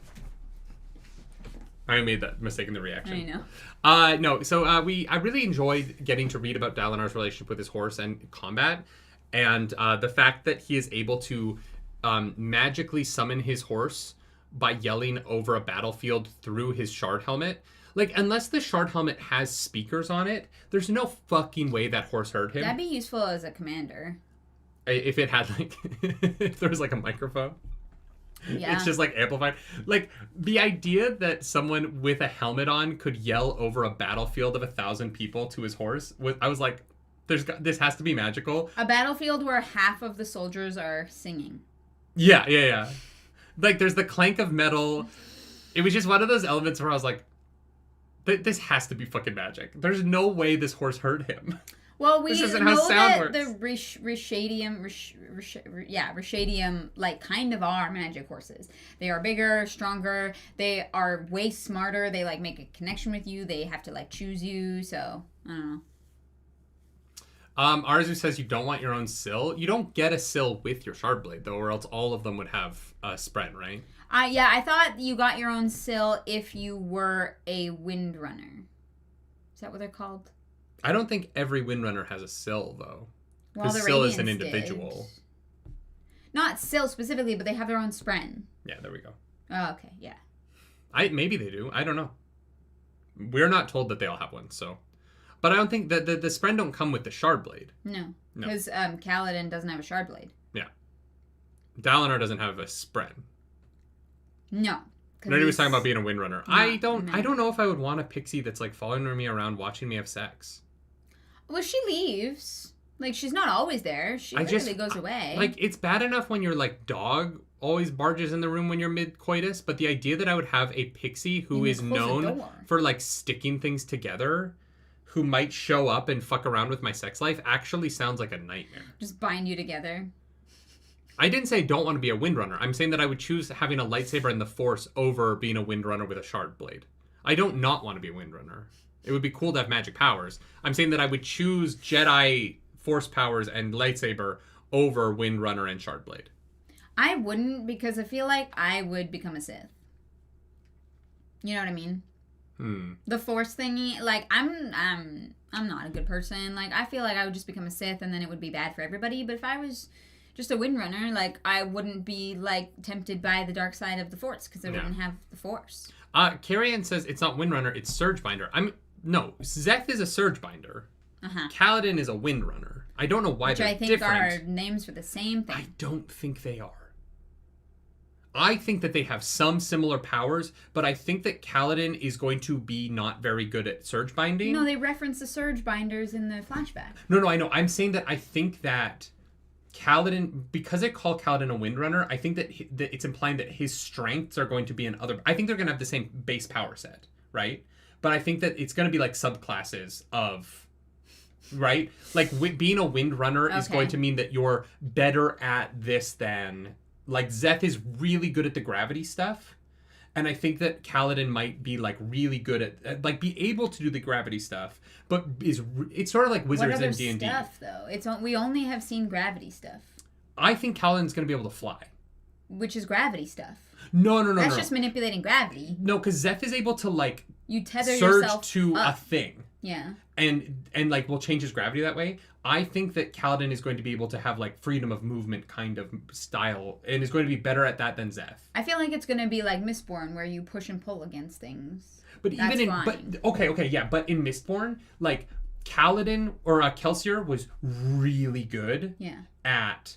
I made that mistake in the reaction. I know. No, so I really enjoyed getting to read about Dalinar's relationship with his horse and combat, and the fact that he is able to magically summon his horse by yelling over a battlefield through his shard helmet. Like, unless the shard helmet has speakers on it, there's no fucking way that horse heard him. That'd be useful as a commander. If it had, like, if there was, like, a microphone. Yeah. It's just, like, amplified. Like, the idea that someone with a helmet on could yell over a battlefield of 1,000 people to his horse, I was like, this has to be magical. A battlefield where half of the soldiers are singing. Yeah. Like, there's the clank of metal. It was just one of those elements where I was like, this has to be fucking magic. There's no way this horse heard him. Well, we know that works. the Rishadium, like, kind of are magic horses. They are bigger, stronger. They are way smarter. They, like, make a connection with you. They have to, like, choose you. So, I don't know. Arzu says you don't want your own sill. You don't get a sill with your shard blade, though, or else all of them would have a spread, right? Yeah, I thought you got your own sill if you were a Windrunner. Is that what they're called? I don't think every Windrunner has a sill, though. Well, because sill is an individual. Did. Not sill specifically, but they have their own spren. Yeah, there we go. Oh, okay, yeah. Maybe they do. I don't know. We're not told that they all have one, so. But I don't think that the spren don't come with the shard blade. No, because Kaladin doesn't have a shard blade. Yeah. Dalinar doesn't have a spren. No. Nerdy was talking about being a Windrunner. I don't know if I would want a pixie that's like following me around watching me have sex. Well, she leaves. Like, she's not always there. She literally goes away. Like, it's bad enough when your, like, dog always barges in the room when you're mid-coitus, but the idea that I would have a pixie who is known for, like, sticking things together, who might show up and fuck around with my sex life, actually sounds like a nightmare. Just bind you together. I didn't say don't want to be a Windrunner. I'm saying that I would choose having a lightsaber and the Force over being a Windrunner with a shard blade. I don't not want to be a Windrunner. It would be cool to have magic powers. I'm saying that I would choose Jedi Force powers and lightsaber over Windrunner and shard blade. I wouldn't, because I feel like I would become a Sith. You know what I mean? The Force thingy, like, I'm not a good person. Like, I feel like I would just become a Sith and then it would be bad for everybody. But if I was just a Windrunner, like, I wouldn't be, like, tempted by the dark side of the Force because I wouldn't have the Force. Carrie-Ann says it's not Windrunner, it's Surgebinder. No, Szeth is a Surgebinder. Kaladin is a Windrunner. I don't know why they're different. Which I think are names for the same thing. I don't think they are. I think that they have some similar powers, but I think that Kaladin is going to be not very good at surge binding. No, they reference the surge binders in the flashback. No, I know. I'm saying that I think that Kaladin, because they call Kaladin a Windrunner, I think that it's implying that his strengths are going to be in other... I think they're going to have the same base power set, right? But I think that it's going to be like subclasses of... Right? Like, being a Windrunner is going to mean that you're better at this than... Like, Szeth is really good at the gravity stuff. And I think that Kaladin might be, like, really good at... Like, be able to do the gravity stuff. But it's sort of like Wizards in D&D. What other stuff, though? We only have seen gravity stuff. I think Kaladin's going to be able to fly. Which is gravity stuff. No. That's just manipulating gravity. No, because Szeth is able to, like... You tether surge yourself to up. a thing. Yeah. And like, will change his gravity that way. I think that Kaladin is going to be able to have, like, freedom of movement kind of style, and is going to be better at that than Szeth. I feel like it's going to be like Mistborn, where you push and pull against things. But That's even fine. But in Mistborn, like, Kaladin or Kelsier was really good at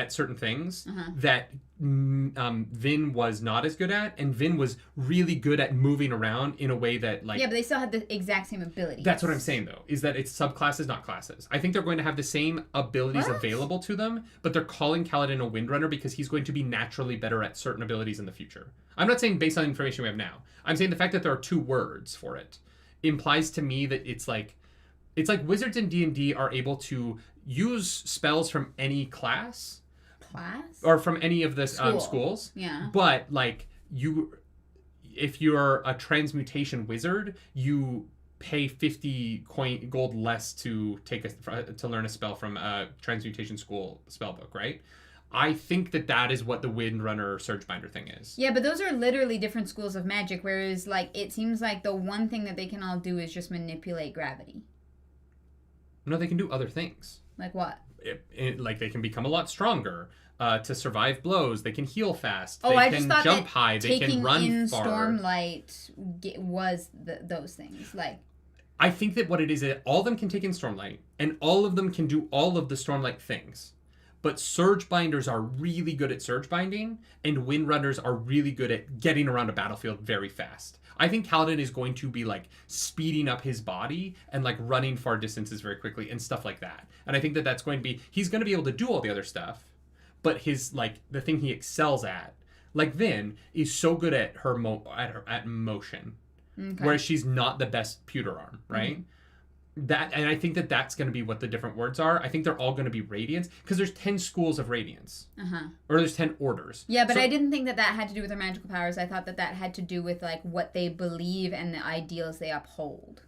certain things that Vin was not as good at, and Vin was really good at moving around in a way that, like... Yeah, but they still had the exact same abilities. That's what I'm saying, though, is that it's subclasses, not classes. I think they're going to have the same abilities available to them, but they're calling Kaladin a Windrunner because he's going to be naturally better at certain abilities in the future. I'm not saying based on the information we have now. I'm saying the fact that there are 2 words for it implies to me that it's like Wizards in D&D are able to use spells from any class or from any of the schools. Yeah. But, like, if you're a transmutation wizard, you pay 50 gold less to learn a spell from a transmutation school spell book, right? I think that is what the Windrunner Surgebinder thing is. Yeah, but those are literally different schools of magic, whereas, like, it seems like the one thing that they can all do is just manipulate gravity. No, they can do other things. Like what? Like, they can become a lot stronger to survive blows. They can heal fast. Oh, they I can just thought jump that high. They can run taking in far. Stormlight was those things. Like, I think that what it is all of them can take in Stormlight, and all of them can do all of the Stormlight things. But Surge Binders are really good at Surge Binding, and Windrunners are really good at getting around a battlefield very fast. I think Kaladin is going to be, like, speeding up his body and, like, running far distances very quickly and stuff like that. And I think that that's going to be... He's going to be able to do all the other stuff, but his, like, the thing he excels at, like Vin, is so good at at motion. Okay. Whereas she's not the best pewter arm, right? Mm-hmm. And I think that that's going to be what the different words are. I think they're all going to be Radiance, because there's 10 schools of Radiance. Uh-huh. Or there's 10 orders. Yeah, but I didn't think that had to do with their magical powers. I thought that had to do with, like, what they believe and the ideals they uphold.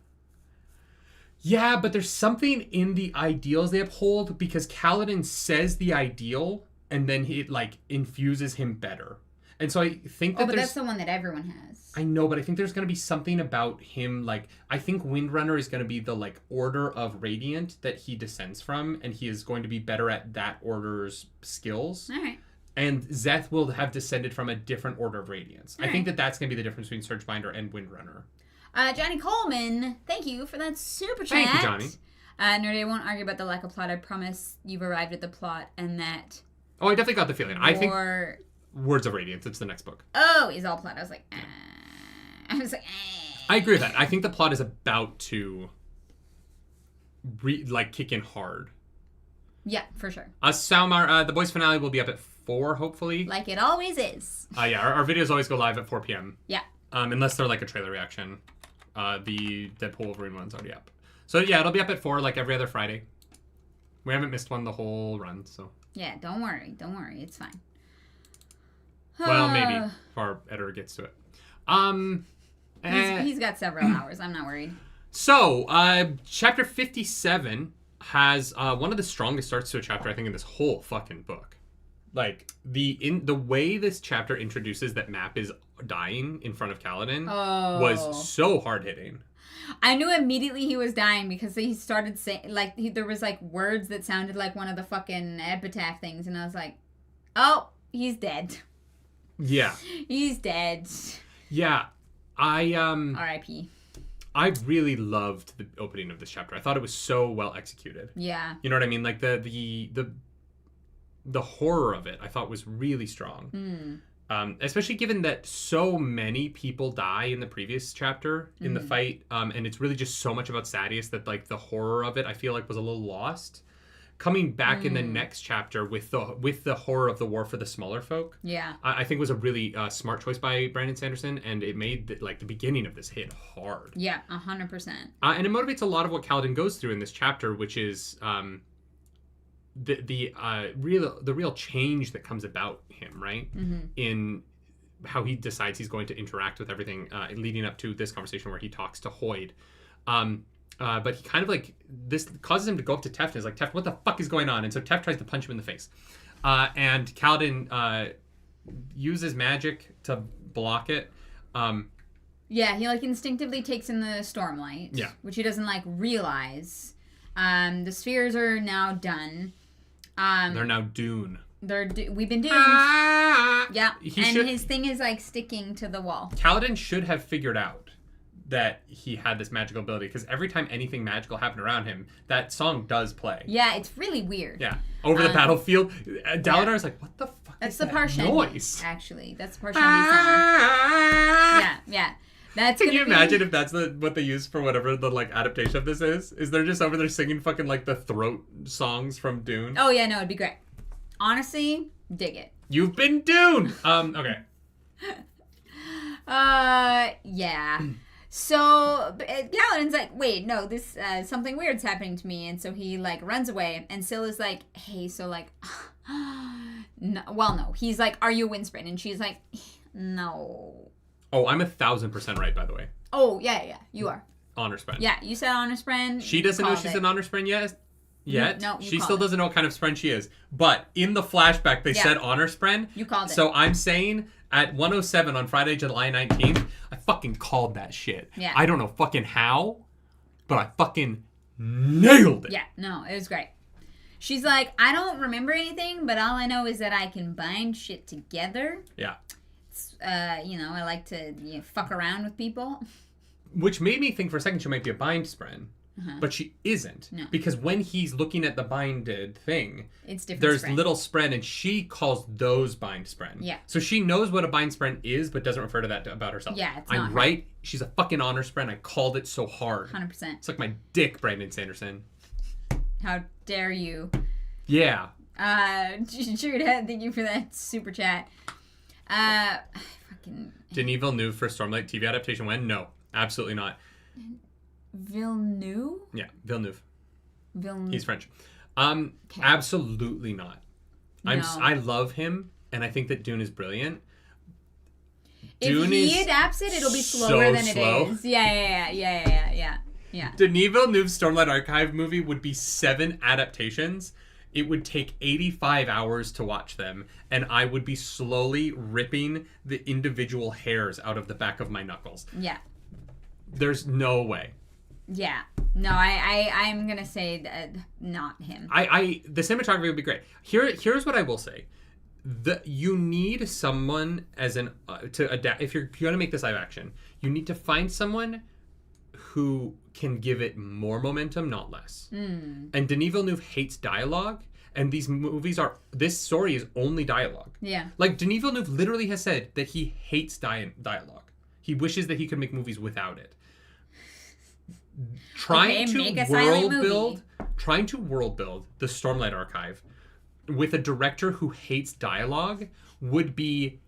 Yeah, but there's something in the ideals they uphold, because Kaladin says the ideal, and then it, like, infuses him better. And so I think that but that's the one that everyone has. I know, but I think there's going to be something about him, like, I think Windrunner is going to be the, like, order of Radiant that he descends from, and he is going to be better at that order's skills. All right. And Zeth will have descended from a different order of Radiance. I think that's going to be the difference between Surgebinder and Windrunner. Johnny Coleman, thank you for that super chat. Thank you, Johnny. Nerdy, I won't argue about the lack of plot. I promise you've arrived at the plot, and that... Oh, I definitely got the feeling. I think... Words of Radiance. It's the next book. Oh, is all plot. I was like, I agree with that. I think the plot is about to, kick in hard. Yeah, for sure. Salmar, the boys' finale will be up at 4, hopefully. Like it always is. Yeah, our videos always go live at 4 p.m. Yeah. Unless they're like a trailer reaction. The Deadpool Wolverine one's already up. So yeah, it'll be up at 4 like every other Friday. We haven't missed one the whole run, so. Yeah, don't worry. It's fine. Well, maybe if our editor gets to it. He's got several hours. I'm not worried. So, chapter 57 has one of the strongest starts to a chapter, I think, in this whole fucking book. Like, the way this chapter introduces that Map is dying in front of Kaladin was so hard-hitting. I knew immediately he was dying because he started saying, like, there was, like, words that sounded like one of the fucking epitaph things, and I was like, oh, he's dead. Yeah. He's dead. Yeah. R.I.P. I really loved the opening of this chapter. I thought it was so well executed. Yeah. You know what I mean? Like the horror of it I thought was really strong. Especially given that so many people die in the previous chapter in the fight. And it's really just so much about Sadeas that, like, the horror of it I feel like was a little lost. Coming back in the next chapter with the horror of the war for the smaller folk, I think was a really smart choice by Brandon Sanderson, and it made the beginning of this hit hard. Yeah, 100%. And it motivates a lot of what Kaladin goes through in this chapter, which is the real change that comes about him, right? In how he decides he's going to interact with everything, leading up to this conversation where he talks to Hoyd. But he kind of, like, this causes him to go up to Teft and is like, Teft, what the fuck is going on? And so Teft tries to punch him in the face. And Kaladin uses magic to block it. Yeah, he, like, instinctively takes in the Stormlight. Yeah. Which he doesn't, like, realize. The spheres are now done. They're now Dune. We've been doomed. Yeah. His thing is, like, sticking to the wall. Kaladin should have figured out that he had this magical ability, because every time anything magical happened around him, that song does play. Yeah, it's really weird. Yeah. Over the battlefield, Dalinar is like, what the fuck that's is the that Parshendi, noise? Actually. That's the Parshendi song. Yeah. Can you imagine if that's what they use for whatever the, like, adaptation of this is? Is they're just over there singing fucking, like, the throat songs from Dune? Oh, yeah, no, it'd be great. Honestly, dig it. You've been Dune! Okay. Yeah. So Kaladin's like, wait, no, this something weird's happening to me, and so he, like, runs away, and Scylla's like, hey, so, like, no, he's like, are you a Windsprint? And she's like, no. Oh, I'm 1,000% right, by the way. Oh, yeah, you are. Honor Spren. Yeah, you said Honor Spren. She doesn't know she's an Honor Spren yet? Yet. No, she still doesn't know what kind of spren she is. But in the flashback, they said honor spren. You called it. So I'm saying at 1:07 on Friday, July 19th, I fucking called that shit. Yeah. I don't know fucking how, but I fucking nailed it. Yeah, no, it was great. She's like, I don't remember anything, but all I know is that I can bind shit together. Yeah. I like to fuck around with people. Which made me think for a second she might be a bind spren. But she isn't. No. Because when he's looking at the binded thing, it's different. There's spren. little spren, and she calls those bind spren. Yeah. So she knows what a bind spren is, but doesn't refer to that about herself. Yeah, it's I'm not right. She's a fucking honor spren. I called it so hard. 100%. It's like my dick, Brandon Sanderson. How dare you? Yeah. Jude, thank you for that super chat. Denis Villeneuve for Stormlight TV adaptation when? No, absolutely not. Villeneuve? Yeah, Villeneuve. Villeneuve. He's French. Okay. Absolutely not. No. I love him, and I think that Dune is brilliant. If he adapts it, it'll be slower than slow. it is. Yeah. Denis Villeneuve's Stormlight Archive movie would be 7 adaptations. It would take 85 hours to watch them, and I would be slowly ripping the individual hairs out of the back of my knuckles. Yeah. There's no way. Yeah. No, I'm gonna say that not him. The cinematography would be great. Here's what I will say. You need someone to adapt. If you're going to make this live action, you need to find someone who can give it more momentum, not less. And Denis Villeneuve hates dialogue, and this story is only dialogue. Yeah. Like, Denis Villeneuve literally has said that he hates dialogue. He wishes that he could make movies without it. Trying to world build the Stormlight Archive with a director who hates dialogue would be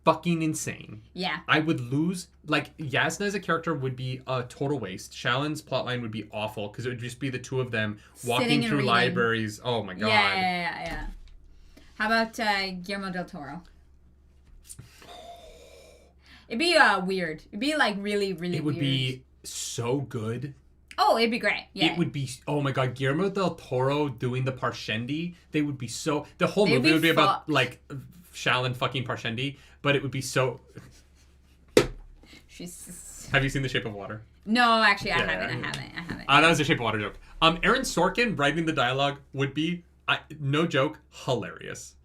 fucking insane. Yeah. I would lose. Like, Yasna as a character would be a total waste. Shallon's plotline would be awful because it would just be the two of them walking through libraries. Oh my god. Yeah. How about Guillermo del Toro? It'd be weird. It'd be like really, really weird. It would be so good. Oh, it'd be great. Yeah. It would be, oh my god, Guillermo del Toro doing the Parshendi. They would be so, the whole movie would be about, like, Shallon fucking Parshendi, but it would be so... Have you seen The Shape of Water? No, actually, I haven't. That was a Shape of Water joke. Aaron Sorkin writing the dialogue would be, no joke, hilarious.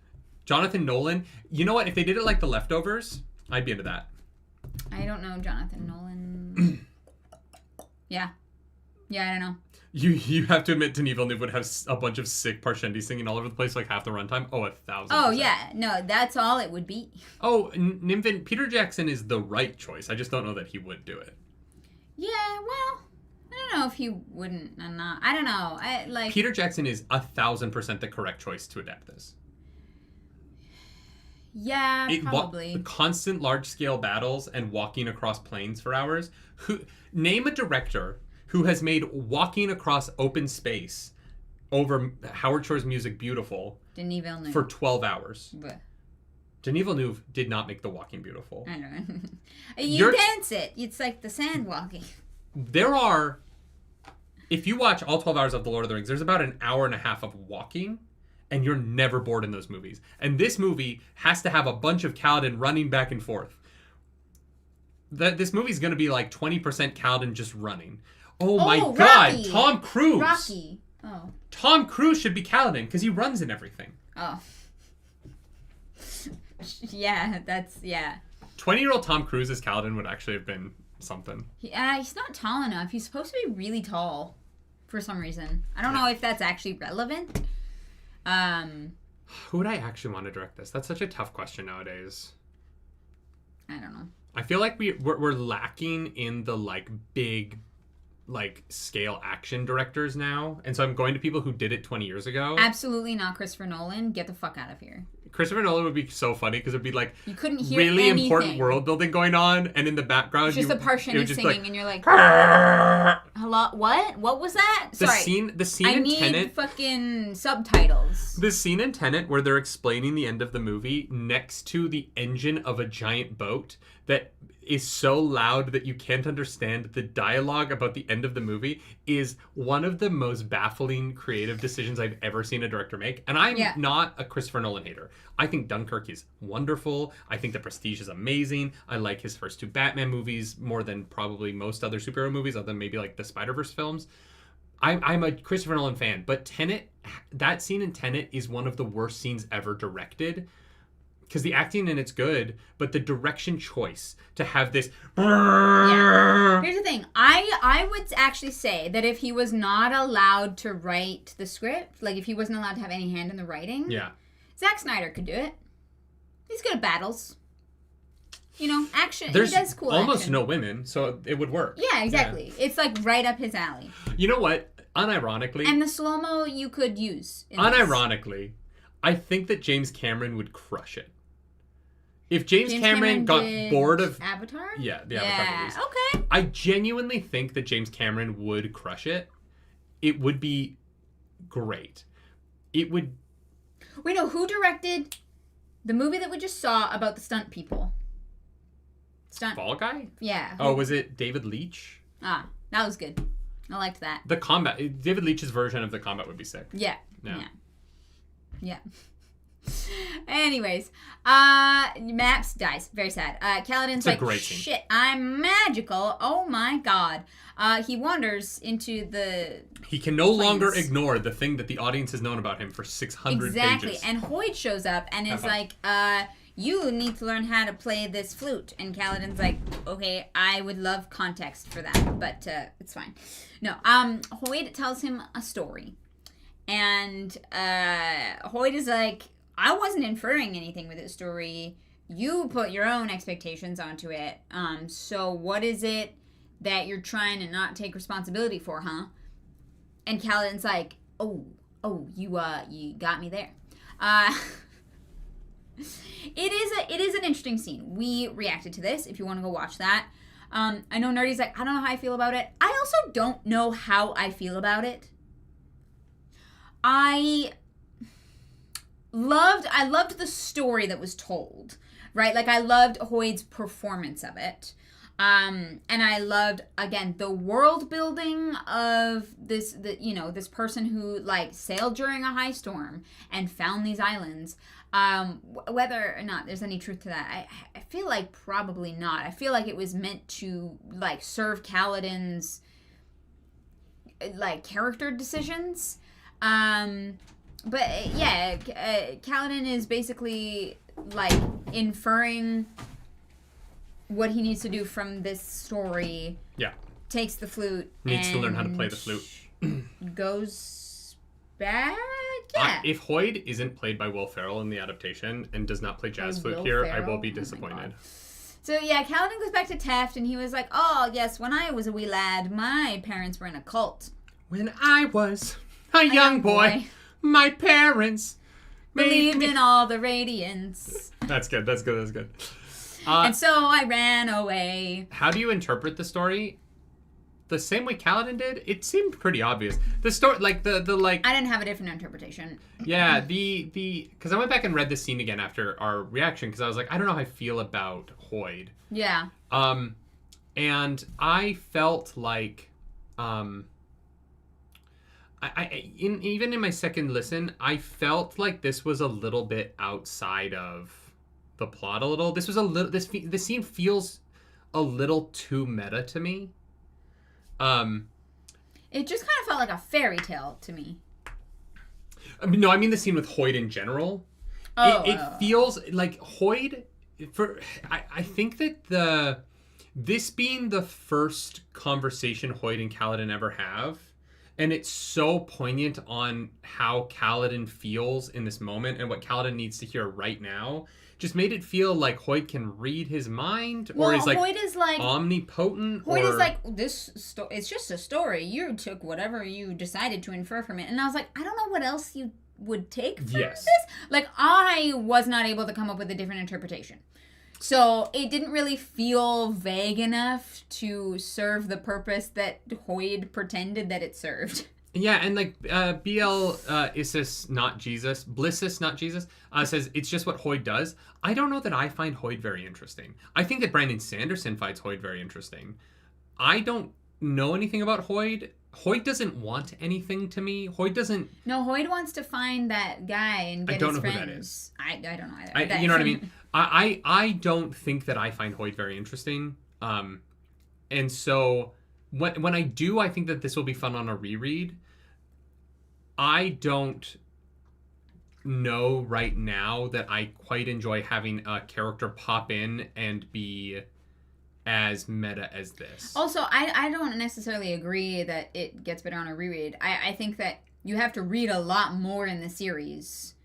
Jonathan Nolan, you know what? If they did it like The Leftovers, I'd be into that. I don't know Jonathan Nolan. Yeah, I don't know. You have to admit Denis Villeneuve would have a bunch of sick Parshendi singing all over the place, like half the runtime. Oh, 1,000%. Oh, yeah. No, that's all it would be. Oh, Nimvin, Peter Jackson is the right choice. I just don't know that he would do it. Yeah, well, I don't know if he wouldn't or not. I don't know. Peter Jackson is 1,000% the correct choice to adapt this. Yeah, probably. Constant large-scale battles and walking across plains for hours. Name a director who has made walking across open space over Howard Shore's music beautiful Denis Villeneuve. For 12 hours. Blech. Denis Villeneuve did not make the walking beautiful. I don't know. You dance it. It's like the sand walking. If you watch all 12 hours of The Lord of the Rings, there's about an hour and a half of walking, and you're never bored in those movies. And this movie has to have a bunch of Kaladin running back and forth. This movie's going to be like 20% Kaladin just running. Oh my god, Rocky. Tom Cruise. Rocky. Oh. Tom Cruise should be Kaladin because he runs in everything. Oh. Yeah, 20-year-old Tom Cruise as Kaladin would actually have been something. He's not tall enough. He's supposed to be really tall for some reason. I don't know if that's actually relevant. Who would I actually want to direct this? That's such a tough question nowadays. I don't know. I feel like we're lacking in the big scale action directors now, and so I'm going to people who did it 20 years ago. Absolutely not Christopher Nolan. Get the fuck out of here. Christopher Nolan would be so funny because it'd be like you couldn't hear really anything. Important world building going on, and in the background just the Parshendi singing, and you're like, hello, what? What was that? Sorry, the scene I in need Tenet, fucking subtitles. The scene in Tenet where they're explaining the end of the movie next to the engine of a giant boat that is so loud that you can't understand. The dialogue about the end of the movie is one of the most baffling creative decisions I've ever seen a director make. And I'm not a Christopher Nolan hater. I think Dunkirk is wonderful. I think The Prestige is amazing. I like his first 2 Batman movies more than probably most other superhero movies, other than maybe like the Spider-Verse films. I'm a Christopher Nolan fan, but Tenet, that scene in Tenet is one of the worst scenes ever directed. Because the acting in it's good, but the direction choice to have this... Yeah. Here's the thing. I would actually say that if he was not allowed to write the script, like if he wasn't allowed to have any hand in the writing, Zack Snyder could do it. He's good at battles. You know, action. There's he does cool almost action. no women, so it would work. Yeah, exactly. Yeah. It's like right up his alley. You know what? Unironically... And the slow-mo you could use. Unironically, I think that James Cameron would crush it. If James Cameron got bored of... Avatar? Yeah, the Avatar movies. Okay. I genuinely think that James Cameron would crush it. It would be great. It would... We know who directed the movie that we just saw about the stunt people. Fall Guy? Yeah. Oh, was it David Leitch? Ah, that was good. I liked that. The combat... David Leitch's version of the combat would be sick. Yeah. Anyways, Maps dies. Very sad. Kaladin's like, shit, I'm magical. Oh my god. He wanders into the... He can no longer ignore the thing that the audience has known about him for 600 Exactly. pages. And Hoyt shows up and is like, you need to learn how to play this flute. And Kaladin's like, okay, I would love context for that, but it's fine. No, Hoyt tells him a story. And Hoyt is like, I wasn't inferring anything with this story. You put your own expectations onto it. So what is it that you're trying to not take responsibility for, huh? And Kaladin's like, oh, you got me there. It is an interesting scene. We reacted to this. If you want to go watch that. I know Nerdy's like, I don't know how I feel about it. I also don't know how I feel about it. I loved the story that was told, right? Like I loved Hoyd's performance of it. And I loved, again, the world building of this person who like sailed during a high storm and found these islands. Whether or not there's any truth to that, I feel like probably not. I feel like it was meant to like serve Kaladin's like character decisions. But yeah, Kaladin is basically like inferring what he needs to do from this story. Yeah. Takes the flute. Needs to learn how to play the flute. Goes back. Yeah. If Hoyd isn't played by Will Ferrell in the adaptation and does not play jazz flute here, Ferrell? I will be disappointed. So yeah, Kaladin goes back to Taft and he was like, oh yes, when I was a wee lad, my parents were in a cult. When I was a young boy, my parents believed in all the radiance. That's good. And so I ran away. How do you interpret the story? The same way Kaladin did? It seemed pretty obvious. The story, like the like. I didn't have a different interpretation. Yeah, because I went back and read this scene again after our reaction because I was like, I don't know how I feel about Hoyd. Yeah. And I felt like, even in my second listen, I felt like this was a little bit outside of the plot a little. This was a little. This scene feels a little too meta to me. It just kind of felt like a fairy tale to me. No, I mean the scene with Hoyd in general. It feels like Hoyd. I think that this being the first conversation Hoyd and Kaladin ever have, and it's so poignant on how Kaladin feels in this moment and what Kaladin needs to hear right now, just made it feel like Hoyd can read his mind, or is like omnipotent. Hoyd is like, it's just a story. You took whatever you decided to infer from it. And I was like, I don't know what else you would take from this. Like, I was not able to come up with a different interpretation. So it didn't really feel vague enough to serve the purpose that Hoyd pretended that it served. Yeah, and like BL Isis not Jesus, Blissus not Jesus, says it's just what Hoyd does. I don't know that I find Hoyd very interesting. I think that Brandon Sanderson finds Hoyd very interesting. I don't know anything about Hoyd. Hoyd doesn't want anything to me. Hoyd doesn't. No, Hoyd wants to find that guy and get his friends. I don't know who that is. I don't know either. You know what I mean? I don't think that I find Hoyd very interesting. And so when I do, I think that this will be fun on a reread. I don't know right now that I quite enjoy having a character pop in and be as meta as this. Also, I don't necessarily agree that it gets better on a reread. I think that you have to read a lot more in the series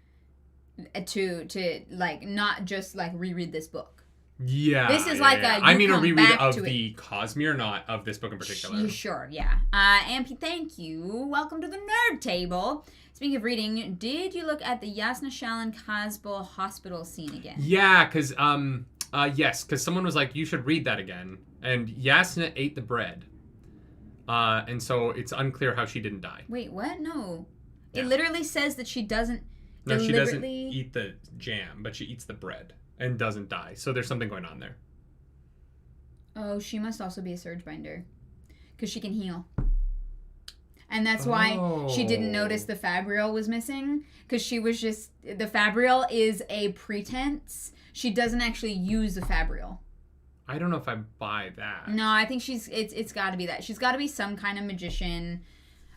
to like not just like reread this book. Yeah. This is like a reread of the Cosmere, not of this book in particular. Sure, yeah. Ampy, thank you. Welcome to the Nerd Table. Speaking of reading, did you look at the Yasna Shallan Casboll hospital scene again? Yeah, because yes, because someone was like, you should read that again. And Yasna ate the bread. And so it's unclear how she didn't die. Wait, what? No. Yeah. It literally says that she doesn't No, she doesn't eat the jam, but she eats the bread and doesn't die. So there's something going on there. Oh, she must also be a surge binder. Because she can heal. And that's why she didn't notice the Fabrial was missing. Because she was just... The Fabrial is a pretense. She doesn't actually use the Fabrial. I don't know if I buy that. No, I think it's got to be that. She's got to be some kind of magician.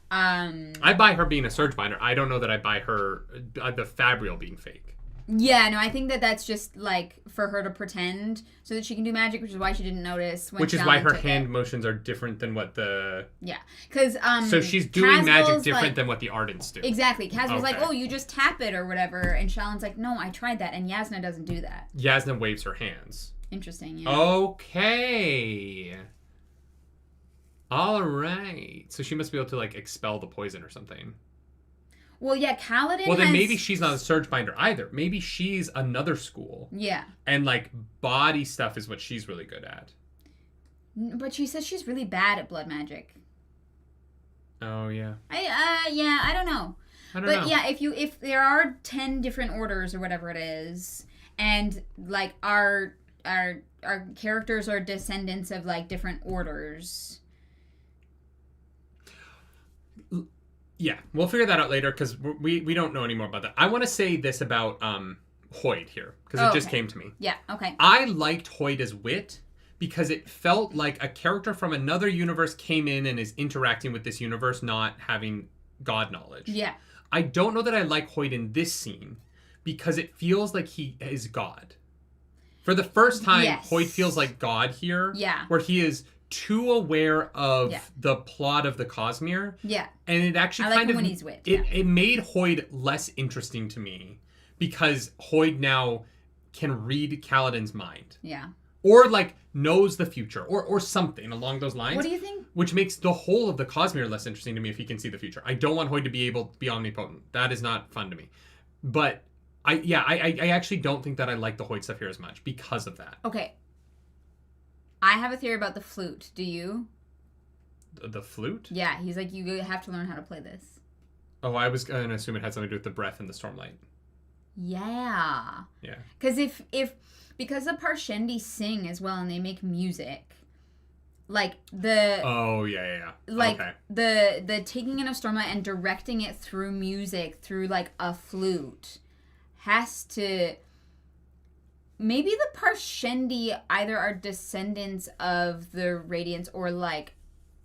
I buy her being a surge binder. I don't know that I buy her the Fabrial being fake. Yeah, no, I think that's just like for her to pretend so that she can do magic, which is why she didn't notice. Which is why her hand motions are different than what the... Yeah, because so she's doing magic different than what the Ardents do. Exactly. Kaz was like, oh, you just tap it or whatever, and Shallan's like, no, I tried that, and Yasna doesn't do that. Yasna waves her hands. Interesting, yeah. Okay. All right. So she must be able to like expel the poison or something. Well, yeah, Kaladin Well, then maybe she's not a surge binder either. Maybe she's another school. Yeah. And, like, body stuff is what she's really good at. But she says she's really bad at blood magic. Oh, yeah. I don't know. But, yeah, if there are 10 different orders or whatever it is, and, like, our characters are descendants of, like, different orders... Yeah, we'll figure that out later because we don't know any more about that. I want to say this about Hoyd here because it just came to me. Yeah, okay. I liked Hoyd as Wit because it felt like a character from another universe came in and is interacting with this universe, not having God knowledge. Yeah. I don't know that I like Hoyd in this scene because it feels like he is God. For the first time, yes. Hoyd feels like God here. Yeah. Where he is... too aware of the plot of the Cosmere. Yeah. And it actually I like him when he's Wit. It made Hoyd less interesting to me because Hoyd now can read Kaladin's mind. Yeah. Or like knows the future or something along those lines. What do you think? Which makes the whole of the Cosmere less interesting to me if he can see the future. I don't want Hoyd to be able to be omnipotent. That is not fun to me. But I actually don't think that I like the Hoyd stuff here as much because of that. Okay. I have a theory about the flute. Do you? The flute? Yeah, he's like, you have to learn how to play this. Oh, I was going to assume it had something to do with the breath and the stormlight. Yeah. Yeah. Because the Parshendi sing as well and they make music, like the... Oh, yeah. Like, okay. the taking in of stormlight and directing it through music, through, like, a flute, has to... Maybe the Parshendi either are descendants of the Radiants or, like,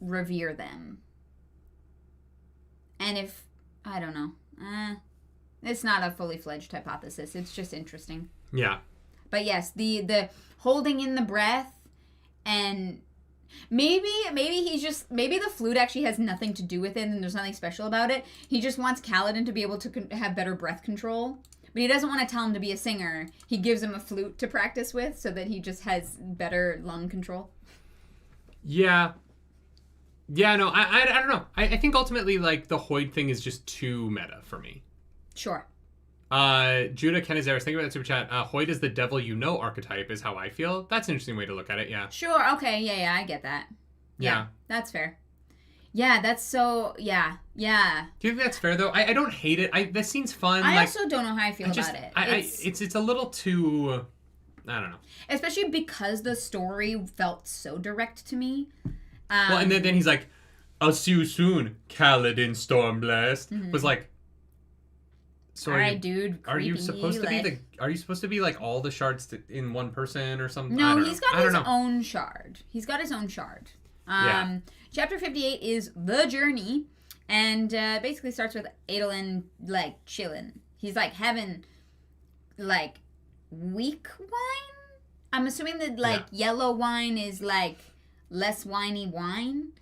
revere them. And if... I don't know. It's not a fully fledged hypothesis. It's just interesting. Yeah. But yes, the holding in the breath and... Maybe the flute actually has nothing to do with it and there's nothing special about it. He just wants Kaladin to be able to have better breath control. But he doesn't want to tell him to be a singer. He gives him a flute to practice with so that he just has better lung control. Yeah. Yeah, no, I don't know. I think ultimately, like, the Hoyd thing is just too meta for me. Sure. Judah Canizares, thank you about that super chat. Hoyd is the devil you know archetype is how I feel. That's an interesting way to look at it, yeah. Sure, okay, yeah, I get that. Yeah. That's fair. Yeah, that's so... Yeah. Yeah. Do you think that's fair, though? I don't hate it. This scene's fun. I also don't know how I feel about it. It's a little too... I don't know. Especially because the story felt so direct to me. Well, and then he's like, I'll see you soon, Kaladin Stormblast. Mm-hmm. Was like... So all right, dude. Are you supposed to be Are you supposed to be like all the shards in one person or something? No, he's got his own shard. He's got his own shard. Chapter 58 is The Journey, and basically starts with Adolin like chilling. He's like having like weak wine. I'm assuming that like yellow wine is like less winey wine.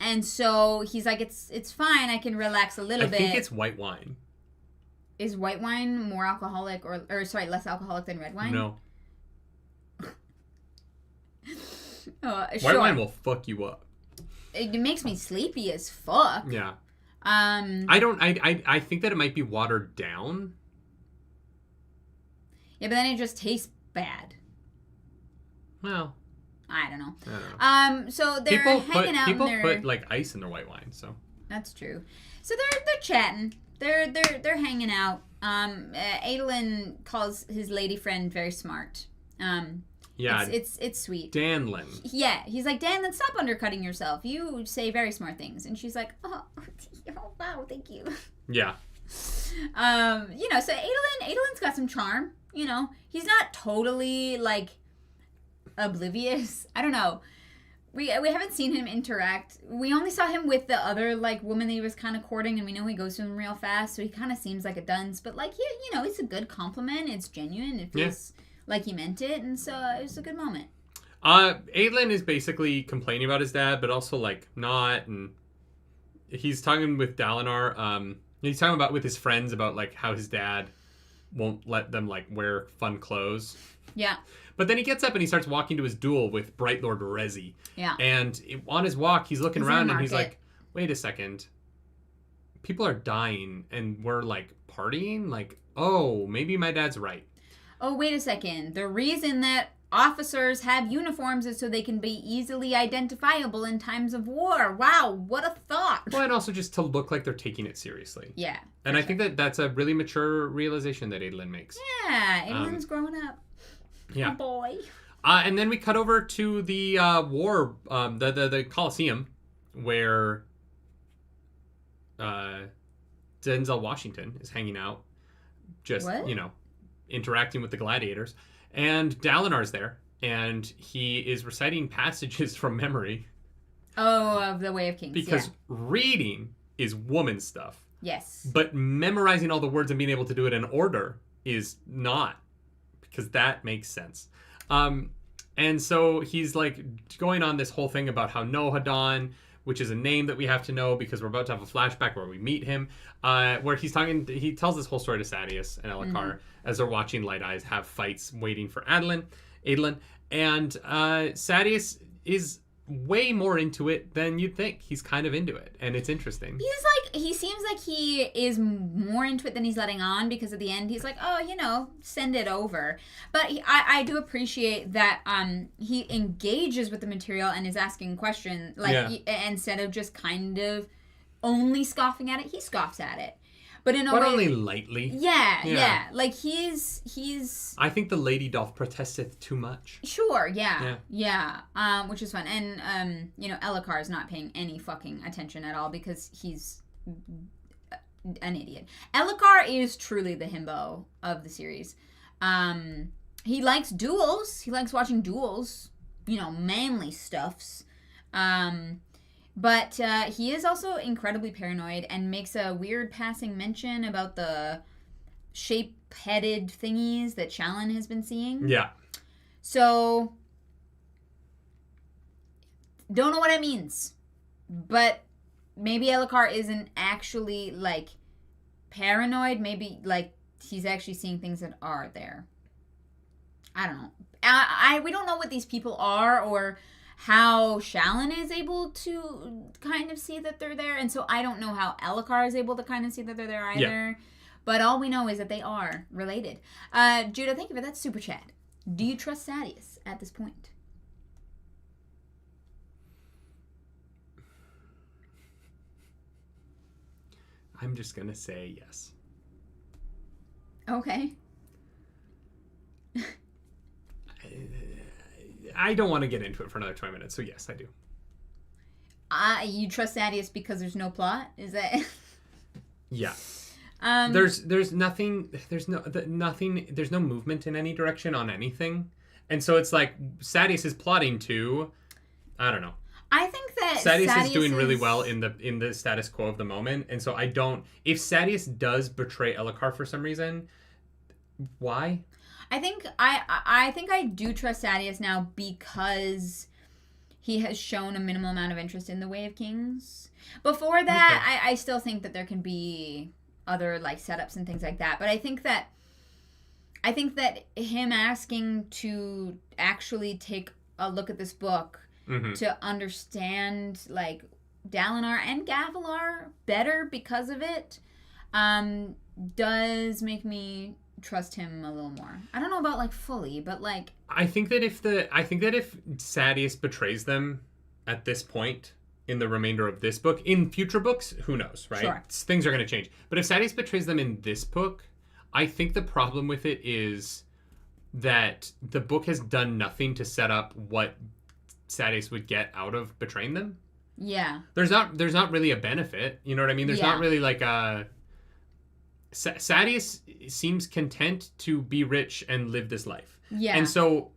And so he's like, it's fine. I can relax a little bit. I think it's white wine. Is white wine more alcoholic or sorry, less alcoholic than red wine? No. Sure. White wine will fuck you up. It makes me sleepy as fuck. Yeah. I think that it might be watered down. Yeah, but then it just tastes bad. Well, I don't know. So they're hanging out. People put like ice in their white wine, so that's true. So they're chatting. They're hanging out. Adolin calls his lady friend very smart. Yeah, it's sweet. Danlin. Yeah, he's like, Danlin, stop undercutting yourself. You say very smart things, and she's like, oh wow, thank you. Yeah. So Adolin's got some charm. You know, he's not totally like oblivious. I don't know. We haven't seen him interact. We only saw him with the other like woman that he was kind of courting, and we know he goes to him real fast, so he kind of seems like a dunce. But like, it's a good compliment. It's genuine. It feels like he meant it, and so it was a good moment. Adolin is basically complaining about his dad, but also like not, and he's talking with Dalinar. He's talking about with his friends about like how his dad won't let them like wear fun clothes. Yeah. But then he gets up and he starts walking to his duel with Bright Lord Rezi. Yeah. And on his walk, he's looking around and he's like, wait a second. People are dying and we're like partying? Like, oh, maybe my dad's right. Oh, wait a second. The reason that officers have uniforms is so they can be easily identifiable in times of war. Wow, what a thought. Well, and also just to look like they're taking it seriously. Yeah. And I think that that's a really mature realization that Adolin makes. Yeah, Adolin's growing up. Yeah. Oh, boy. And then we cut over to the war, the Coliseum, where Denzel Washington is hanging out, just, interacting with the gladiators. And Dalinar's there, and he is reciting passages from memory. Oh, of the Way of Kings, because reading is woman stuff. Yes. But memorizing all the words and being able to do it in order is not, because that makes sense. And so he's like going on this whole thing about how Nohadon, which is a name that we have to know because we're about to have a flashback where we meet him, where he tells this whole story to Sadeas and Elhokar as they're watching Light Eyes have fights waiting for Adolin. And Sadeas is way more into it than you'd think. He's kind of into it, and it's interesting. He seems like he is more into it than he's letting on, because at the end he's like, oh, send it over. But I do appreciate that he engages with the material and is asking questions, instead of just kind of only scoffing at it, he scoffs at it. But in a way, only lightly. Yeah. Like he's. I think the lady doth protesteth too much. Sure. Yeah. Which is fun, and Elhokar is not paying any fucking attention at all because he's an idiot. Elhokar is truly the himbo of the series. He likes duels. He likes watching duels. Manly stuffs. But he is also incredibly paranoid and makes a weird passing mention about the shape-headed thingies that Shallan has been seeing. Yeah. So, don't know what it means. But maybe Elhokar isn't actually, like, paranoid. Maybe, like, he's actually seeing things that are there. I don't know. We don't know what these people are or how Shallan is able to kind of see that they're there. And so I don't know how Elhokar is able to kind of see that they're there either. Yeah. But all we know is that they are related. Judah, thank you for that super chat. Do you trust Sadeas at this point? I'm just going to say yes. Okay. I don't want to get into it for another 20 minutes, so yes, I do. You trust Sadeas because there's no plot? Is that... Yeah. There's nothing, there's no movement in any direction on anything. And so it's like Sadeas is plotting to, I don't know. I think that Sadeas is doing really well in the status quo of the moment. And so I don't, if Sadeas does betray Elhokar for some reason, why? I think I do trust Sadeas now because he has shown a minimal amount of interest in the Way of Kings. Before that, okay. I still think that there can be other like setups and things like that. But I think that him asking to actually take a look at this book to understand like Dalinar and Gavilar better because of it does make me trust him a little more. I don't know about like fully, but like I think that if Sadeas betrays them at this point in the remainder of this book, in future books, who knows, right? Sure. Things are going to change. But if Sadeas betrays them in this book, I think the problem with it is that the book has done nothing to set up what Sadeas would get out of betraying them. Yeah. There's not really a benefit. You know what I mean? There's not really like a... Sadeas seems content to be rich and live this life. Yeah. And so...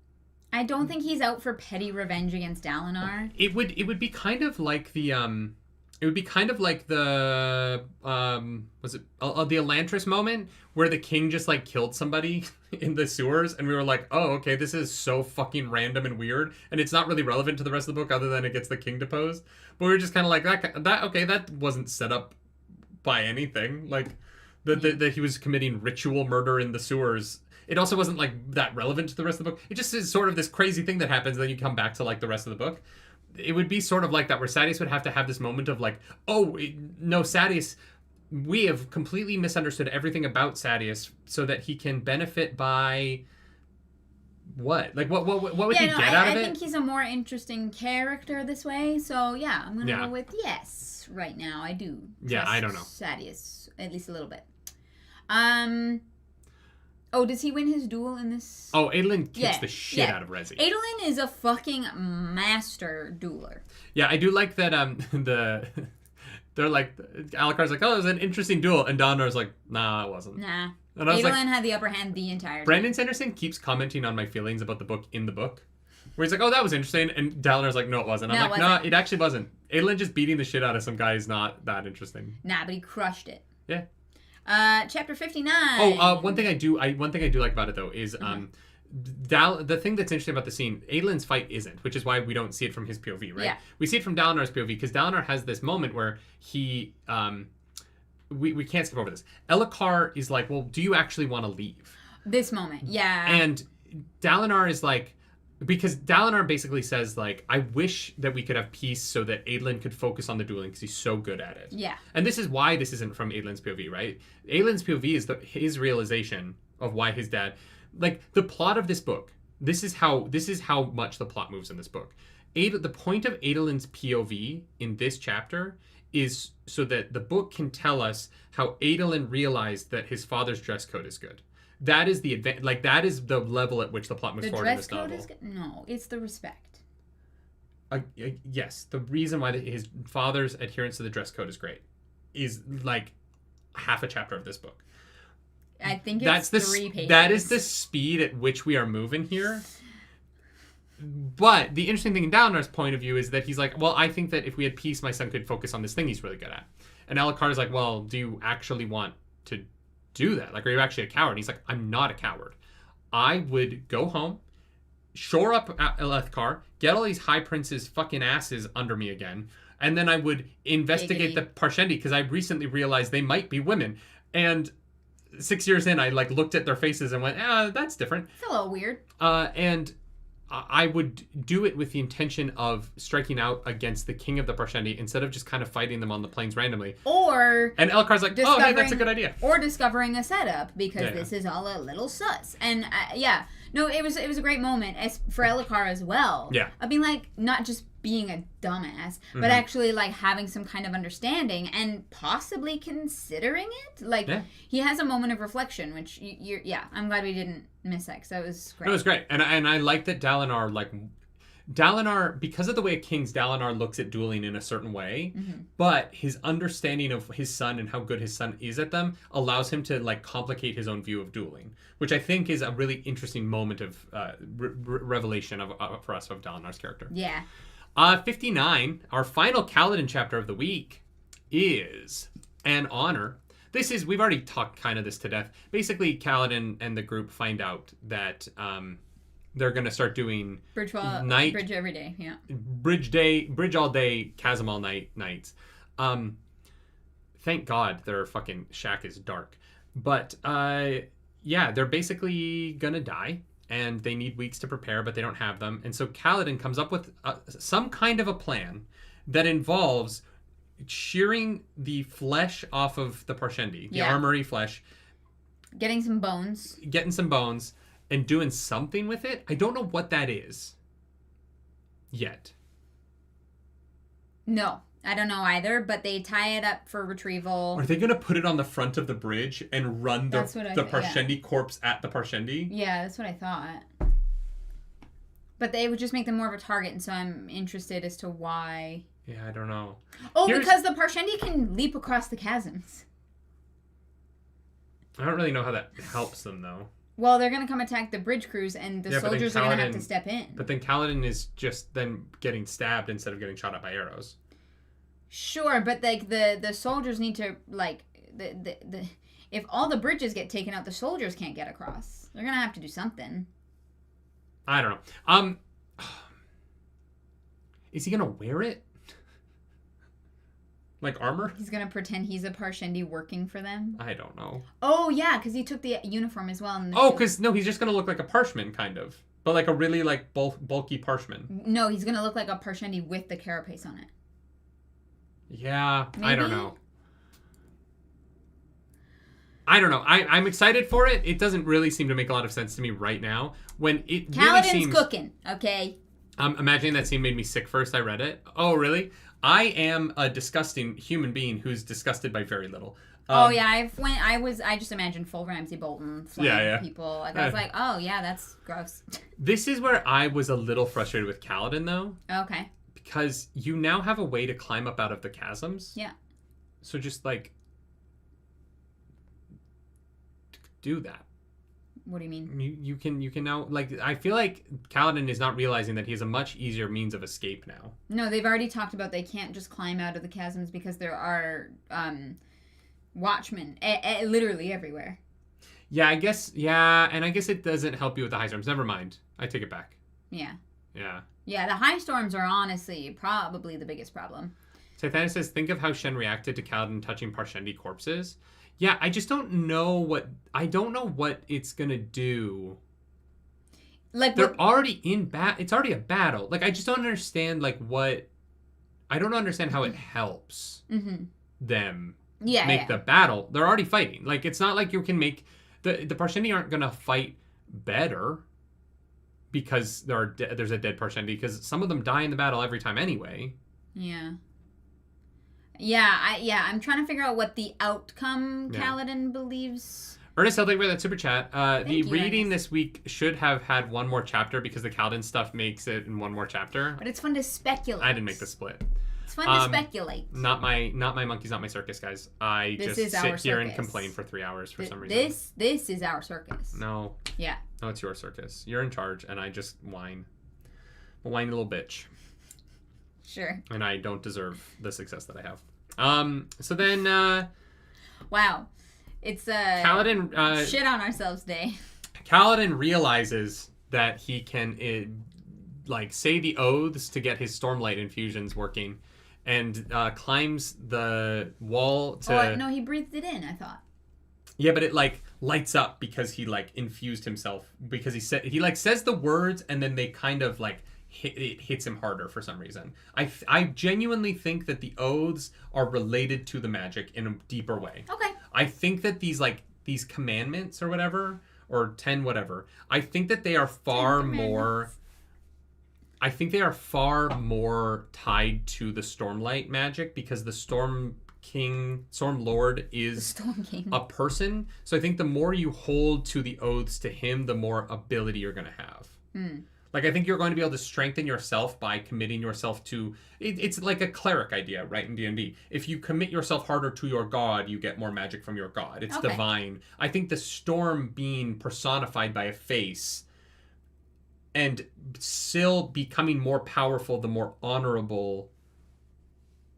I don't think he's out for petty revenge against Dalinar. It would be kind of like the the was it the Elantris moment where the king just like killed somebody in the sewers and we were like, oh, okay, this is so fucking random and weird and it's not really relevant to the rest of the book other than it gets the king deposed. But we were just kind of like that wasn't set up by anything. Like that he was committing ritual murder in the sewers. It also wasn't like that relevant to the rest of the book. It just is sort of this crazy thing that happens and then you come back to like the rest of the book. It would be sort of like that where Sadeas would have to have this moment of like, no, Sadeas, we have completely misunderstood everything about Sadeas so that he can benefit by what? Like what would he get out of it? I think he's a more interesting character this way. So yeah, I'm going to go with yes right now. I do. Yeah, I don't know. Sadeas, at least a little bit. Oh, does he win his duel in this? Oh, Adolin kicks the shit out of Rezi. Adolin is a fucking master dueler. Yeah, I do like that they're like, Alucard's like, oh, it was an interesting duel. And Dalinar's like, nah, it wasn't. Nah. And I was Adolin had the upper hand the entire time. Brandon Sanderson keeps commenting on my feelings about the book in the book. Where he's like, oh, that was interesting. And Dalinar's like, no, it wasn't. I'm like, no, it actually wasn't. Adolin just beating the shit out of some guy is not that interesting. Nah, but he crushed it. Yeah. Chapter 59. Oh, one thing I do like about it though is the thing that's interesting about the scene, Adolin's fight isn't, which is why we don't see it from his POV, right? Yeah. We see it from Dalinar's POV because Dalinar has this moment where he we can't skip over this. Elhokar is like, well, do you actually want to leave? This moment, yeah. And Dalinar is like, because Dalinar basically says, like, I wish that we could have peace so that Adolin could focus on the dueling because he's so good at it. Yeah. And this is why this isn't from Adolin's POV, right? Adolin's POV is his realization of why his dad... Like, the plot of this book, this is how much the plot moves in this book. The point of Adolin's POV in this chapter is so that the book can tell us how Adolin realized that his father's dress code is good. That is the that is the level at which the plot moves forward in this novel. The dress code is good? No, it's the respect. Yes, the reason why his father's adherence to the dress code is great is like half a chapter of this book. I think it's 3 pages. That is the speed at which we are moving here. But the interesting thing in Dalinar's point of view is that he's like, well, I think that if we had peace, my son could focus on this thing he's really good at. And Elhokar's like, well, do you actually want to do that? Like, are you actually a coward? And he's like, I'm not a coward. I would go home, shore up Elhokar, get all these high princes' fucking asses under me again, and then I would investigate the Parshendi because I recently realized they might be women. And 6 years in, I like looked at their faces and went, that's different. It's a little weird. And I would do it with the intention of striking out against the king of the Parshendi instead of just kind of fighting them on the plains randomly. And Elhokar's like, oh, hey, that's a good idea. Or discovering a setup because this is all a little sus. And no, it was a great moment for Elhokar as well. Yeah. I mean, like, not just being a dumbass, but Mhm. actually like having some kind of understanding and possibly considering it. Like he has a moment of reflection, which you're I'm glad we didn't miss that because that was great. It was great, and I like that Dalinar, because of the way King's Dalinar looks at dueling in a certain way, but his understanding of his son and how good his son is at them allows him to like complicate his own view of dueling, which I think is a really interesting moment of revelation for us of Dalinar's character. Yeah. 59, our final Kaladin chapter of the week is An Honor. We've already talked kind of this to death. Basically, Kaladin and the group find out that they're going to start doing bridge every day, yeah. Bridge all day, chasm all nights. Thank God their fucking shack is dark. But they're basically going to die. And they need weeks to prepare, but they don't have them. And so Kaladin comes up with some kind of a plan that involves shearing the flesh off of the Parshendi, the armory flesh. Getting some bones, and doing something with it. I don't know what that is yet. No, I don't know either, but they tie it up for retrieval. Are they going to put it on the front of the bridge and run the Parshendi corpse at the Parshendi? Yeah, that's what I thought. But they would just make them more of a target, and so I'm interested as to why. Yeah, I don't know. Oh, because the Parshendi can leap across the chasms. I don't really know how that helps them, though. Well, they're going to come attack the bridge crews, and the soldiers are going to have to step in. But then Kaladin is just then getting stabbed instead of getting shot at by arrows. Sure, but like the soldiers need to like the if all the bridges get taken out, the soldiers can't get across. They're going to have to do something. I don't know. Is he going to wear it? Like armor? He's going to pretend he's a Parshendi working for them? I don't know. Oh, yeah, because he took the uniform as well. Because, no, he's just going to look like a parchment, kind of. But like a really, like, bulky parchment. No, he's going to look like a Parshendi with the carapace on it. Yeah, Maybe? I don't know. I'm excited for it. It doesn't really seem to make a lot of sense to me right now. When it really seems... cooking, okay? Imagining that scene made me sick first I read it. Oh, really? I am a disgusting human being who's disgusted by very little. I just imagined full Ramsay Bolton flying people. Like, I was like, oh, yeah, that's gross. This is where I was a little frustrated with Kaladin, though. Okay. Because you now have a way to climb up out of the chasms. Yeah. So just, like, do that. What do you mean? You can now, like, I feel like Kaladin is not realizing that he has a much easier means of escape now. No, they've already talked about they can't just climb out of the chasms because there are watchmen literally everywhere. Yeah, I guess it doesn't help you with the high storms. Never mind. I take it back. Yeah. Yeah. Yeah, the high storms are honestly probably the biggest problem. Titania says, think of how Shen reacted to Kaladin touching Parshendi corpses. Yeah, I just don't know what it's gonna do. Like they're already in it's already a battle. Like I just don't understand I don't understand how it helps them make the battle. They're already fighting. Like it's not like you can make the Parshendi aren't gonna fight better because there's a dead Parshendi, because some of them die in the battle every time anyway. Yeah. Yeah, I'm trying to figure out what the outcome Kaladin believes. Ernest, I'll thank you for that super chat. The reading Ernest. this week should have had one more chapter because the Kaladin stuff makes it in one more chapter. But it's fun to speculate. I didn't make the split. It's fun to speculate. Not my monkeys, not my circus, guys. This just sit here and complain for 3 hours for some reason. This is our circus. No. Yeah. No, it's your circus. You're in charge, and I just whine. I'm a whiny little bitch. Sure. And I don't deserve the success that I have. So then... wow. It's Kaladin... shit on ourselves day. Kaladin realizes that he can, say the oaths to get his Stormlight infusions working, and climbs the wall to... Oh, no, he breathed it in, I thought. Yeah, but it, lights up because he, infused himself. Because he says the words, and then they kind of, it hits him harder for some reason. I genuinely think that the oaths are related to the magic in a deeper way. Okay. I think that these commandments or whatever, or 10 whatever, I think that they are far more... I think they are far more tied to the Stormlight magic because the Storm Lord is Storm King. a person. So I think the more you hold to the oaths to him, the more ability you're going to have. Like, I think you're going to be able to strengthen yourself by committing yourself to... It's like a cleric idea, right, in D&D. If you commit yourself harder to your god, you get more magic from your god. It's divine. I think the storm being personified by a face and still becoming more powerful the more honorable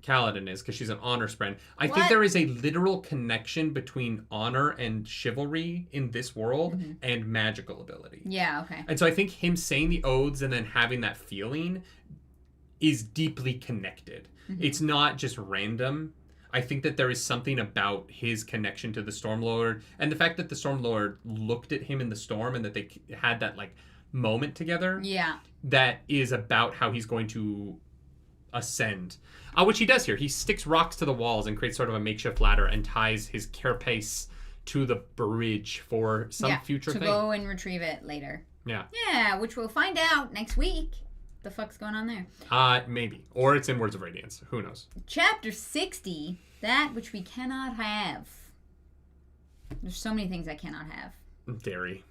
Kaladin is, because she's an honor spren. I think there is a literal connection between honor and chivalry in this world and magical ability. Yeah, okay. And so I think him saying the oaths and then having that feeling is deeply connected. It's not just random. I think that there is something about his connection to the Stormlord and the fact that the Stormlord looked at him in the storm and that they had that like moment together. Yeah. That is about how he's going to ascend. Which he does here. He sticks rocks to the walls and creates sort of a makeshift ladder and ties his carapace to the bridge for some future thing. To go and retrieve it later. Yeah. Yeah, which we'll find out next week. The fuck's going on there? Maybe. Or it's in Words of Radiance. Who knows? Chapter 60. That which we cannot have. There's so many things I cannot have. Dairy.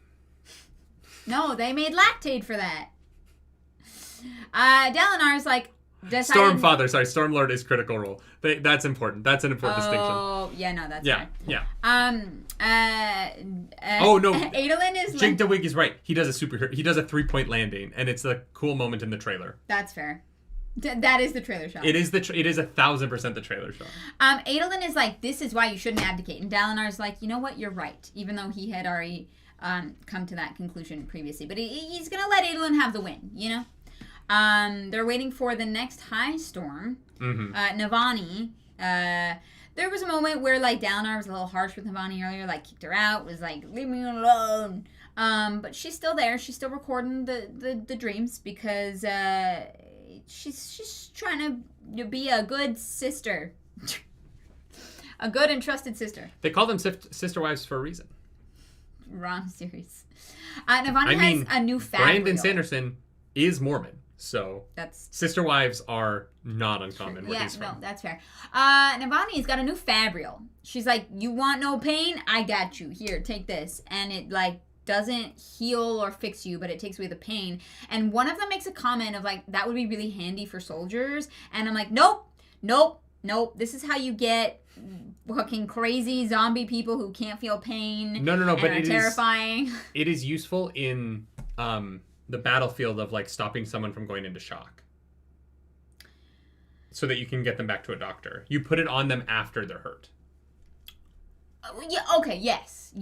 No, they made lactate for that. Dalinar's like... Stormlord is critical role. That's important. That's an important distinction. Oh, yeah, no, that's fair. Yeah. Oh, no. Adolin is Jake DeWig is right. He does a 3-point landing, and it's a cool moment in the trailer. That's fair. That is the trailer shot. It is 1,000% the trailer shot. Adolin is like, this is why you shouldn't abdicate. And Dalinar's like, you know what? You're right. Even though he had already come to that conclusion previously. But he's going to let Adolin have the win, you know? They're waiting for the next high storm. Navani. There was a moment where like Dalinar was a little harsh with Navani earlier, like kicked her out, was like, leave me alone. But she's still there. She's still recording the dreams because she's trying to be a good sister. A good and trusted sister. They call them sister wives for a reason. Wrong series. Navani has a new fabric. Brandon Sanderson is Mormon. So that's sister wives are not uncommon. Yeah, no, that's fair. Navani's got a new fabrial. She's like, you want no pain? I got you. Here, take this. And it like doesn't heal or fix you, but it takes away the pain. And one of them makes a comment of like, that would be really handy for soldiers. And I'm like, nope. This is how you get fucking crazy zombie people who can't feel pain. No, but it is terrifying. It is useful in the battlefield of like stopping someone from going into shock so that you can get them back to a doctor. You put it on them after they're hurt. Yeah, okay, yes.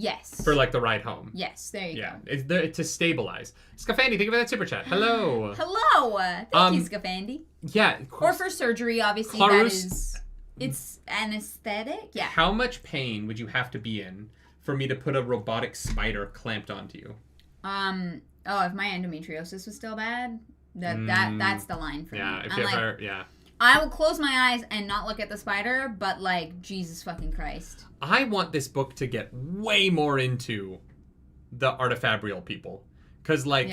For like the ride home. Yes, there you go. It's to stabilize. Scafandi, thank you for that super chat. Hello. Thank you, Scafandi. Yeah. Or for surgery, obviously. Clarus, it's anesthetic. Yeah. How much pain would you have to be in for me to put a robotic spider clamped onto you? If my endometriosis was still bad, that's the line for me. Yeah. I will close my eyes and not look at the spider, but like, Jesus fucking Christ. I want this book to get way more into the artifabrial people. Because like,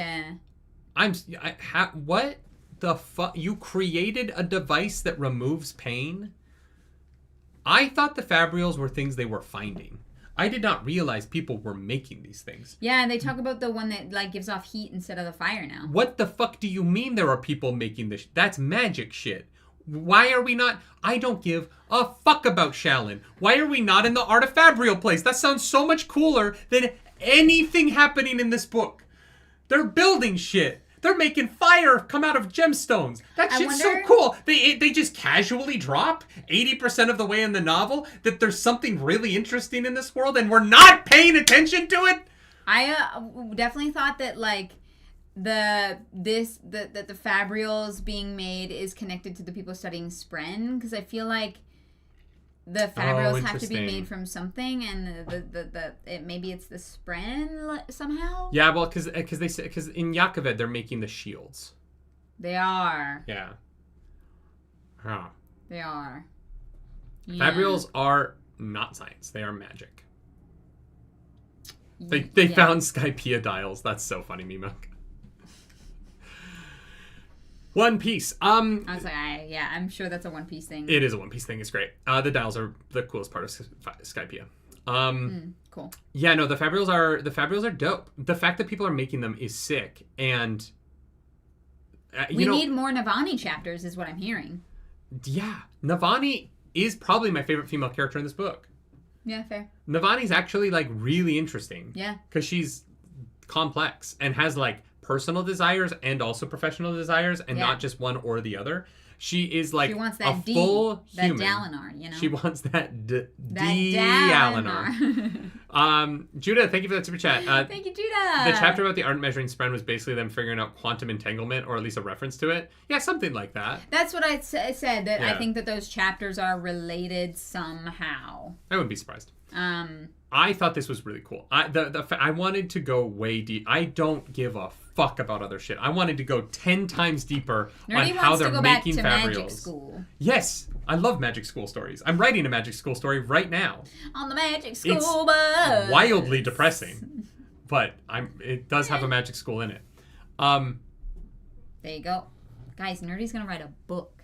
what the fuck? You created a device that removes pain? I thought the fabrials were things they were finding. I did not realize people were making these things. Yeah, and they talk about the one that like gives off heat instead of the fire now. What the fuck do you mean there are people making this? That's magic shit. Why are we not... I don't give a fuck about Shalyn. Why are we not in the Artifabrial place? That sounds so much cooler than anything happening in this book. They're building shit. They're making fire come out of gemstones. That shit's so cool. They just casually drop 80% of the way in the novel that there's something really interesting in this world and we're not paying attention to it. I definitely thought that like the fabrials being made is connected to the people studying Spren, because I feel like the fabrials have to be made from something, and maybe it's the Spren somehow. Yeah, well, because in Yakoved they're making the shields. They are. Yeah. Huh. They are. Yeah. Fabrials are not science; they are magic. They found Skypea dials. That's so funny, Mimuk. One Piece. I was like, I'm sure that's a One Piece thing. It is a One Piece thing. It's great. The dials are the coolest part of Skypiea. Cool. Yeah, no, the Fabules are dope. The fact that people are making them is sick, and we need more Navani chapters, is what I'm hearing. Yeah, Navani is probably my favorite female character in this book. Yeah, fair. Navani's actually like really interesting. Yeah, because she's complex and has like personal desires and also professional desires, and not just one or the other. She is like she wants that a full human. That Dalinar, you know. She wants that Dalinar. Judah, thank you for that super chat. Thank you, Judah. The chapter about the art measuring spren was basically them figuring out quantum entanglement, or at least a reference to it. Yeah, something like that. That's what I said. That I think that those chapters are related somehow. I wouldn't be surprised. I thought this was really cool. I wanted to go way deep. I don't give a fuck about other shit. I wanted to go 10 times deeper on how they're making Fabrials. Magic School. Yes, I love Magic School stories. I'm writing a Magic School story right now. On the Magic School bus. Wildly depressing, but it does have a Magic School in it. There you go, guys. Nerdy's gonna write a book,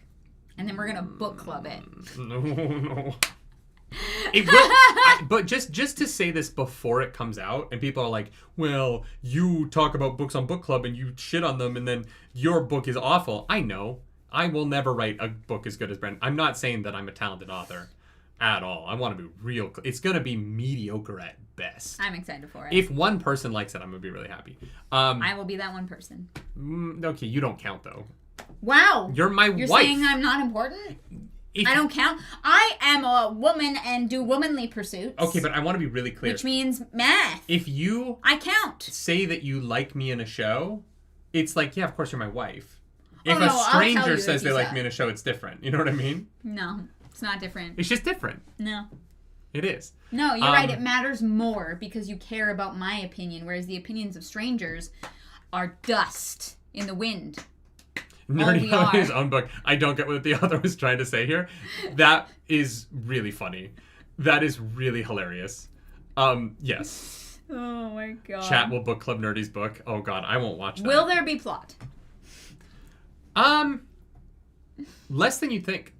and then we're gonna book club it. No. It will, but just to say this before it comes out, and people are like, well, you talk about books on book club and you shit on them, and then your book is awful. I know. I will never write a book as good as Brandon. I'm not saying that I'm a talented author at all. I want to be real. It's going to be mediocre at best. I'm excited for it. If one person likes it, I'm going to be really happy. I will be that one person. Okay, you don't count, though. Wow. You're my wife. You're saying I'm not important? I don't count. I am a woman and do womanly pursuits. Okay, but I want to be really clear. Which means math. If you I count. Say that you like me in a show, it's like, yeah, of course you're my wife. If a stranger says they like me in a show, it's different. You know what I mean? No, it's not different. It's just different. No. It is. No, you're right. It matters more because you care about my opinion, whereas the opinions of strangers are dust in the wind. Nerdy on his own book. I don't get what the author was trying to say here. That is really funny. That is really hilarious. Yes. Oh my god. Chat will book club Nerdy's book. Oh god, I won't watch that. Will there be plot? Less than you think.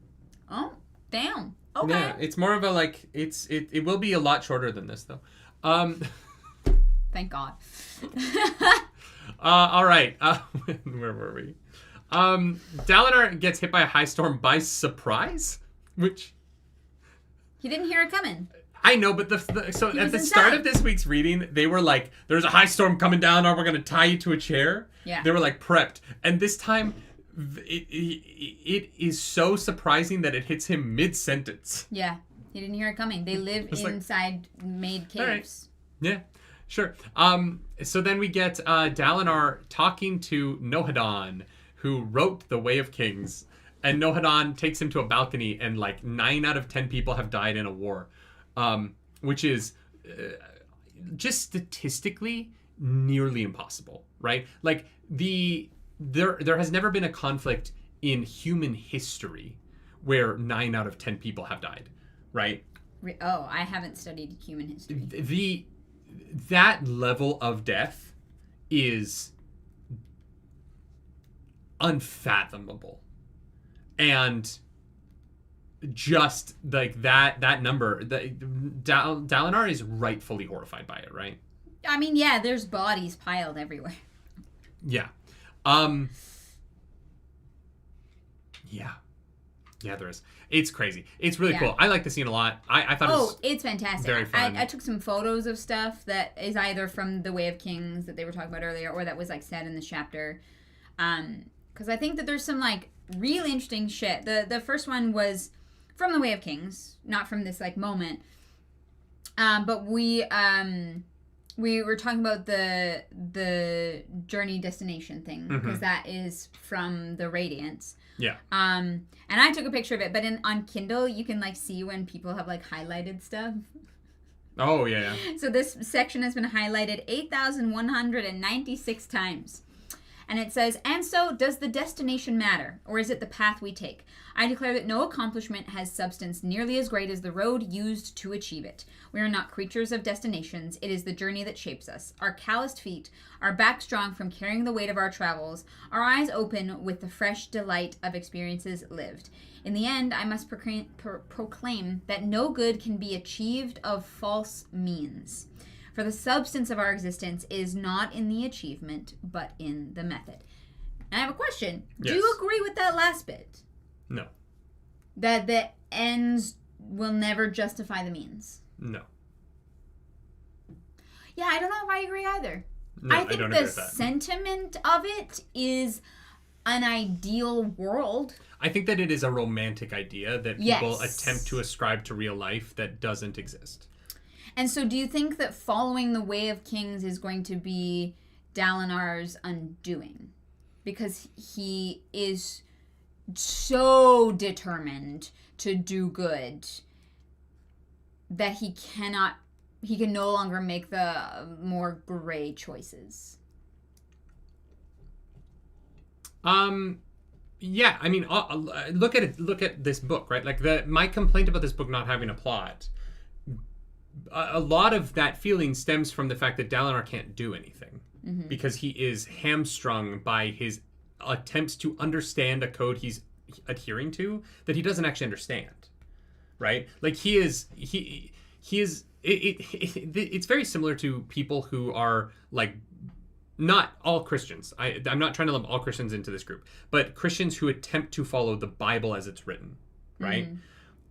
Oh, damn. Okay. Yeah, it's more of a like it will be a lot shorter than this though. Thank God. All right. Where were we? Dalinar gets hit by a high storm by surprise, which he didn't hear it coming. I know, but so at the start of this week's reading, they were like, "There's a high storm coming down, or we're gonna tie you to a chair." Yeah, they were like prepped, and this time, it is so surprising that it hits him mid-sentence. Yeah, he didn't hear it coming. They live inside made caves. Right. Yeah, sure. So then we get Dalinar talking to Nohadon, who wrote The Way of Kings, and Nohadon takes him to a balcony, and like 9 out of 10 people have died in a war, which is just statistically nearly impossible, right? Like there has never been a conflict in human history where 9 out of 10 people have died, right? Oh, I haven't studied human history. That level of death is unfathomable, and just like that number, Dalinar is rightfully horrified by it, right? I mean, yeah, there's bodies piled everywhere. Yeah. Yeah, there is. It's crazy. It's really cool. I like the scene a lot. I thought it was it's fantastic. Very fun. I took some photos of stuff that is either from The Way of Kings that they were talking about earlier, or that was like said in this chapter. Because I think that there's some like really interesting shit. The first one was from The Way of Kings, not from this like moment. But we were talking about the journey destination thing, because that is from the Radiance. Yeah. And I took a picture of it, but on Kindle you can like see when people have like highlighted stuff. Oh yeah. So this section has been highlighted 8,196 times. And it says, and so, does the destination matter, or is it the path we take? I declare that no accomplishment has substance nearly as great as the road used to achieve it. We are not creatures of destinations. It is the journey that shapes us. Our calloused feet, our back strong from carrying the weight of our travels, our eyes open with the fresh delight of experiences lived. In the end, I must proclaim that no good can be achieved of false means. For the substance of our existence is not in the achievement, but in the method. And I have a question. Yes. Do you agree with that last bit? No. That the ends will never justify the means? No. Yeah, I don't know if I agree either. No, I think don't the agree with that. sentiment of it is an ideal world. I think that it is a romantic idea that people Yes. attempt to ascribe to real life that doesn't exist. And so do you think that following the way of kings is going to be Dalinar's undoing? Because he is so determined to do good that he can no longer make the more gray choices. Yeah, I mean, look at this book, right? Like my complaint about this book not having a plot, a lot of that feeling stems from the fact that Dalinar can't do anything because he is hamstrung by his attempts to understand a code he's adhering to that he doesn't actually understand, right? Like it's very similar to people who are like, not all Christians. I'm not trying to lump all Christians into this group, but Christians who attempt to follow the Bible as it's written, right?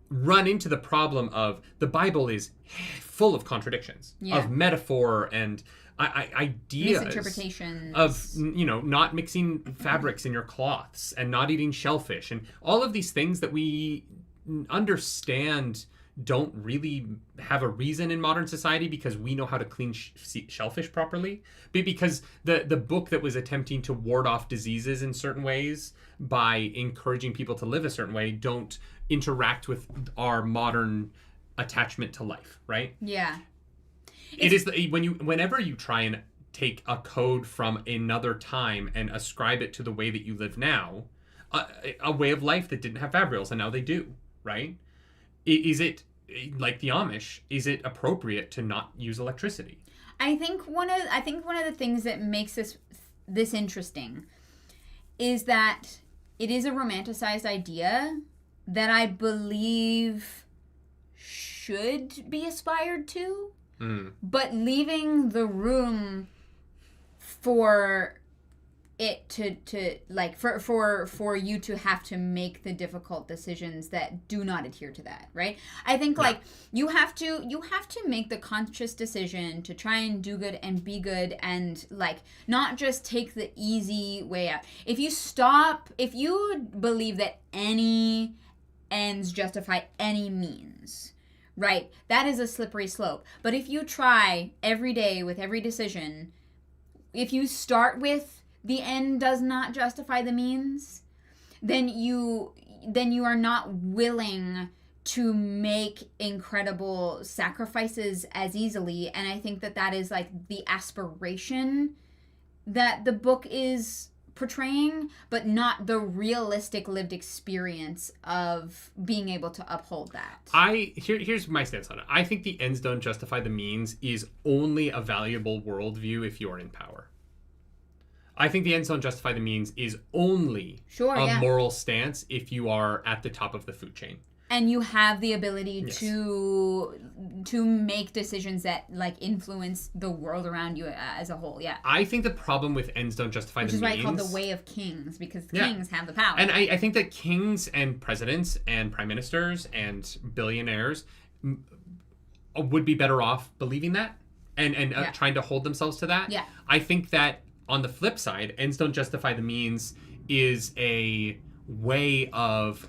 Run into the problem of the Bible is full of contradictions, of metaphor and ideas, misinterpretations of, not mixing fabrics in your cloths and not eating shellfish and all of these things that we understand don't really have a reason in modern society because we know how to clean shellfish properly. But because the book that was attempting to ward off diseases in certain ways by encouraging people to live a certain way don't interact with our modern attachment to life, right? Yeah. It is whenever you try and take a code from another time and ascribe it to the way that you live now, a way of life that didn't have fabrials and now they do, right? Is it, like the Amish, is it appropriate to not use electricity? I think one of the things that makes this interesting is that it is a romanticized idea that I believe should be aspired to, but leaving the room for it to like for you to have to make the difficult decisions that do not adhere to that, right? I think like you have to make the conscious decision to try and do good and be good and like not just take the easy way out. If you believe that any ends justify any means, right, that is a slippery slope. But if you try every day with every decision, if you start with the end does not justify the means, then you are not willing to make incredible sacrifices as easily. And I think that is like the aspiration that the book is portraying, but not the realistic lived experience of being able to uphold that. Here's my stance on it. I think the ends don't justify the means is only a valuable worldview if you're in power. I think the ends don't justify the means is only moral stance if you are at the top of the food chain. And you have the ability to make decisions that like influence the world around you as a whole. Yeah. I think the problem with ends don't justify the means. Which is why it's called the way of kings, because kings have the power. And I think that kings and presidents and prime ministers and billionaires would be better off believing that and trying to hold themselves to that. Yeah. I think that on the flip side, ends don't justify the means is a way of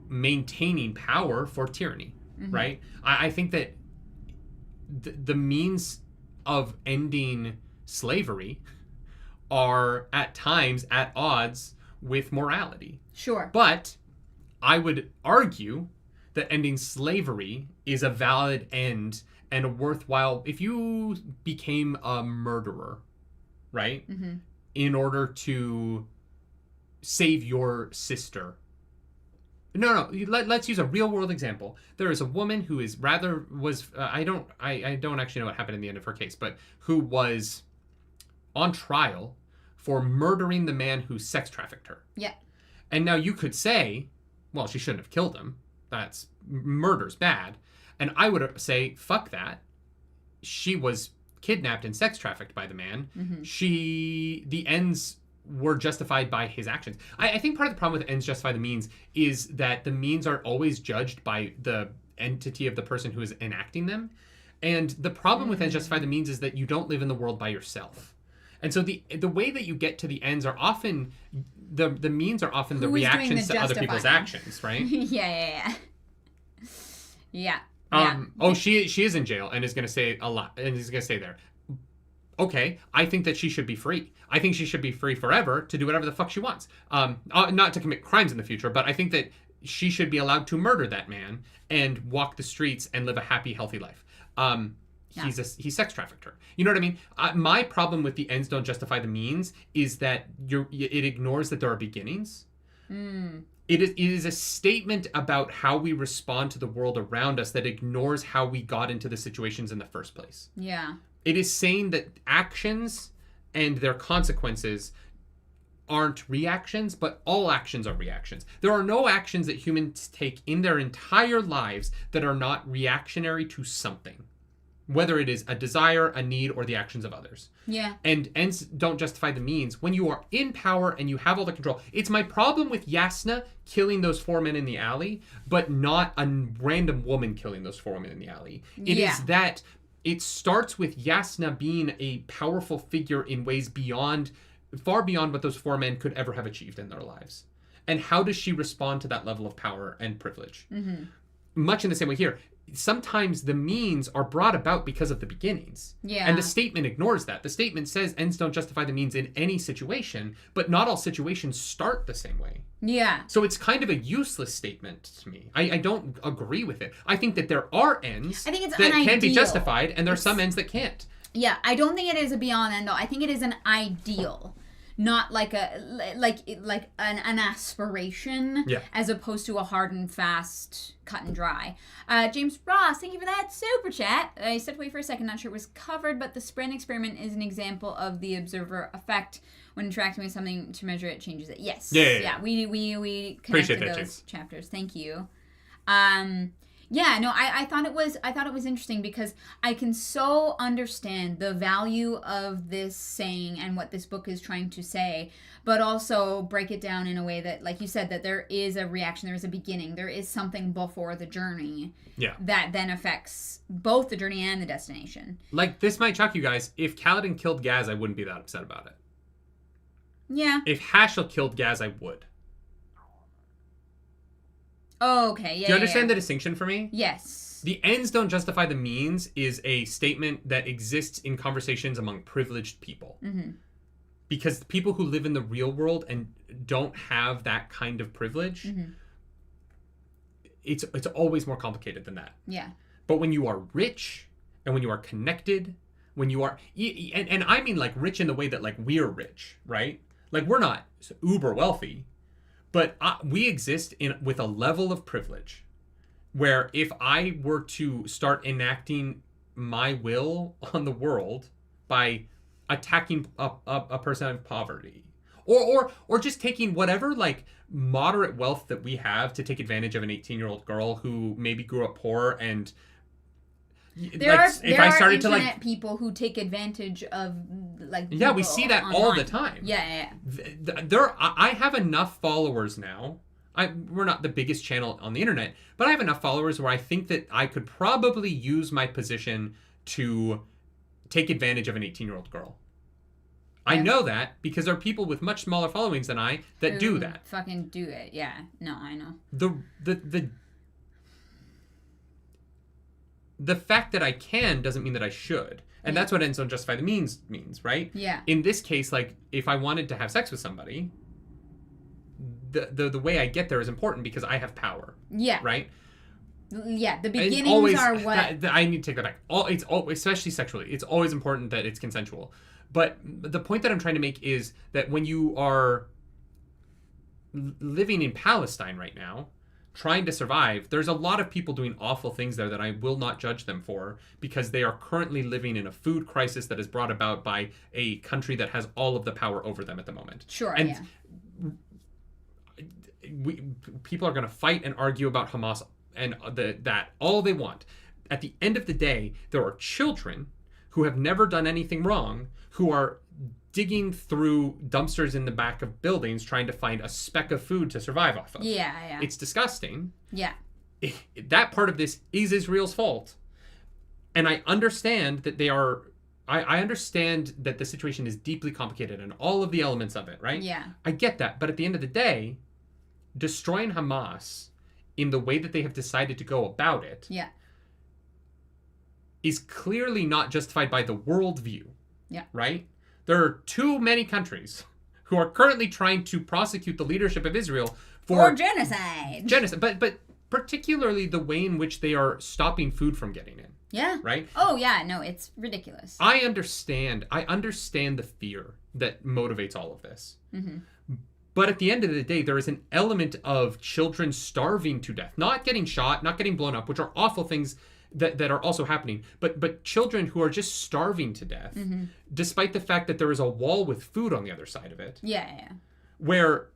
maintaining power for tyranny, right? I think that the means of ending slavery are at times at odds with morality. Sure. But I would argue that ending slavery is a valid end and a worthwhile. If you became a murderer, right? in order to save your sister. No. Let's use a real world example. There is a woman who I don't actually know what happened in the end of her case, but who was on trial for murdering the man who sex trafficked her. Yeah. And now you could say, well, she shouldn't have killed him. Murder's bad. And I would say, fuck that. She was kidnapped and sex trafficked by the man. Mm-hmm. The ends were justified by his actions. I think part of the problem with ends justify the means is that the means are always judged by the entity of the person who is enacting them. And the problem with ends justify the means is that you don't live in the world by yourself. And so the way that you get to the ends are often, the means are often the reactions to other people's actions, right? Yeah. She is in jail and is going to say a lot and is going to stay there. Okay, I think that she should be free. I think she should be free forever to do whatever the fuck she wants. Not to commit crimes in the future, but I think that she should be allowed to murder that man and walk the streets and live a happy, healthy life. He sex trafficked her. You know what I mean? My problem with the ends don't justify the means is that it ignores that there are beginnings. It is a statement about how we respond to the world around us that ignores how we got into the situations in the first place. Yeah. It is saying that actions and their consequences aren't reactions, but all actions are reactions. There are no actions that humans take in their entire lives that are not reactionary to something, whether it is a desire, a need, or the actions of others. Yeah. And ends don't justify the means. When you are in power and you have all the control, it's my problem with Yasna killing those 4 men in the alley, but not a random woman killing those 4 women in the alley. It is that it starts with Yasna being a powerful figure in ways far beyond what those 4 men could ever have achieved in their lives. And how does she respond to that level of power and privilege? Mm-hmm. Much in the same way here. Sometimes the means are brought about because of the beginnings. Yeah. And the statement ignores that. The statement says ends don't justify the means in any situation, but not all situations start the same way. Yeah. So it's kind of a useless statement to me. I don't agree with it. I think that there are ends that can be justified, and there are some ends that can't. Yeah, I don't think it is a beyond end all. I think it is an ideal. Not like an aspiration, as opposed to a hard and fast, cut and dry. James Ross, thank you for that super chat. I stepped away for a second, not sure it was covered, but the Spren experiment is an example of the observer effect. When interacting with something to measure it, changes it. Yes. Yeah. We connected those chapters. Thank you. Yeah, no, I thought it was interesting because I can so understand the value of this saying and what this book is trying to say, but also break it down in a way that, like you said, that there is a reaction, there is a beginning, there is something before the journey that then affects both the journey and the destination. Like, this might shock you guys. If Kaladin killed Gaz, I wouldn't be that upset about it. Yeah. If Hashel killed Gaz, I would. Oh, okay. Yeah. Do you understand the distinction for me? Yes. The ends don't justify the means is a statement that exists in conversations among privileged people. Mm-hmm. Because people who live in the real world and don't have that kind of privilege, mm-hmm. it's always more complicated than that. Yeah. But when you are rich and when you are connected, when you are, and I mean like rich in the way that like we're rich, right? Like we're not uber wealthy. But we exist with a level of privilege where if I were to start enacting my will on the world by attacking a person of poverty or just taking whatever like moderate wealth that we have to take advantage of an 18-year-old girl who maybe grew up poor and there are internet people who take advantage of like we see that online. all the time. Yeah. I have enough followers now. We're not the biggest channel on the internet, but I have enough followers where I think that I could probably use my position to take advantage of an 18-year-old girl. Yeah. I know that because there are people with much smaller followings than I that do that. Fucking do it. Yeah. No, I know. The fact that I can doesn't mean that I should. And that's what ends don't justify the means, right? Yeah. In this case, like, if I wanted to have sex with somebody, the way I get there is important because I have power. Yeah. Right? Yeah, the And beginnings always, are what... I need to take that back. Especially sexually, it's always important that it's consensual. But the point that I'm trying to make is that when you are living in Palestine right now, trying to survive, there's a lot of people doing awful things there that I will not judge them for, because they are currently living in a food crisis that is brought about by a country that has all of the power over them at the moment. Sure, and yeah. People are going to fight and argue about Hamas and that all they want. At the end of the day, there are children who have never done anything wrong who are digging through dumpsters in the back of buildings trying to find a speck of food to survive off of. Yeah. It's disgusting. Yeah. That part of this is Israel's fault. And I understand that they are... I understand that the situation is deeply complicated and all of the elements of it, right? Yeah. I get that. But at the end of the day, destroying Hamas in the way that they have decided to go about it is clearly not justified by the worldview. Yeah. Right? There are too many countries who are currently trying to prosecute the leadership of Israel for genocide. But particularly the way in which they are stopping food from getting in. Yeah. Right? Oh, yeah. No, it's ridiculous. I understand the fear that motivates all of this. Mm-hmm. But at the end of the day, there is an element of children starving to death. Not getting shot, not getting blown up, which are awful things that are also happening. But children who are just starving to death, despite the fact that there is a wall with food on the other side of it. Yeah. Where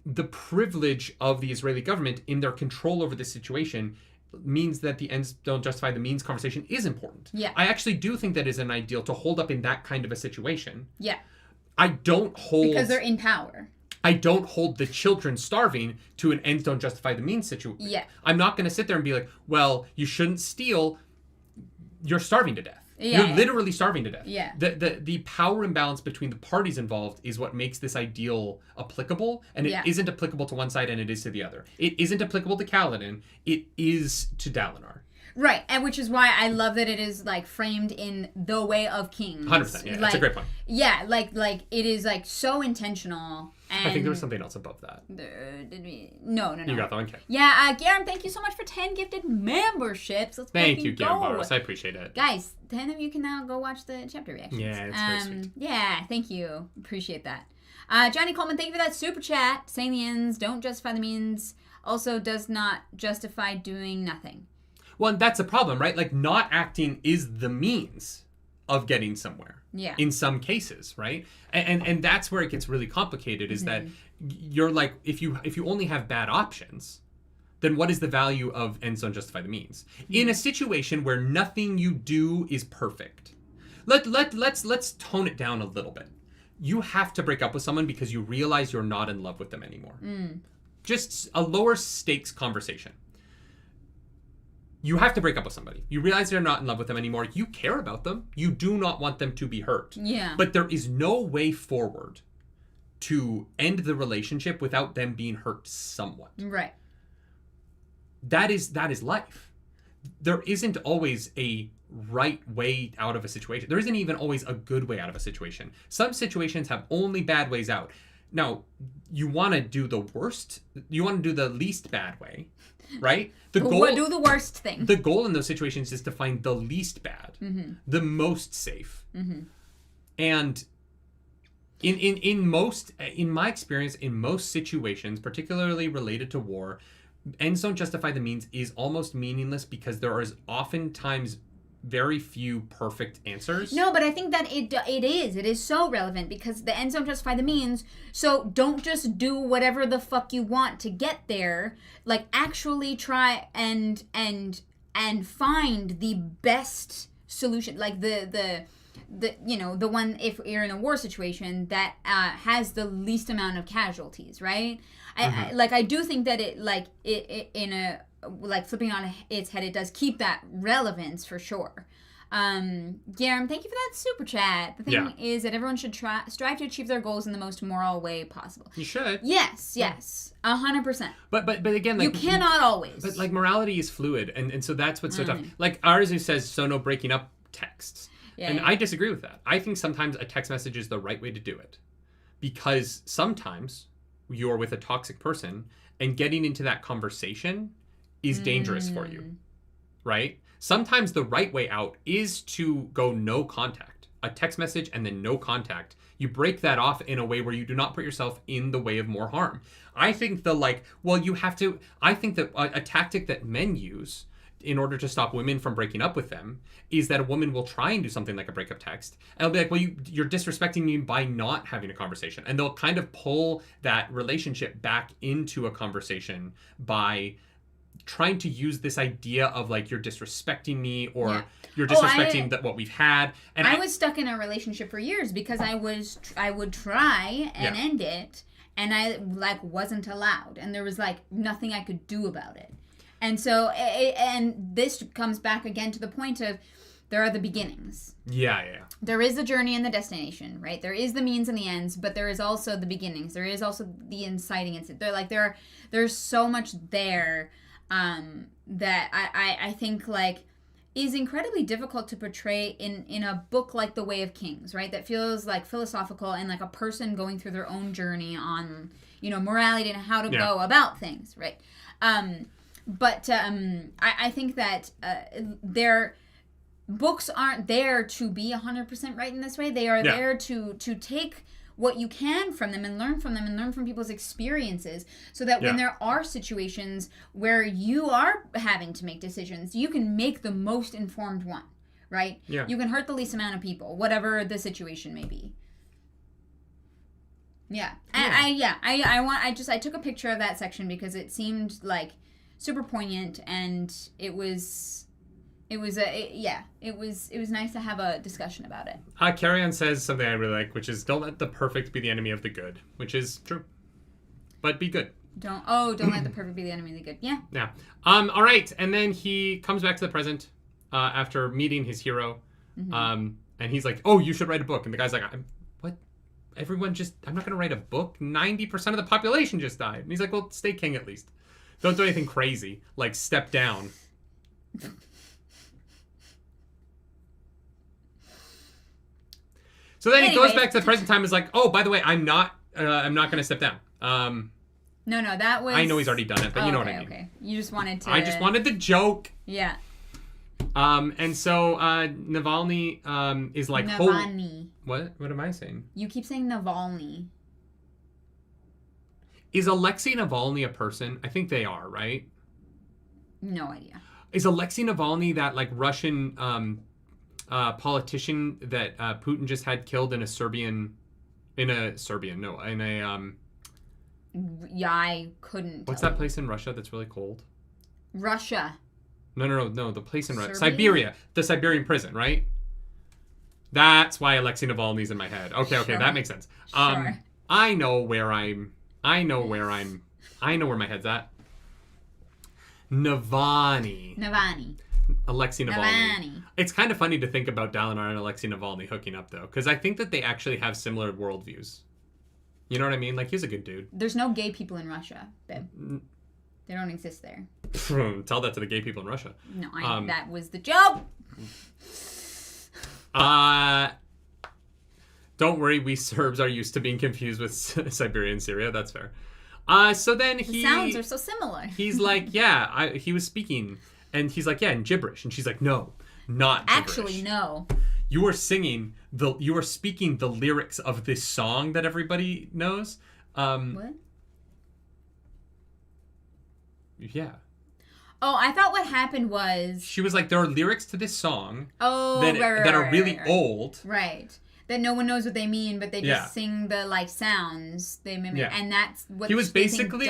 the privilege of the Israeli government in their control over this situation means that the ends don't justify the means conversation is important. Yeah. I actually do think that is an ideal to hold up in that kind of a situation. Yeah. I don't hold... Because they're in power. I don't hold the children starving to an ends don't justify the means situation. Yeah. I'm not going to sit there and be like, well, you shouldn't steal. You're starving to death. Yeah, You're literally starving to death. Yeah. The power imbalance between the parties involved is what makes this ideal applicable, and it isn't applicable to one side and it is to the other. It isn't applicable to Kaladin. It is to Dalinar. Right, and which is why I love that it is like framed in the way of kings. 100%. Yeah, that's a great point. Yeah, like it is like so intentional. And I think there was something else above that. Did we? No. You got that one, okay. Yeah, Garen, thank you so much for 10 gifted memberships. Let's thank you, Garen Barros. I appreciate it. Guys, 10 of you can now go watch the chapter reactions. Yeah, it's very sweet. Yeah, thank you. Appreciate that. Johnny Coleman, thank you for that super chat. Saying the ends don't justify the means also does not justify doing nothing. Well, and that's a problem, right? Like, not acting is the means of getting somewhere. Yeah. In some cases, right? And that's where it gets really complicated, is that you're like, if you only have bad options, then what is the value of ends don't justify the means? In a situation where nothing you do is perfect, let's tone it down a little bit. You have to break up with someone because you realize you're not in love with them anymore. Just a lower stakes conversation. You have to break up with somebody. You realize you're not in love with them anymore. You care about them. You do not want them to be hurt. Yeah. But there is no way forward to end the relationship without them being hurt somewhat. Right. That is life. There isn't always a right way out of a situation. There isn't even always a good way out of a situation. Some situations have only bad ways out. Now, you want to do the worst. You want to do the least bad way, right? The goal, do the worst thing. The goal in those situations is to find the least bad, the most safe. And in my experience, in most situations, particularly related to war, ends don't justify the means is almost meaningless because there is oftentimes very few perfect answers. No, but I think that it is so relevant because the ends don't justify the means. So don't just do whatever the fuck you want to get there. Like, actually try and find the best solution. Like the the one, if you're in a war situation, that has the least amount of casualties, right? I do think that it in a, like, flipping on its head, it does keep that relevance for sure. Garam, thank you for that super chat. The thing is that everyone should strive to achieve their goals in the most moral way possible. You should. Yes, 100%. But again, like, you cannot always. But like, morality is fluid, and so that's what's so tough. Like, Arzu says, so no breaking up texts. And I disagree with that. I think sometimes a text message is the right way to do it, because sometimes you're with a toxic person and getting into that conversation is dangerous for you, right? Sometimes the right way out is to go no contact, a text message and then no contact. You break that off in a way where you do not put yourself in the way of more harm. I think I think that a tactic that men use in order to stop women from breaking up with them is that a woman will try and do something like a breakup text. And they'll be like, well, you're disrespecting me by not having a conversation. And they'll kind of pull that relationship back into a conversation by trying to use this idea of like, you're disrespecting me or you're disrespecting what we've had. And I was stuck in a relationship for years because I would try and end it, and I like wasn't allowed, and there was like nothing I could do about it. And so, and this comes back again to the point of there are the beginnings. Yeah. There is the journey and the destination, right? There is the means and the ends, but there is also the beginnings. There is also the inciting incident. There's so much there that I think like is incredibly difficult to portray in a book like The Way of Kings, right? That feels like philosophical and like a person going through their own journey on, morality and how to go about things, right? But I think that their books aren't there to be 100% right in this way. They are there to take what you can from them and learn from people's experiences, so that when there are situations where you are having to make decisions, you can make the most informed one, right? Yeah. You can hurt the least amount of people, whatever the situation may be. Yeah. I took a picture of that section because it seemed like super poignant, and it was nice to have a discussion about it. Carry On says something I really like, which is don't let the perfect be the enemy of the good, which is true. But be good. Don't let the perfect be the enemy of the good. Yeah. Yeah. All right. And then he comes back to the present after meeting his hero. Mm-hmm. And he's like, oh, you should write a book. And the guy's like, what? I'm not going to write a book. 90% of the population just died. And he's like, well, stay king at least. Don't do anything crazy, like step down. So then he goes back to the present time and is like, oh, by the way, I'm not going to step down. No, that was... I know he's already done it, but you know what I mean. Okay. You just wanted to... I just wanted the joke. Yeah. And so Navalny is like... Navalny. What am I saying? You keep saying Navalny. Is Alexei Navalny a person? I think they are, right? No idea. Is Alexei Navalny that like Russian politician that Putin just had killed in a Yeah, I couldn't. What's that place in Russia that's really cold? Russia. No. The place in Russia. Siberia. The Siberian prison, right? That's why Alexei Navalny's in my head. Okay, sure. That makes sense. Sure. I know where my head's at. Navalny. Alexei Navalny. It's kind of funny to think about Dalinar and Alexei Navalny hooking up, though, because I think that they actually have similar worldviews. You know what I mean? Like, he's a good dude. There's no gay people in Russia, babe. They don't exist there. Tell that to the gay people in Russia. No, that was the joke. Don't worry, we Serbs are used to being confused with Siberia and Syria. That's fair. So then the sounds are so similar. He's like, he was speaking, and he's like, in gibberish, and she's like, no, not gibberish. Actually, no. You are speaking the lyrics of this song that everybody knows. What? Yeah. Oh, I thought what happened was... She was like, there are lyrics to this song that are really old. Right. That no one knows what they mean, but they just sing the, like, sounds they mimic. And that's what he was basically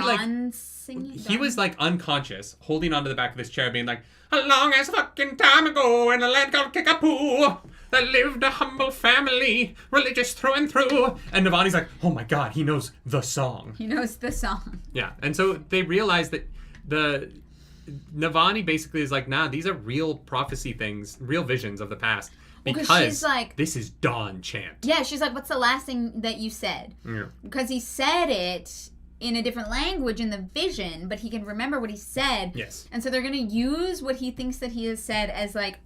singing. He was, like, unconscious, holding onto the back of this chair, being like, a long as fucking time ago in a land called Kickapoo, there lived a humble family, religious through and through. And Navalny's like, oh my god, he knows the song. He knows the song. Yeah, and so they realized that Navalny basically is like, nah, these are real prophecy things, real visions of the past. Because she's like, this is dawn chant. Yeah, she's like, what's the last thing that you said? Yeah. Because he said it in a different language in the vision, but he can remember what he said. Yes. And so they're going to use what he thinks that he has said as like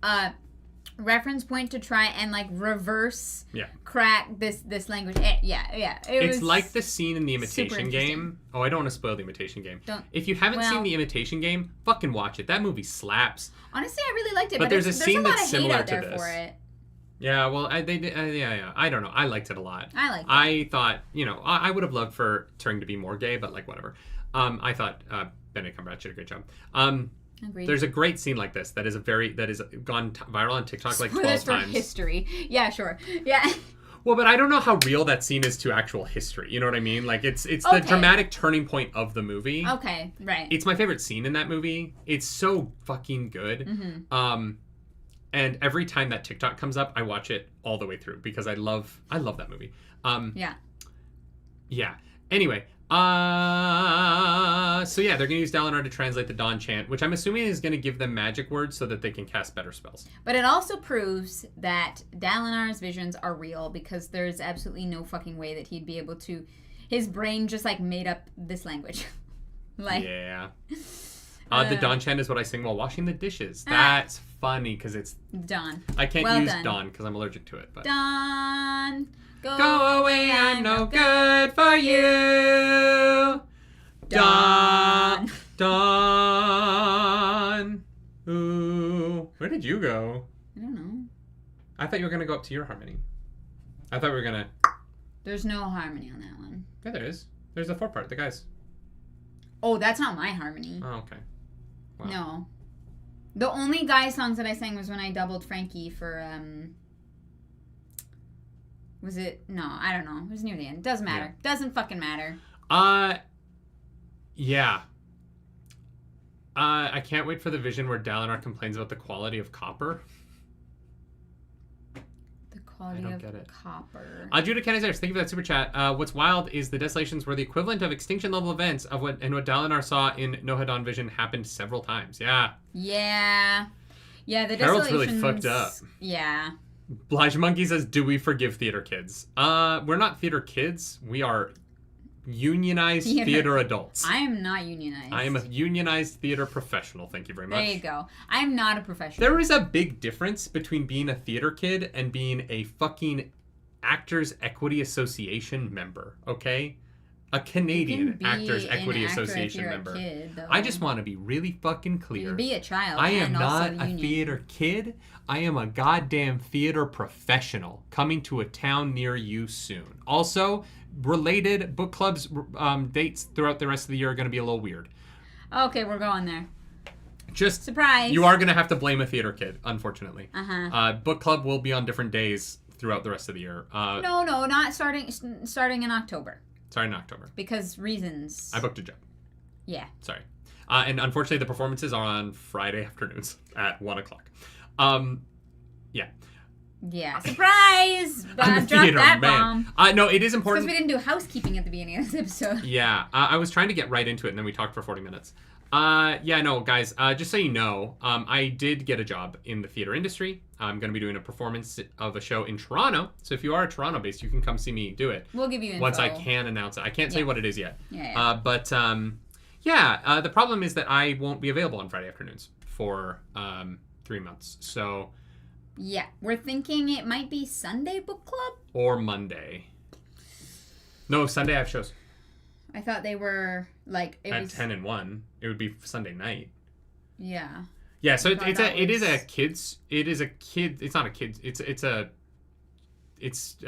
reference point to try and like reverse Yeah. crack this language. Yeah. It's like the scene in The Imitation super Game. Oh, I don't want to spoil The Imitation Game. Don't. If you haven't seen The Imitation Game, fucking watch it. That movie slaps. Honestly, I really liked it, But there's a scene lot that's of similar hate out to there this. for it. Yeah, well, I don't know. I liked it a lot. I liked it. I thought, I would have loved for Turing to be more gay, but like whatever. I thought Benedict Cumberbatch did a great job. Agreed. There's a great scene like this that is gone viral on TikTok like 12 for times. history. Yeah, sure. Yeah. Well, but I don't know how real that scene is to actual history. You know what I mean? Like it's the dramatic turning point of the movie. Okay, right. It's my favorite scene in that movie. It's so fucking good. Mm-hmm. And every time that TikTok comes up, I watch it all the way through because I love that movie. Yeah. Yeah. Anyway, so yeah, they're gonna use Dalinar to translate the Dawn chant, which I'm assuming is gonna give them magic words so that they can cast better spells. But it also proves that Dalinar's visions are real because there's absolutely no fucking way that he'd be able to. His brain just like made up this language. Yeah. The Dawn chant is what I sing while washing the dishes. That's funny because it's Dawn. I can't Well use done. Dawn because I'm allergic to it. But Dawn. Go away, I'm no good for you. Dawn. Dawn. Ooh. Where did you go? I don't know. I thought you were going to go up to your harmony. I thought we were going to... There's no harmony on that one. Yeah, there is. There's the fourth part, the guys. Oh, that's not my harmony. Oh, okay. Wow. No. The only guy songs that I sang was when I doubled Frankie for, was it? No, I don't know. It was near the end. Doesn't matter. Yeah. Doesn't fucking matter. Yeah. I can't wait for the vision where Dalinar complains about the quality of copper. The quality I don't of get it. copper. Judah Canizers, thank you for that super chat. What's wild is the desolations were the equivalent of extinction level events of what Dalinar saw in Nohadon Vision happened several times. Yeah. Yeah. Yeah, the Harold's desolations... really fucked up. Yeah. Blige Monkey says, do we forgive theater kids? We're not theater kids. We are unionized theater adults. I am not unionized. I am a unionized theater professional. Thank you very much. There you go. I am not a professional. There is a big difference between being a theater kid and being a fucking Actors Equity Association member, okay? A Canadian Actors Equity Association member. Kid, I just want to be really fucking clear. You can be a child. I am and also not a theater kid. I am a goddamn theater professional coming to a town near you soon. Also, related book clubs dates throughout the rest of the year are going to be a little weird. Okay, we're going there. Just surprise. You are going to have to blame a theater kid, unfortunately. Uh-huh. Book club will be on different days throughout the rest of the year. No, not starting in October. Sorry, in October. Because reasons. I booked a job. Yeah. Sorry. And unfortunately, the performances are on Friday afternoons at 1 o'clock. Yeah. Yeah. Surprise! I'm a Drop theater that man. bomb. No, it is Because important. we didn't do housekeeping at the beginning of this episode. Yeah. I was trying to get right into it, and then we talked for 40 minutes. Yeah, no, guys, just so you know, I did get a job in the theater industry. I'm going to be doing a performance of a show in Toronto. So if you are Toronto-based, you can come see me do it. We'll give you info. Once I can announce it. I can't tell you what it is yet. Yeah. But the problem is that I won't be available on Friday afternoons for 3 months. So... Yeah. We're thinking it might be Sunday book club? Or Monday. No, Sunday I have shows. I thought they were, like... At 10 and 1. It would be Sunday night. Yeah. Yeah, so it's a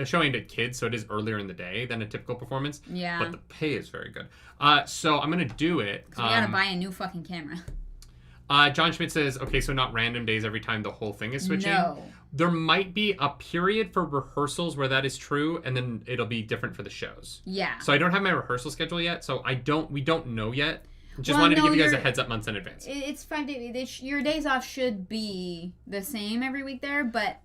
show aimed at kids, so it is earlier in the day than a typical performance. Yeah. But the pay is very good. So I'm gonna do it. Because we gotta buy a new fucking camera. John Schmidt says, okay, so not random days every time the whole thing is switching. No. There might be a period for rehearsals where that is true, and then it'll be different for the shows. Yeah. So I don't have my rehearsal schedule yet, so we don't know yet. Just wanted to give you guys a heads up months in advance. It's 5 days. Your days off should be the same every week there, but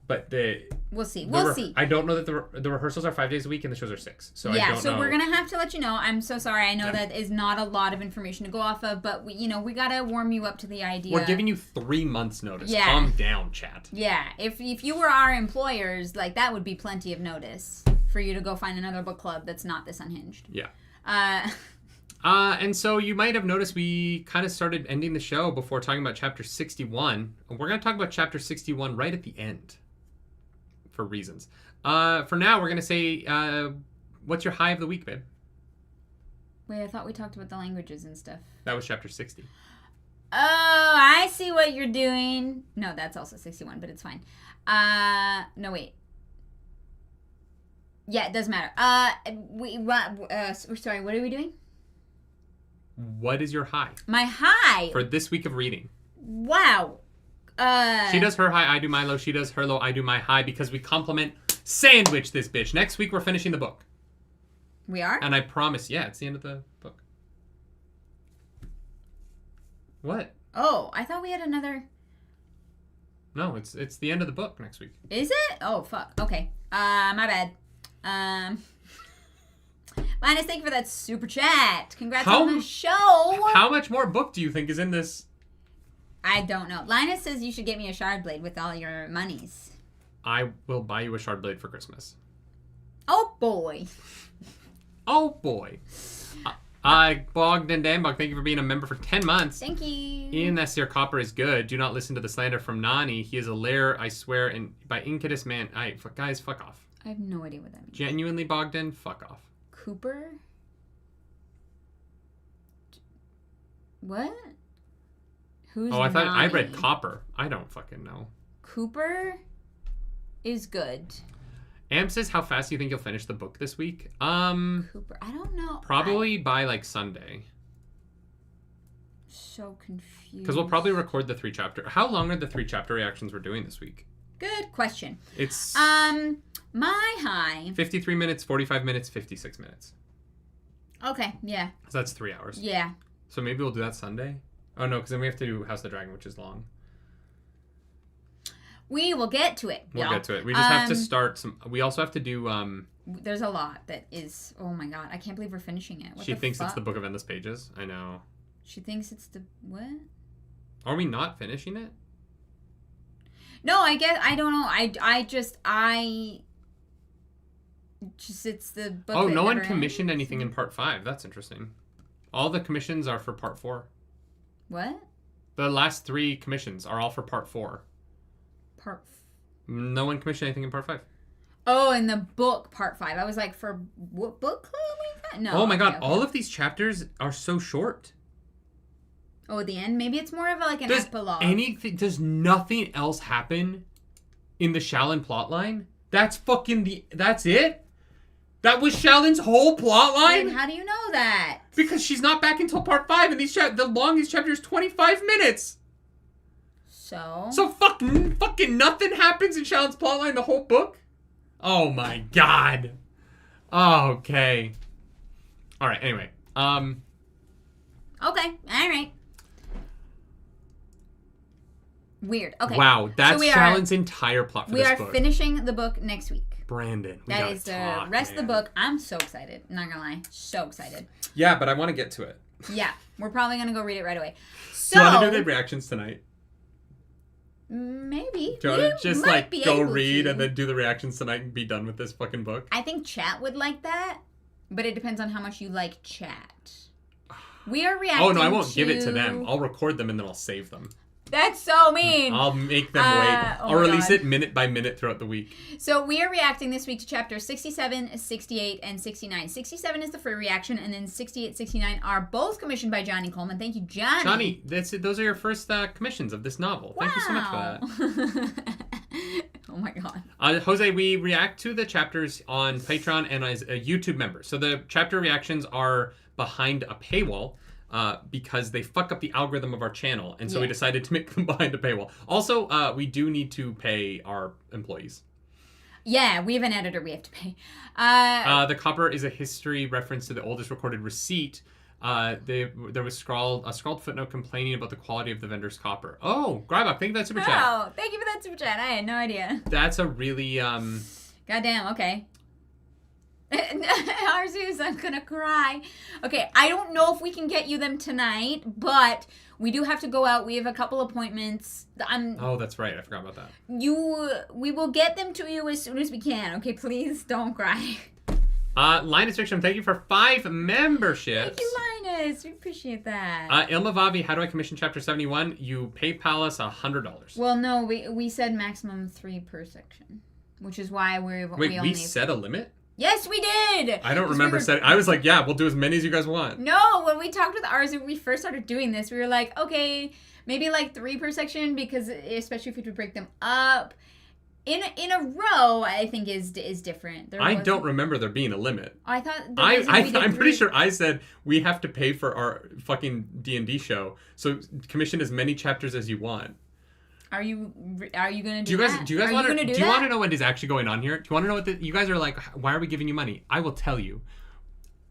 we'll see. We'll see. I don't know that the rehearsals are 5 days a week and the shows are 6. So I don't know. We're gonna have to let you know. I'm so sorry. I know that is not a lot of information to go off of, but we gotta warm you up to the idea. We're giving you 3 months notice. Yeah. Calm down, chat. Yeah. If you were our employers, like that would be plenty of notice for you to go find another book club that's not this unhinged. Yeah. And so you might have noticed we kind of started ending the show before talking about chapter 61. We're going to talk about chapter 61 right at the end for reasons. For now, we're going to say, what's your high of the week, babe? Wait, I thought we talked about the languages and stuff. That was chapter 60. Oh, I see what you're doing. No, that's also 61, but it's fine. No, wait. Yeah, it doesn't matter. Sorry, what are we doing? What is your high? My high? For this week of reading. Wow. She does her high, I do my low. She does her low, I do my high, because we compliment sandwich this bitch. Next week, we're finishing the book. We are? And I promise, yeah, it's the end of the book. What? Oh, I thought we had another... No, it's the end of the book next week. Is it? Oh, fuck. Okay. My bad. Linus, thank you for that super chat. Congrats on the show. How much more book do you think is in this? I don't know. Linus says you should get me a shard blade with all your monies. I will buy you a shard blade for Christmas. Oh, boy. Oh, boy. Bogdan Danbog, thank you for being a member for 10 months. Thank you. Ian Nasir Copper is good. Do not listen to the slander from Nani. He is a lair, I swear, and by Incudus man. Guys, fuck off. I have no idea what that means. Genuinely, Bogdan, fuck off. Cooper? What? Who's I thought Nani? I read Copper. I don't fucking know. Cooper is good. Am says, how fast do you think you'll finish the book this week? Cooper, I don't know. Probably by like Sunday. So confused. Because we'll probably record the 3 chapter. How long are the 3 chapter reactions we're doing this week? Good question. It's my high 53 minutes, 45 minutes, 56 minutes. Okay, yeah. So that's 3 hours. Yeah. So maybe we'll do that Sunday. Oh no, because then we have to do House of the Dragon, which is long. We will get to it. We'll get to it. We just have to start some. We also have to do. There's a lot that is. Oh my god, I can't believe we're finishing it. She thinks it's the Book of Endless Pages. I know. She thinks it's the what? Are we not finishing it? No, I guess I don't know. It's the book. Oh, no one commissioned anything in part 5. That's interesting. All the commissions are for part 4. What? The last 3 commissions are all for part 4. No one commissioned anything in part 5. Oh, in the book, part 5. I was like, for what book club? No. Oh my god, all of these chapters are so short. Oh, at the end? Maybe it's more of an epilogue. Does nothing else happen in the Shallan plotline? That's it? That was Shallan's whole plotline? Then how do you know that? Because she's not back until part 5, and the longest chapter is 25 minutes. So fucking nothing happens in Shallan's plotline the whole book? Oh my god. Okay. Alright, anyway. Okay, alright. Weird. Okay. Wow, that's Shallan's entire plot for this book. We are finishing the book next week. Brandon, that is the rest of the book. I'm so excited. I'm not gonna lie. So excited. Yeah, but I want to get to it. Yeah. We're probably gonna go read it right away. So, do you want to do the reactions tonight? Maybe. Do you want to just go read and then do the reactions tonight and be done with this fucking book? I think chat would like that, but it depends on how much you like chat. We are reacting. Oh no, I won't give it to them. I'll record them and then I'll save them. That's so mean. I'll make them wait. I'll release it minute by minute throughout the week. So we are reacting this week to chapters 67, 68, and 69. 67 is the free reaction, and then 68, 69 are both commissioned by Johnny Coleman. Thank you, Johnny. Johnny, those are your first commissions of this novel. Wow. Thank you so much for that. Oh my god. Jose, we react to the chapters on Patreon and as a YouTube member. So the chapter reactions are behind a paywall. Because they fuck up the algorithm of our channel. And so we decided to make them behind a paywall. Also, we do need to pay our employees. Yeah, we have an editor we have to pay. The copper is a history reference to the oldest recorded receipt. There was a scrawled footnote complaining about the quality of the vendor's copper. Oh, Grybach, thank you for that super chat. Oh, thank you for that super chat. I had no idea. That's a really... Goddamn, okay. Arzeus, I'm gonna cry. Okay, I don't know if we can get you them tonight, but we do have to go out. We have a couple appointments. Oh, that's right. I forgot about that. We will get them to you as soon as we can. Okay, please don't cry. Linus Fiction, thank you for 5 memberships. Thank you, Linus. We appreciate that. Ilma Vavi, how do I commission Chapter 71? You PayPal us $100. Well, no, we said maximum 3 per section, which is why we set a limit? Yes, we did! I don't remember setting... I was like, yeah, we'll do as many as you guys want. No, when we talked with ours, when we first started doing this, we were like, okay, maybe like 3 per section, because especially if we would break them up. In a row, I think is different. I don't remember there being a limit. I thought... I'm pretty sure I said we have to pay for our fucking D&D show, so commission as many chapters as you want. Are you gonna do that? Do you guys want to know what is actually going on here? Do you want to know what you guys are like? Why are we giving you money? I will tell you.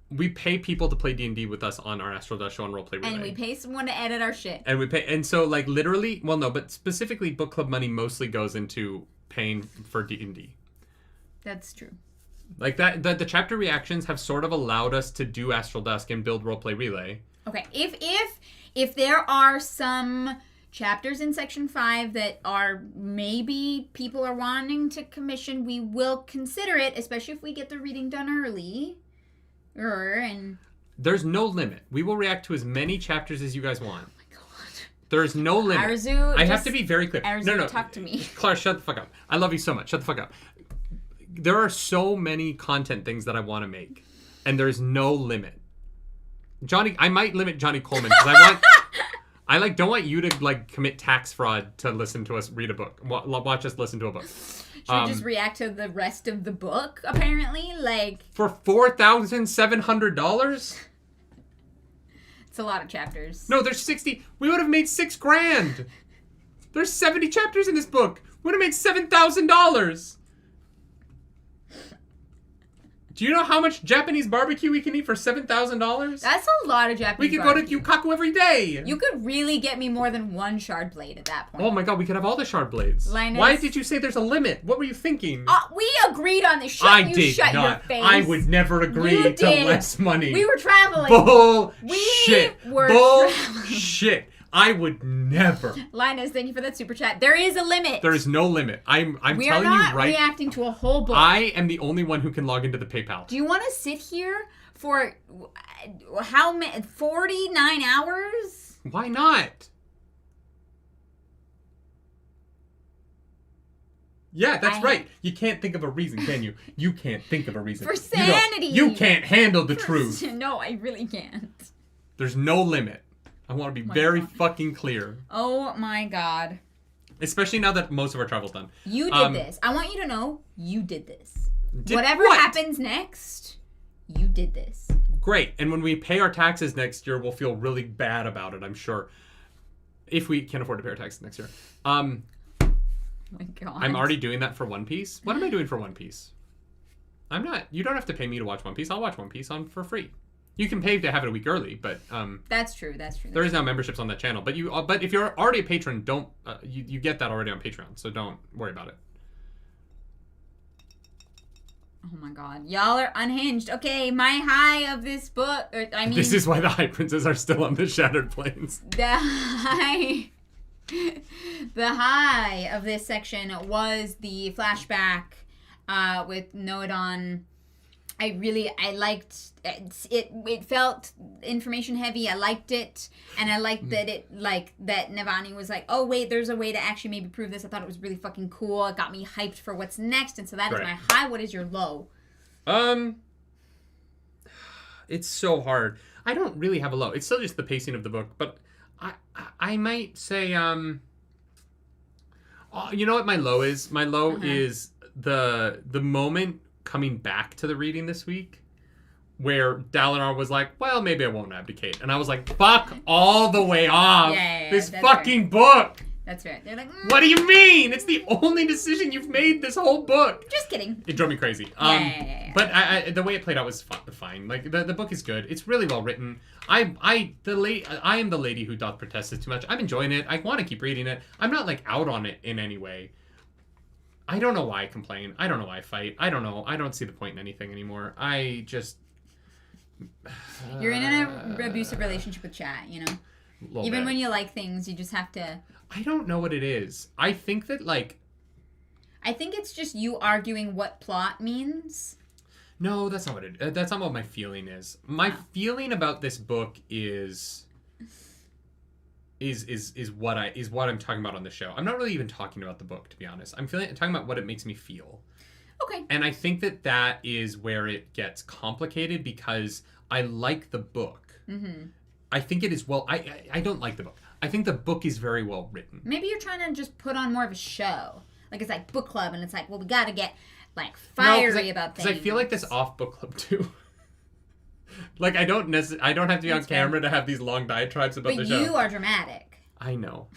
We pay people to play D&D with us on our Astral Dust show and Roleplay Relay. And we pay someone to edit our shit. And so like literally, well no, but specifically book club money mostly goes into paying for D&D. That's true. Like that, the chapter reactions have sort of allowed us to do Astral Dusk and build Roleplay Relay. Okay, if there are some chapters in Section 5 that are maybe people are wanting to commission, we will consider it, especially if we get the reading done early. And there's no limit. We will react to as many chapters as you guys want. Oh my god. There's no limit. Arzu, I have to be very clear. Arzu, no, talk to me. Clara, shut the fuck up. I love you so much. Shut the fuck up. There are so many content things that I want to make, and there's no limit. Johnny, I might limit Johnny Coleman because I don't want you to commit tax fraud to listen to us read a book. Watch us listen to a book. Should we just react to the rest of the book? Apparently, for $4,700. It's a lot of chapters. No, there's 60. We would have made $6,000. There's 70 chapters in this book. We would have made $7,000. Do you know how much Japanese barbecue we can eat for $7,000? That's a lot of Japanese We could barbecue. go to Yukaku every day. You could really get me more than one shard blade at that point. Oh my god, we could have all the shard blades. Linus. Why did you say there's a limit? What were you thinking? We agreed on this. Shut your face. I would never agree to less money. We were traveling. Bullshit. Bullshit. I would never. Linus, thank you for that super chat. There is a limit. There is no limit. I'm telling you right. We are not reacting to a whole book. I am the only one who can log into the PayPal. Do you want to sit here for how many? 49 hours? Why not? Yeah, that's right. You can't think of a reason, can you? You can't think of a reason. For sanity. You can't handle the truth. No, I really can't. There's no limit. I want to be very fucking clear. Oh my god. Especially now that most of our travel's done. You did this. I want you to know you did this. Whatever happens next, you did this. Great. And when we pay our taxes next year, we'll feel really bad about it, I'm sure. If we can afford to pay our taxes next year. Oh my god. I'm already doing that for One Piece. What am I doing for One Piece? I'm not. You don't have to pay me to watch One Piece. I'll watch One Piece for free. You can pay to have it a week early, but that's true. There is now memberships on that channel, but if you're already a patron, don't you get that already on Patreon, so don't worry about it. Oh my god, y'all are unhinged. Okay, my high of this book, this is why the High Princes are still on the Shattered Plains. The high of this section was the flashback with Noadon. I liked it. It felt information heavy. I liked it, and I liked that that Navani was like, oh wait, there's a way to actually maybe prove this. I thought it was really fucking cool. It got me hyped for what's next, and so that is my high. What is your low? It's so hard. I don't really have a low. It's still just the pacing of the book, but I might say you know what my low is? My low is the moment coming back to the reading this week where Dalinar was like, well, maybe I won't abdicate. And I was like, fuck all the way off this fucking book. That's right. They're like, what do you mean? It's the only decision you've made this whole book. Just kidding. It drove me crazy. But the way it played out was fine. Like, the book is good. It's really well written. I am the lady who doth protest this too much. I'm enjoying it. I want to keep reading it. I'm not, out on it in any way. I don't know why I complain. I don't know why I fight. I don't know. I don't see the point in anything anymore. I just... You're in an abusive relationship with chat, you know? Even when you like things, you just have to... I don't know what it is. I think that, I think it's just you arguing what plot means. No, that's not what that's not what my feeling is. My feeling about this book is what I'm talking about on the show. I'm not really even talking about the book, to be honest. I'm talking about what it makes me feel. Okay. And I think that is where it gets complicated because I like the book. Mm-hmm. I think it is I don't like the book. I think the book is very well written. Maybe you're trying to just put on more of a show. Like, it's like book club, and it's like, well, we got to get, like, fiery about things. Because I feel like this off book club, too. Like, I don't have to be on camera to have these long diatribes about the show. But you are dramatic. I know.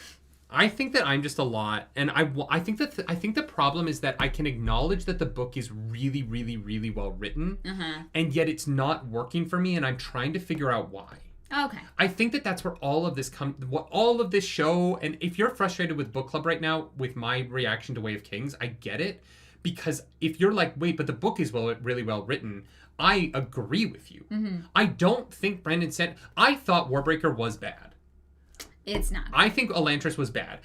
I think that I'm just a lot, and I think the problem is that I can acknowledge that the book is really, really, really well written, and yet it's not working for me, and I'm trying to figure out why. Okay. I think that's where all of this show, and if you're frustrated with book club right now with my reaction to Way of Kings, I get it, because if you're like, wait, but the book is really well written, I agree with you. Mm-hmm. I don't think Brandon said. I thought Warbreaker was bad. It's not. I think Elantris was bad.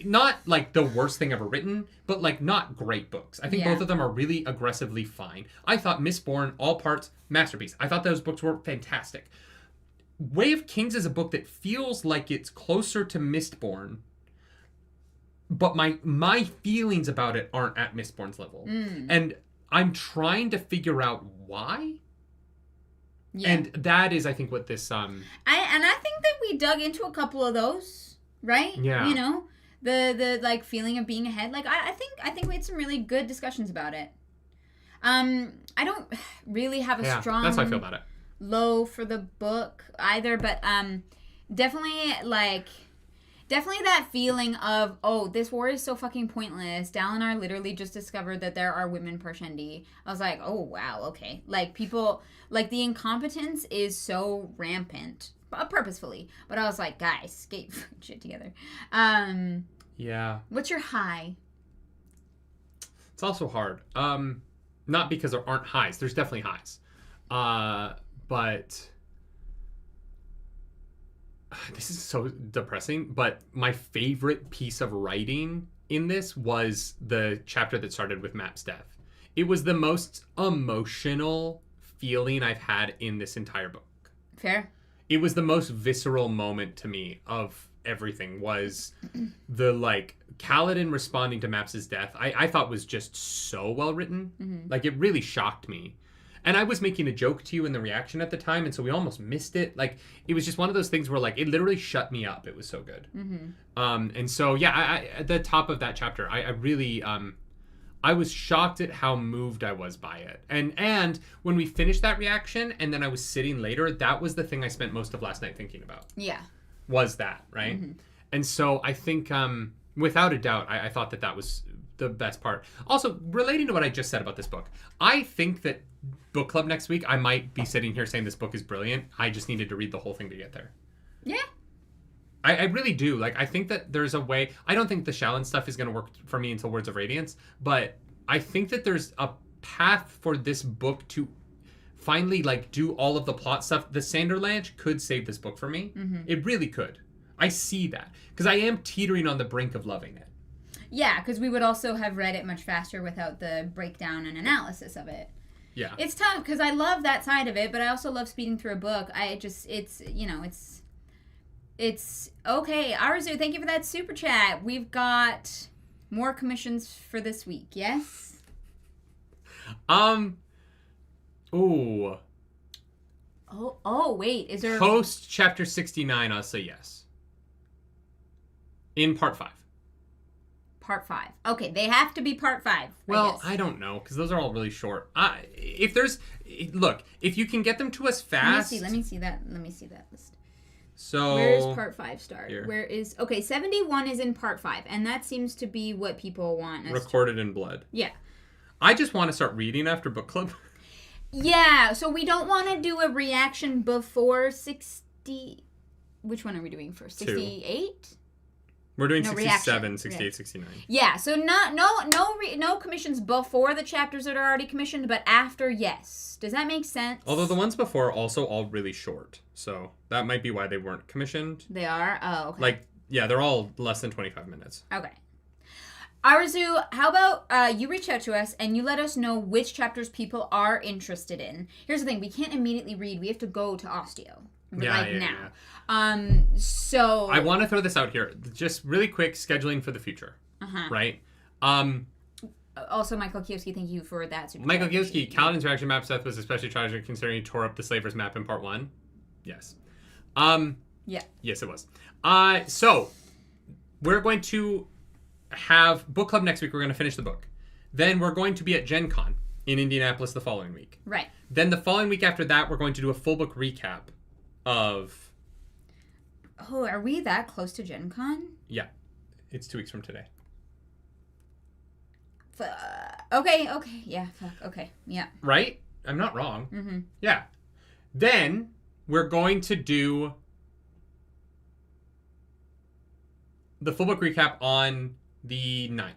Not like the worst thing ever written, but like not great books. I think both of them are really aggressively fine. I thought Mistborn, all parts, masterpiece. I thought those books were fantastic. Way of Kings is a book that feels like it's closer to Mistborn, but my feelings about it aren't at Mistborn's level. And I'm trying to figure out why. Yeah. And that is, I think, what this I think that we dug into a couple of those, right? Yeah. You know, the like feeling of being ahead. Like I think we had some really good discussions about it. I don't really have a strong that's how I feel about it. Low for the book either, but definitely that feeling of, oh, this war is so fucking pointless. Dal and I literally just discovered that there are women Parshendi. I was like, oh wow, okay. Like people, like the incompetence is so rampant, purposefully. But I was like, guys, get your shit together. Yeah. What's your high? It's also hard. Not because there aren't highs. There's definitely highs. But this is so depressing, but my favorite piece of writing in this was the chapter that started with Map's death. It was the most emotional feeling I've had in this entire book. Fair. It was the most visceral moment to me of everything, was the, like, Kaladin responding to Maps' death. I thought was just so well written. Mm-hmm. Like, it really shocked me. And I was making a joke to you in the reaction at the time, and so we almost missed it. Like, it was just one of those things where, like, it literally shut me up. It was so good. Mm-hmm. And so, yeah, I at the top of that chapter, I really, I was shocked at how moved I was by it. And when we finished that reaction, and then I was sitting later, that was the thing I spent most of last night thinking about. Yeah. Was that, right? Mm-hmm. And so I think, without a doubt, I thought that was the best part. Also, relating to what I just said about this book, I think that book club next week, I might be sitting here saying this book is brilliant. I just needed to read the whole thing to get there. Yeah. I really do. Like, I think that there's a way. I don't think the Shallan stuff is going to work for me until Words of Radiance, but I think that there's a path for this book to finally, like, do all of the plot stuff. The Sanderlanche could save this book for me. Mm-hmm. It really could. I see that. Because I am teetering on the brink of loving it. Yeah, because we would also have read it much faster without the breakdown and analysis of it. Yeah. It's tough because I love that side of it, but I also love speeding through a book. It's okay. Arzu, thank you for that super chat. We've got more commissions for this week, yes? Ooh. Oh, wait. Is there... Post chapter 69, I'll say yes. In part 5. Part 5. Okay, they have to be part 5. Well, I don't know, because those are all really short. If you can get them to us fast. Let me see that list. So where is part 5 start? Here. Where is 71 is in part 5, and that seems to be what people want. Recorded in blood. Yeah. I just want to start reading after book club. Yeah, so we don't want to do a reaction before 60. Which one are we doing first? 68? We're doing 67, 68, 69. Yeah, so no commissions before the chapters that are already commissioned, but after, yes. Does that make sense? Although the ones before are also all really short, so that might be why they weren't commissioned. They are? Oh, okay. Like, yeah, they're all less than 25 minutes. Okay. Arzu, how about you reach out to us and you let us know which chapters people are interested in. Here's the thing, we can't immediately read. We have to go to Osteo. Now. Yeah. So... I want to throw this out here. Just really quick, scheduling for the future. Right? Also, Michael Kiewski, thank you for that. Michael Kiewski, Kaladin's reaction map Seth was especially tragic considering he tore up the Slavers map in part 1. Yes. Yeah. Yes, it was. So, we're going to have book club next week. We're going to finish the book. Then we're going to be at Gen Con in Indianapolis the following week. Right. Then the following week after that, we're going to do a full book recap of... Oh, are we that close to Gen Con? Yeah. It's 2 weeks from today. Okay. Yeah, fuck. Okay. Yeah. Right? I'm not wrong. Mm-hmm. Yeah. Then we're going to do the full book recap on the 9th.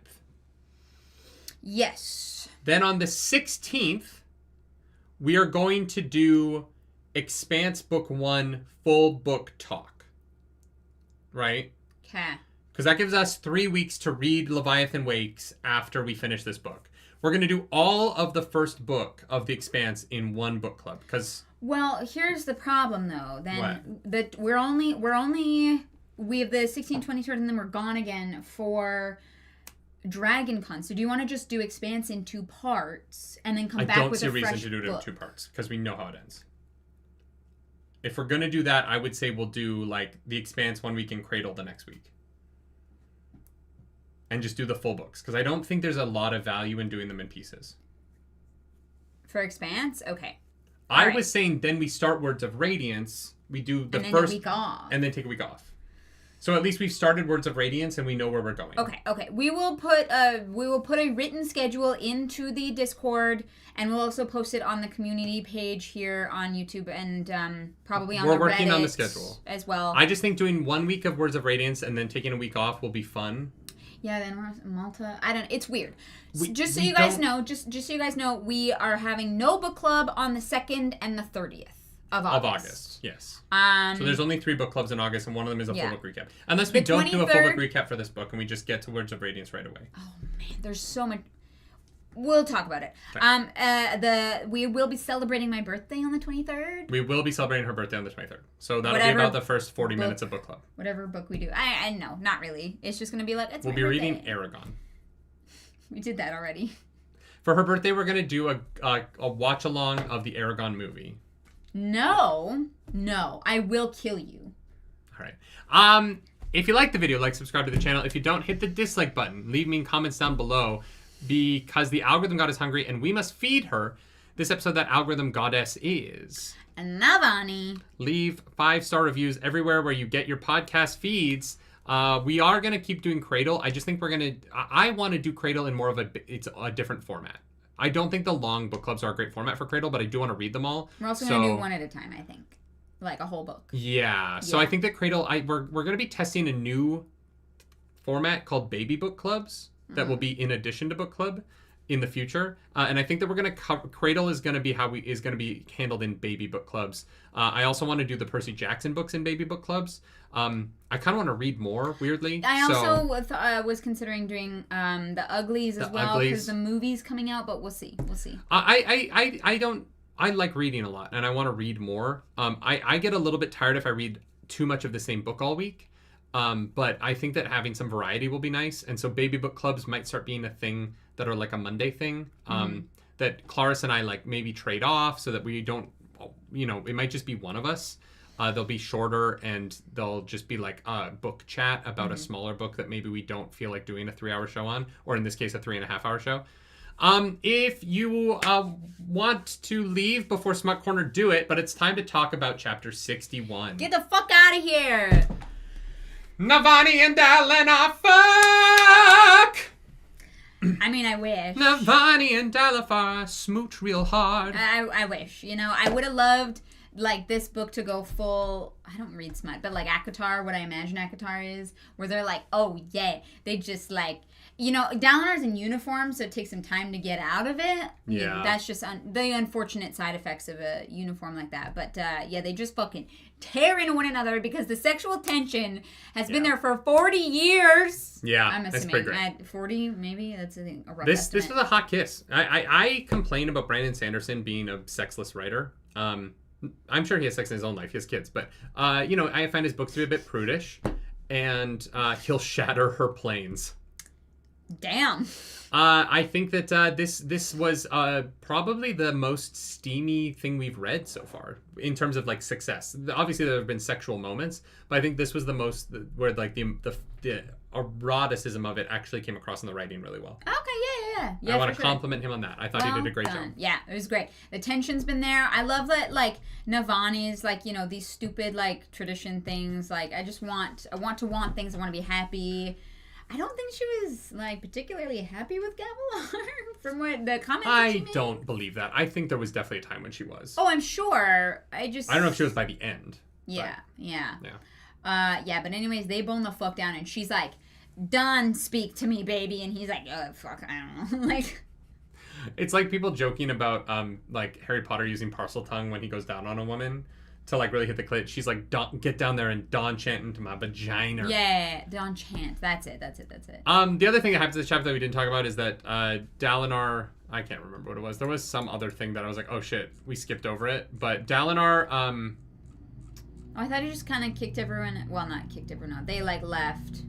Yes. Then on the 16th, we are going to do Expanse Book 1 full book talk. Right? Okay. Because that gives us 3 weeks to read Leviathan Wakes after we finish this book. We're going to do all of the first book of The Expanse in one book club. Well, here's the problem, though. Then what? That we have the 16, 23rd, and then we're gone again for Dragon Con. So do you want to just do Expanse in 2 parts and then come back with a fresh book? I don't see a reason to do it in 2 parts because we know how it ends. If we're going to do that, I would say we'll do like The Expanse 1 week and Cradle the next week. And just do the full books. Because I don't think there's a lot of value in doing them in pieces. For Expanse? Okay. I was saying then we start Words of Radiance. We do the first... first... a week off. And then take a week off. So at least we've started Words of Radiance and we know where we're going. Okay. We will put a written schedule into the Discord, and we'll also post it on the community page here on YouTube and probably on the Reddit. We're working on the schedule as well. I just think doing 1 week of Words of Radiance and then taking a week off will be fun. Yeah, then we're Malta. I don't. It's weird. Just so you guys know, we are having no book club on the 2nd and the 30th of August. Yes. So there's only 3 book clubs in August, and one of them is a full book recap. Unless we don't do a full book recap for this book, and we just get to Words of Radiance right away. Oh man, there's so much. We'll talk about it. Okay. We will be celebrating my birthday on the 23rd. We will be celebrating her birthday on the 23rd. So that'll be about the first 40 minutes of book club. Whatever book we do. I know, not really. It's just going to be like, it's We'll be reading Aragon. We did that already. For her birthday, we're going to do a watch-along of the Aragon movie. No, I will kill you. All right. If you like the video, subscribe to the channel. If you don't, hit the dislike button. Leave me comments down below. Because the algorithm god is hungry and we must feed her. This episode, that algorithm goddess is... Navani. Leave 5-star reviews everywhere where you get your podcast feeds. We are going to keep doing Cradle. I just think we're going to... I want to do Cradle in more of a different format. I don't think the long book clubs are a great format for Cradle, but I do want to read them all. We're also going to do one at a time, I think. Like a whole book. Yeah. So I think that Cradle... We're going to be testing a new format called Baby Book Clubs. That will be in addition to book club in the future, and I think that we're going to cover Cradle is going to be going to be handled in baby book clubs. I also want to do the Percy Jackson books in baby book clubs. I kind of want to read more. Weirdly, I also was considering doing the Uglies as well because the movie's coming out, but we'll see. I like reading a lot, and I want to read more. I get a little bit tired if I read too much of the same book all week. But I think that having some variety will be nice. And so baby book clubs might start being a thing that are like a Monday thing. That Clarice and I maybe trade off so that we don't, it might just be one of us. They'll be shorter and they'll just be like a book chat about a smaller book that maybe we don't feel like doing a 3-hour show on, or in this case, a 3.5-hour show. If you want to leave before Smut Corner, do it, but it's time to talk about chapter 61. Get the fuck out of here! Navani and Dallin fuck! I mean, I wish. Navani and Dalifar smooch real hard. I wish. I would have loved, this book to go full... I don't read smut, but, ACOTAR, what I imagine ACOTAR is, where they're like, oh, yeah. They just, you know, Dalinar's in uniform, so it takes some time to get out of it. Yeah. That's just the unfortunate side effects of a uniform like that. But, yeah, they just fucking tear into one another because the sexual tension has been there for 40 years. Yeah, I'm assuming. that's pretty great. At 40, maybe? That's a rough This estimate. was a hot kiss. I complain about Brandon Sanderson being a sexless writer. I'm sure he has sex in his own life. He has kids. But, you know, I find his books to be a bit prudish. And he'll shatter her planes. Damn. I think that this was probably the most steamy thing we've read so far in terms of like success. Obviously, there have been sexual moments, but I think this was the most where like the eroticism of it actually came across in the writing really well. Okay, yeah. I want to compliment him on that. I thought he did a great job. Yeah, it was great. The tension's been there. I love that, like, Navani's, like, you know, these stupid, like, tradition things. Like, I want to want things. I want to be happy. I don't think she was, like, particularly happy with Gavilar from what the comments that she made. I don't believe that. I think there was definitely a time when she was. Oh, I'm sure. I don't know if she was by the end. Yeah. Yeah. But anyways, they bone the fuck down, and she's like, "Done, speak to me, baby," and he's like, "Oh, fuck, I don't know." Like, it's like people joking about, like, Harry Potter using parcel tongue when he goes down on a woman. To like really hit the clit. She's like, get down there and dawn chant into my vagina. Yeah, dawn chant. That's it. The other thing that happens in this chapter that we didn't talk about is that Dalinar, I can't remember what it was. There was some other thing that I was like, oh shit, we skipped over it. But Dalinar, I thought he just kind of kicked everyone. Well, not kicked everyone out. They like left.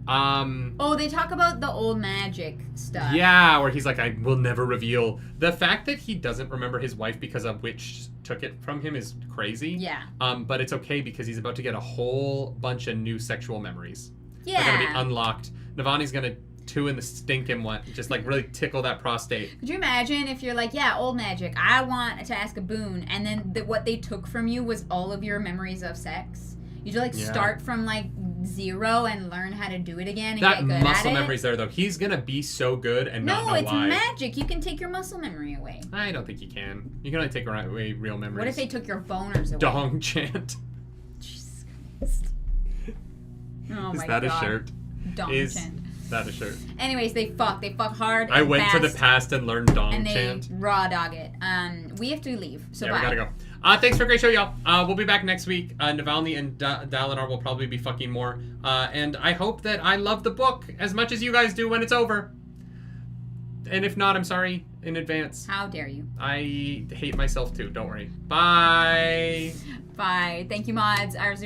They talk about the old magic stuff. Yeah, where he's like, I will never reveal. The fact that he doesn't remember his wife because a witch took it from him is crazy. Yeah. But it's okay because he's about to get a whole bunch of new sexual memories. Yeah. They're gonna be unlocked. Navani's gonna two in the stink him one, just like really tickle that prostate. Could you imagine if you're like, yeah, old magic, I want to ask a boon, and then what they took from you was all of your memories of sex? You'd like start from like 0 and learn how to do it again and that get good muscle at it. memory's there though. He's gonna be so good and not know why. No, it's magic. You can take your muscle memory away. I don't think you can. You can only take away real memories. What if they took your boners away? Dong chant. Jesus Christ. Oh Is my that God. a shirt? Dong chant. That a shirt? Anyways, they fuck hard. I and went fast, to the past and learned dong and they chant. raw dog it. We have to leave. So yeah, bye. we gotta go. Thanks for a great show, y'all. We'll be back next week. Navalny and Dalinar will probably be fucking more. And I hope that I love the book as much as you guys do when it's over. And if not, I'm sorry in advance. How dare you? I hate myself too. Don't worry. Bye. Bye. Thank you, mods. Arzu.